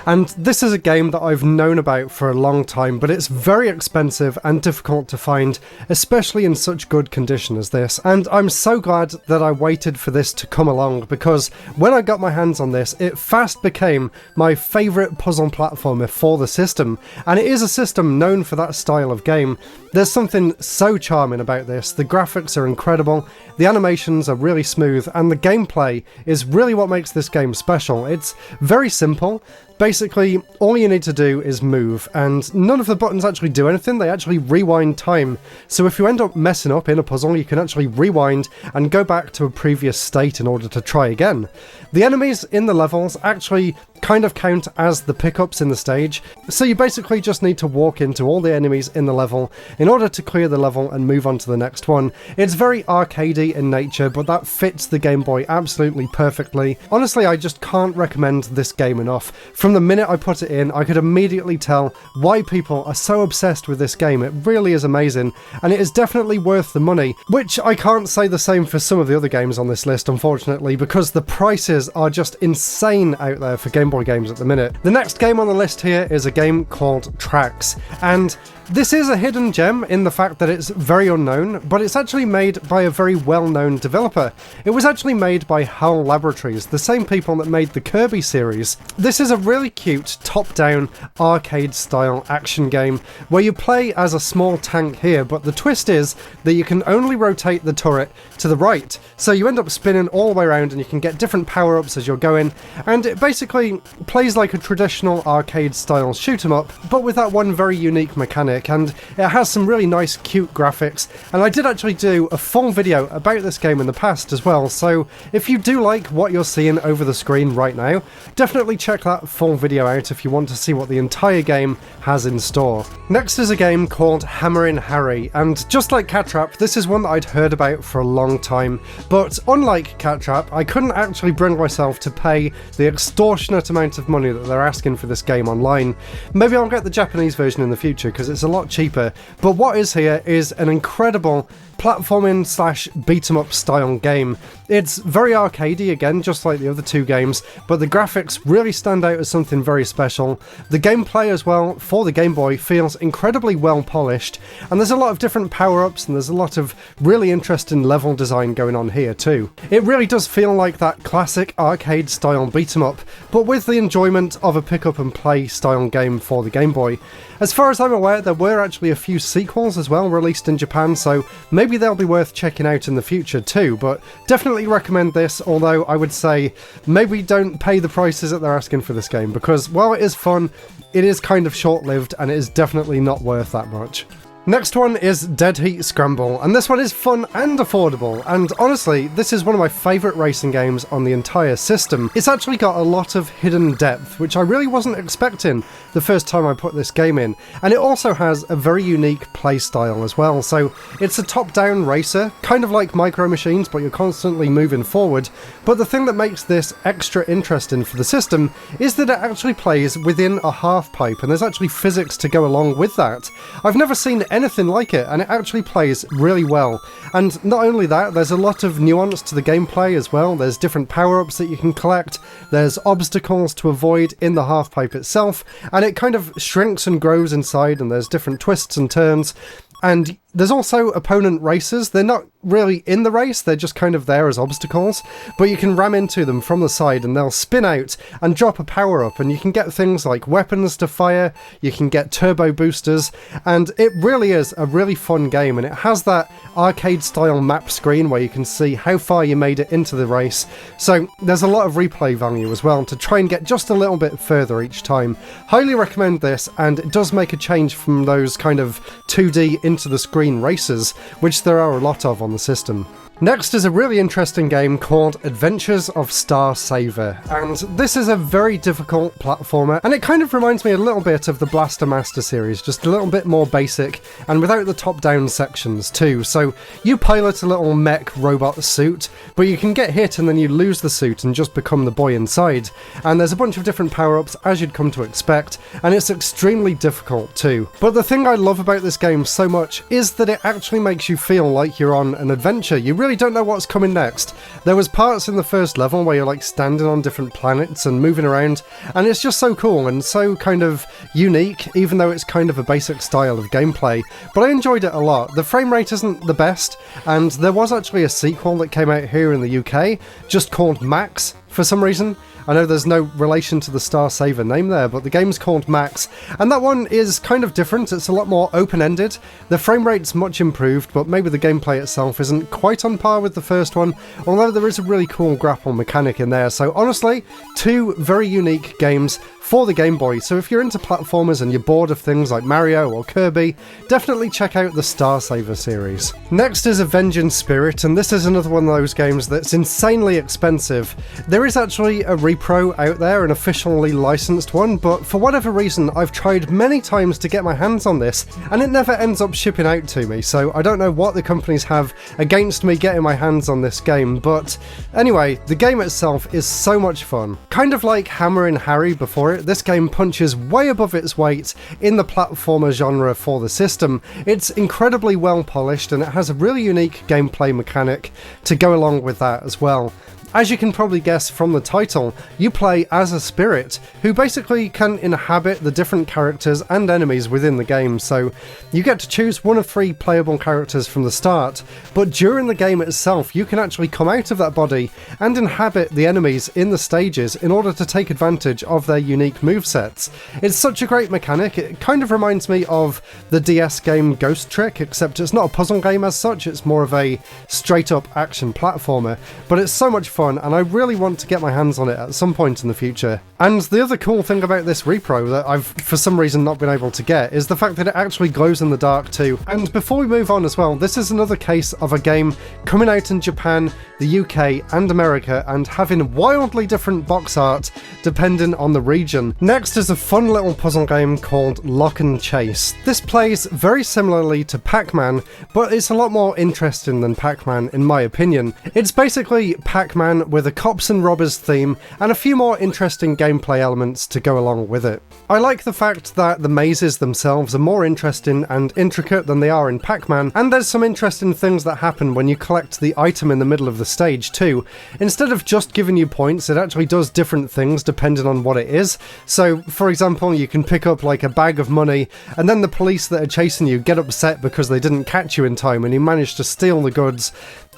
And this is a game that I've known about for a long time, but it's very expensive and difficult to find, especially in such good condition as this. And I'm so glad that I waited for this to come along, because when I got my hands on this, it fast became my favourite puzzle platformer for the system. And it is a system known for that style of game. There's something so charming about this. The graphics are incredible, the animations are really smooth, and the gameplay is really what makes this game special. It's very simple. Basically, all you need to do is move, and none of the buttons actually do anything, they actually rewind time. So if you end up messing up in a puzzle, you can actually rewind and go back to a previous state in order to try again. The enemies in the levels actually kind of count as the pickups in the stage, so you basically just need to walk into all the enemies in the level in order to clear the level and move on to the next one. It's very arcadey in nature, but that fits the Game Boy absolutely perfectly. Honestly, I just can't recommend this game enough. From the minute I put it in, I could immediately tell why people are so obsessed with this game. It really is amazing, and it is definitely worth the money, which I can't say the same for some of the other games on this list, unfortunately, because the prices are just insane out there for Game Boy games at the minute. The next game on the list here is a game called Tracks, and this is a hidden gem in the fact that it's very unknown, but it's actually made by a very well-known developer. It was actually made by HAL Laboratories, the same people that made the Kirby series. This is a really cute top-down arcade-style action game where you play as a small tank here, but the twist is that you can only rotate the turret to the right, so you end up spinning all the way around and you can get different power-ups as you're going, and it basically plays like a traditional arcade-style shoot-'em-up, but with that one very unique mechanic. And it has some really nice cute graphics, and I did actually do a full video about this game in the past as well, so if you do like what you're seeing over the screen right now, definitely check that full video out if you want to see what the entire game has in store. Next is a game called Hammerin' Harry, and just like Cat Trap, this is one that I'd heard about for a long time, but unlike Cat Trap, I couldn't actually bring myself to pay the extortionate amount of money that they're asking for this game online. Maybe I'll get the Japanese version in the future because it's a lot cheaper, but what is here is an incredible platforming slash beat 'em up style game. It's very arcadey again, just like the other two games, but the graphics really stand out as something very special. The gameplay as well, for the Game Boy, feels incredibly well polished, and there's a lot of different power-ups and there's a lot of really interesting level design going on here too. It really does feel like that classic arcade style beat 'em up, but with the enjoyment of a pick up and play style game for the Game Boy. As far as I'm aware, there were actually a few sequels as well released in Japan, so maybe they'll be worth checking out in the future too, but definitely recommend this, although I would say maybe don't pay the prices that they're asking for this game, because while it is fun, it is kind of short-lived and it is definitely not worth that much. Next one is Dead Heat Scramble, and this one is fun and affordable, and honestly, this is one of my favourite racing games on the entire system. It's actually got a lot of hidden depth, which I really wasn't expecting the first time I put this game in, and it also has a very unique playstyle as well. So it's a top-down racer, kind of like Micro Machines, but you're constantly moving forward, but the thing that makes this extra interesting for the system is that it actually plays within a half pipe, and there's actually physics to go along with that. I've never seen anything like it, and it actually plays really well. And not only that, there's a lot of nuance to the gameplay as well. There's different power-ups that you can collect, there's obstacles to avoid in the half-pipe itself, and it kind of shrinks and grows inside, and there's different twists and turns. And there's also opponent racers. They're not really in the race, they're just kind of there as obstacles, but you can ram into them from the side and they'll spin out and drop a power-up, and you can get things like weapons to fire, you can get turbo boosters, and it really is a really fun game, and it has that arcade-style map screen where you can see how far you made it into the race, so there's a lot of replay value as well to try and get just a little bit further each time. Highly recommend this, and it does make a change from those kind of 2D into the screen races, which there are a lot of on the system. Next is a really interesting game called Adventures of Star Saver, and this is a very difficult platformer, and it kind of reminds me a little bit of the Blaster Master series, just a little bit more basic, and without the top-down sections too. So you pilot a little mech robot suit, but you can get hit and then you lose the suit and just become the boy inside, and there's a bunch of different power-ups as you'd come to expect, and it's extremely difficult too. But the thing I love about this game so much is that it actually makes you feel like you're on an adventure. You really really don't know what's coming next. There was parts in the first level where you're like standing on different planets and moving around, and it's just so cool and so kind of unique, even though it's kind of a basic style of gameplay. But I enjoyed it a lot. The frame rate isn't the best, and there was actually a sequel that came out here in the UK, just called Max for some reason. I know there's no relation to the Star Saver name there, but the game's called Max, and that one is kind of different. It's a lot more open-ended. The frame rate's much improved, but maybe the gameplay itself isn't quite on par with the first one, although there is a really cool grapple mechanic in there. So honestly, two very unique games for the Game Boy, so if you're into platformers and you're bored of things like Mario or Kirby, definitely check out the Star Saver series. Next is Avenging Spirit, and this is another one of those games that's insanely expensive. There is actually a repro out there, an officially licensed one, but for whatever reason I've tried many times to get my hands on this, and it never ends up shipping out to me, so I don't know what the companies have against me getting my hands on this game, but anyway, the game itself is so much fun. Kind of like Hammer and Harry before it, this game punches way above its weight in the platformer genre for the system. It's incredibly well polished and it has a really unique gameplay mechanic to go along with that as well. As you can probably guess from the title, you play as a spirit, who basically can inhabit the different characters and enemies within the game, so you get to choose one of 3 playable characters from the start, but during the game itself you can actually come out of that body and inhabit the enemies in the stages in order to take advantage of their unique movesets. It's such a great mechanic. It kind of reminds me of the DS game Ghost Trick, except it's not a puzzle game as such, it's more of a straight up action platformer, but it's so much fun and I really want to get my hands on it at some point in the future. And the other cool thing about this repro that I've for some reason not been able to get is the fact that it actually glows in the dark too. And before we move on as well, this is another case of a game coming out in Japan, the UK and America and having wildly different box art depending on the region. Next is a fun little puzzle game called Lock and Chase. This plays very similarly to Pac-Man, but it's a lot more interesting than Pac-Man in my opinion. It's basically Pac-Man with a cops and robbers theme and a few more interesting gameplay elements to go along with it. I like the fact that the mazes themselves are more interesting and intricate than they are in Pac-Man, and there's some interesting things that happen when you collect the item in the middle of the stage too. Instead of just giving you points, it actually does different things depending on what it is. So for example, you can pick up like a bag of money and then the police that are chasing you get upset because they didn't catch you in time and you manage to steal the goods.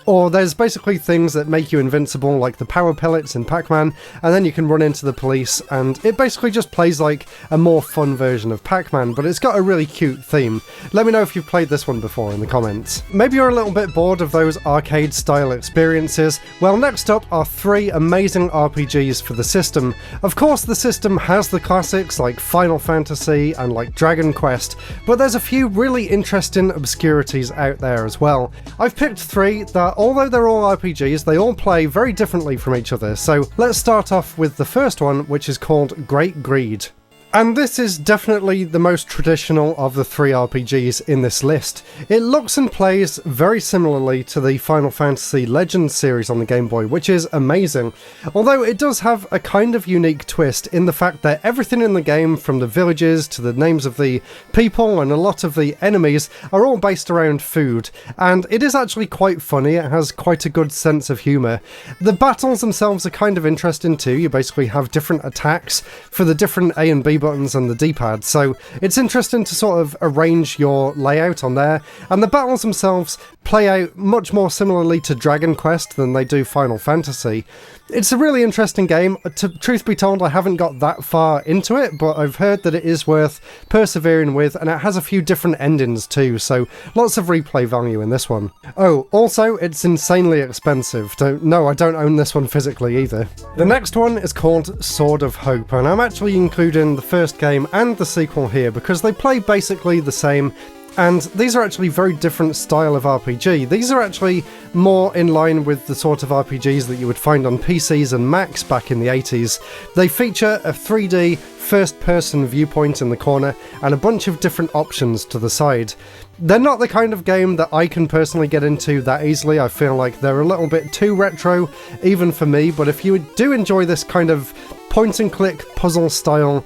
Or there's basically things that make you invincible, like the power pellets in Pac-Man, and then you can run into the police, and it basically just plays like a more fun version of Pac-Man, but it's got a really cute theme. Let me know if you've played this one before in the comments. Maybe you're a little bit bored of those arcade-style experiences. Well, next up are 3 amazing RPGs for the system. Of course, the system has the classics like Final Fantasy and like Dragon Quest, but there's a few really interesting obscurities out there as well. I've picked 3 that, although they're all RPGs, they all play very differently from each other, so let's start off with the first one, which is called Great Greed. And this is definitely the most traditional of the 3 RPGs in this list. It looks and plays very similarly to the Final Fantasy Legends series on the Game Boy, which is amazing. Although it does have a kind of unique twist in the fact that everything in the game, from the villages to the names of the people and a lot of the enemies, are all based around food. And it is actually quite funny, it has quite a good sense of humour. The battles themselves are kind of interesting too. You basically have different attacks for the different A and B buttons and the D-pad, so it's interesting to sort of arrange your layout on there, and the battles themselves play out much more similarly to Dragon Quest than they do Final Fantasy. It's a really interesting game. Truth be told, I haven't got that far into it, but I've heard that it is worth persevering with, and it has a few different endings too, so lots of replay value in this one. Oh, also, it's insanely expensive. No, I don't own this one physically either. The next one is called Sword of Hope, and I'm actually including the first game and the sequel here because they play basically the same. And these are actually very different style of RPG. These are actually more in line with the sort of RPGs that you would find on PCs and Macs back in the 80s. They feature a 3D first-person viewpoint in the corner and a bunch of different options to the side. They're not the kind of game that I can personally get into that easily. I feel like they're a little bit too retro, even for me, but if you do enjoy this kind of point-and-click puzzle style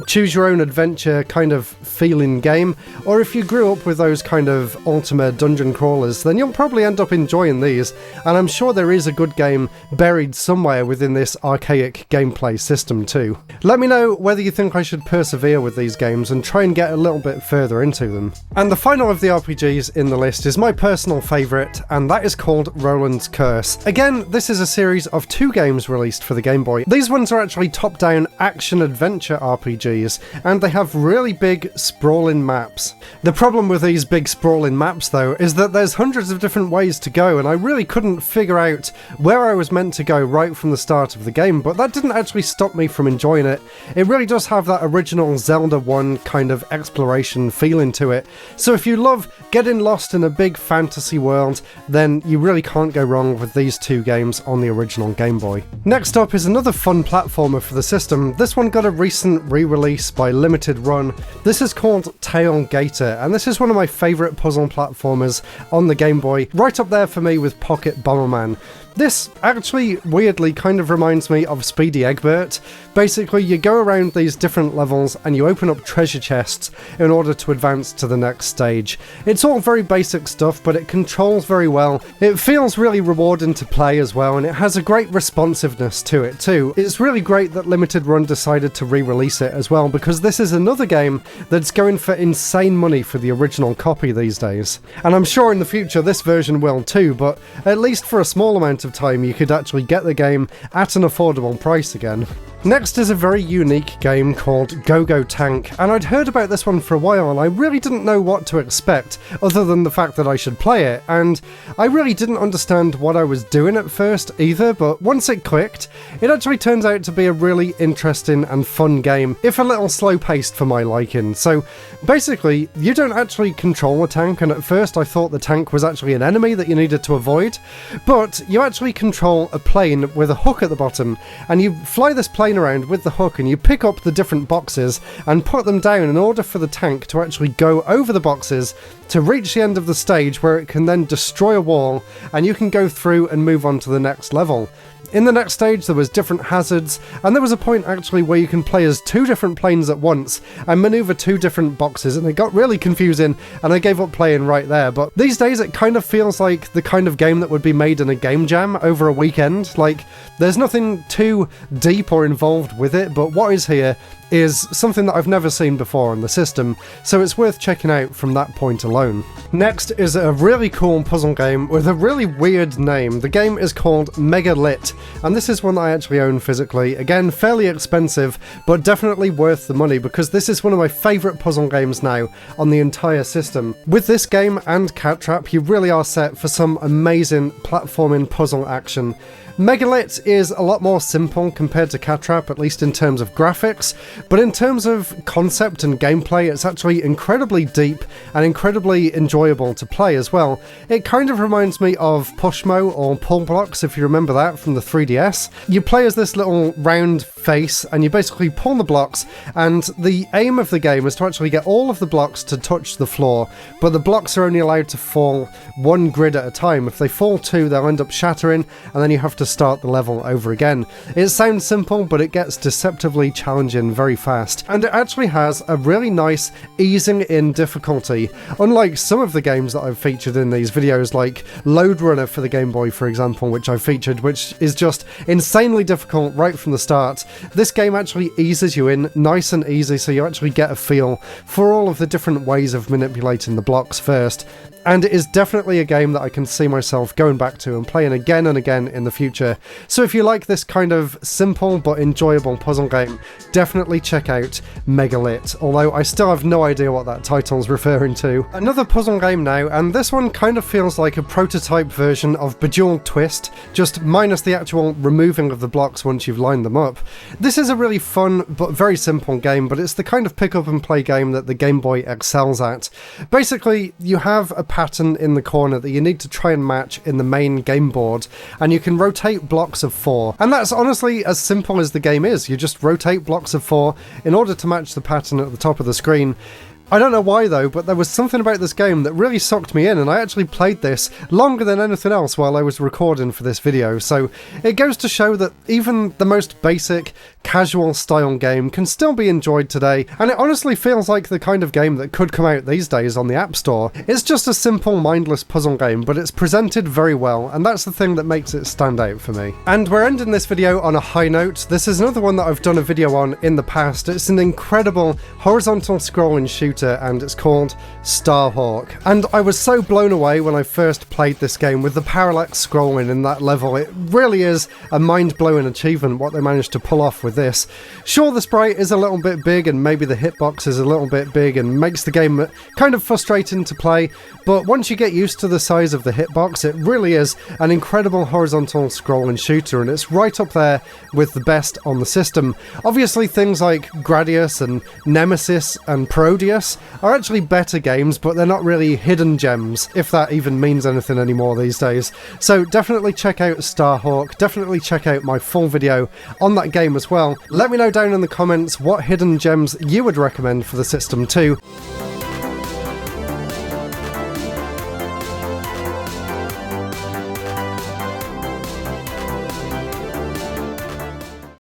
choose your own adventure kind of feeling game, or if you grew up with those kind of Ultima dungeon crawlers, then you'll probably end up enjoying these, and I'm sure there is a good game buried somewhere within this archaic gameplay system too. Let me know whether you think I should persevere with these games and try and get a little bit further into them. And the final of the RPGs in the list is my personal favourite, and that is called Roland's Curse. Again, this is a series of 2 games released for the Game Boy. These ones are actually top-down action-adventure RPGs, and they have really big, sprawling maps. The problem with these big, sprawling maps, though, is that there's hundreds of different ways to go, and I really couldn't figure out where I was meant to go right from the start of the game, but that didn't actually stop me from enjoying it. It really does have that original Zelda 1 kind of exploration feeling to it, so if you love getting lost in a big fantasy world, then you really can't go wrong with these 2 games on the original Game Boy. Next up is another fun platformer for the system. This one got a recent re-release by Limited Run. This is called Tailgater, and this is one of my favourite puzzle platformers on the Game Boy, right up there for me with Pocket Bomberman. This actually weirdly kind of reminds me of Speedy Egbert. Basically, you go around these different levels and you open up treasure chests in order to advance to the next stage. It's all very basic stuff, but it controls very well. It feels really rewarding to play as well, and it has a great responsiveness to it too. It's really great that Limited Run decided to re-release it as well, because this is another game that's going for insane money for the original copy these days. And I'm sure in the future this version will too, but at least for a small amount of time you could actually get the game at an affordable price again. Next is a very unique game called Go-Go Tank, and I'd heard about this one for a while and I really didn't know what to expect other than the fact that I should play it, and I really didn't understand what I was doing at first either, but once it clicked, it actually turns out to be a really interesting and fun game, if a little slow-paced for my liking. So basically, you don't actually control a tank, and at first I thought the tank was actually an enemy that you needed to avoid, but you actually control a plane with a hook at the bottom, and you fly this plane around with the hook and you pick up the different boxes and put them down in order for the tank to actually go over the boxes to reach the end of the stage, where it can then destroy a wall and you can go through and move on to the next level. In the next stage there was different hazards, and there was a point actually where you can play as 2 different planes at once and manoeuvre 2 different boxes, and it got really confusing and I gave up playing right there. But these days it kind of feels like the kind of game that would be made in a game jam over a weekend. Like, there's nothing too deep or involved with it, but what is here is something that I've never seen before on the system, so it's worth checking out from that point alone. Next is a really cool puzzle game with a really weird name. The game is called Mega Lit, and this is one that I actually own physically. Again, fairly expensive, but definitely worth the money, because this is one of my favourite puzzle games now on the entire system. With this game and Cat Trap, you really are set for some amazing platforming puzzle action. Megalit is a lot more simple compared to Cat Trap, at least in terms of graphics, but in terms of concept and gameplay, it's actually incredibly deep and incredibly enjoyable to play as well. It kind of reminds me of Pushmo or Pull Blocks, if you remember that from the 3DS. You play as this little round face and you basically pull the blocks, and the aim of the game is to actually get all of the blocks to touch the floor, but the blocks are only allowed to fall 1 grid at a time. If they fall 2, they'll end up shattering, and then you have to start the level over again. It sounds simple, but it gets deceptively challenging very fast, and it actually has a really nice easing in difficulty, unlike some of the games that I've featured in these videos, like Load Runner for the Game Boy, for example, which I've featured, which is just insanely difficult right from the start. This game actually eases you in nice and easy, so you actually get a feel for all of the different ways of manipulating the blocks first. And it is definitely a game that I can see myself going back to and playing again and again in the future. So if you like this kind of simple but enjoyable puzzle game, definitely check out Megalit, although I still have no idea what that title's referring to. Another puzzle game now, and this one kind of feels like a prototype version of Bejeweled Twist, just minus the actual removing of the blocks once you've lined them up. This is a really fun but very simple game, but it's the kind of pick up and play game that the Game Boy excels at. Basically, you have a pattern in the corner that you need to try and match in the main game board, and you can rotate blocks of 4, and that's honestly as simple as the game is. You just rotate blocks of 4 in order to match the pattern at the top of the screen. I don't know why though, but there was something about this game that really sucked me in, and I actually played this longer than anything else while I was recording for this video, so it goes to show that even the most basic, casual style game can still be enjoyed today, and it honestly feels like the kind of game that could come out these days on the App Store. It's just a simple, mindless puzzle game, but it's presented very well, and that's the thing that makes it stand out for me. And we're ending this video on a high note. This is another one that I've done a video on in the past. It's an incredible horizontal scrolling shooter, and it's called Starhawk. And I was so blown away when I first played this game with the parallax scrolling in that level. It really is a mind-blowing achievement what they managed to pull off with this. Sure, the sprite is a little bit big, and maybe the hitbox is a little bit big and makes the game kind of frustrating to play, but once you get used to the size of the hitbox, it really is an incredible horizontal scrolling shooter, and it's right up there with the best on the system. Obviously things like Gradius and Nemesis and Proteus are actually better games, but they're not really hidden gems, if that even means anything anymore these days. So definitely check out Starhawk, definitely check out my full video on that game as well. Let me know down in the comments what hidden gems you would recommend for the system too.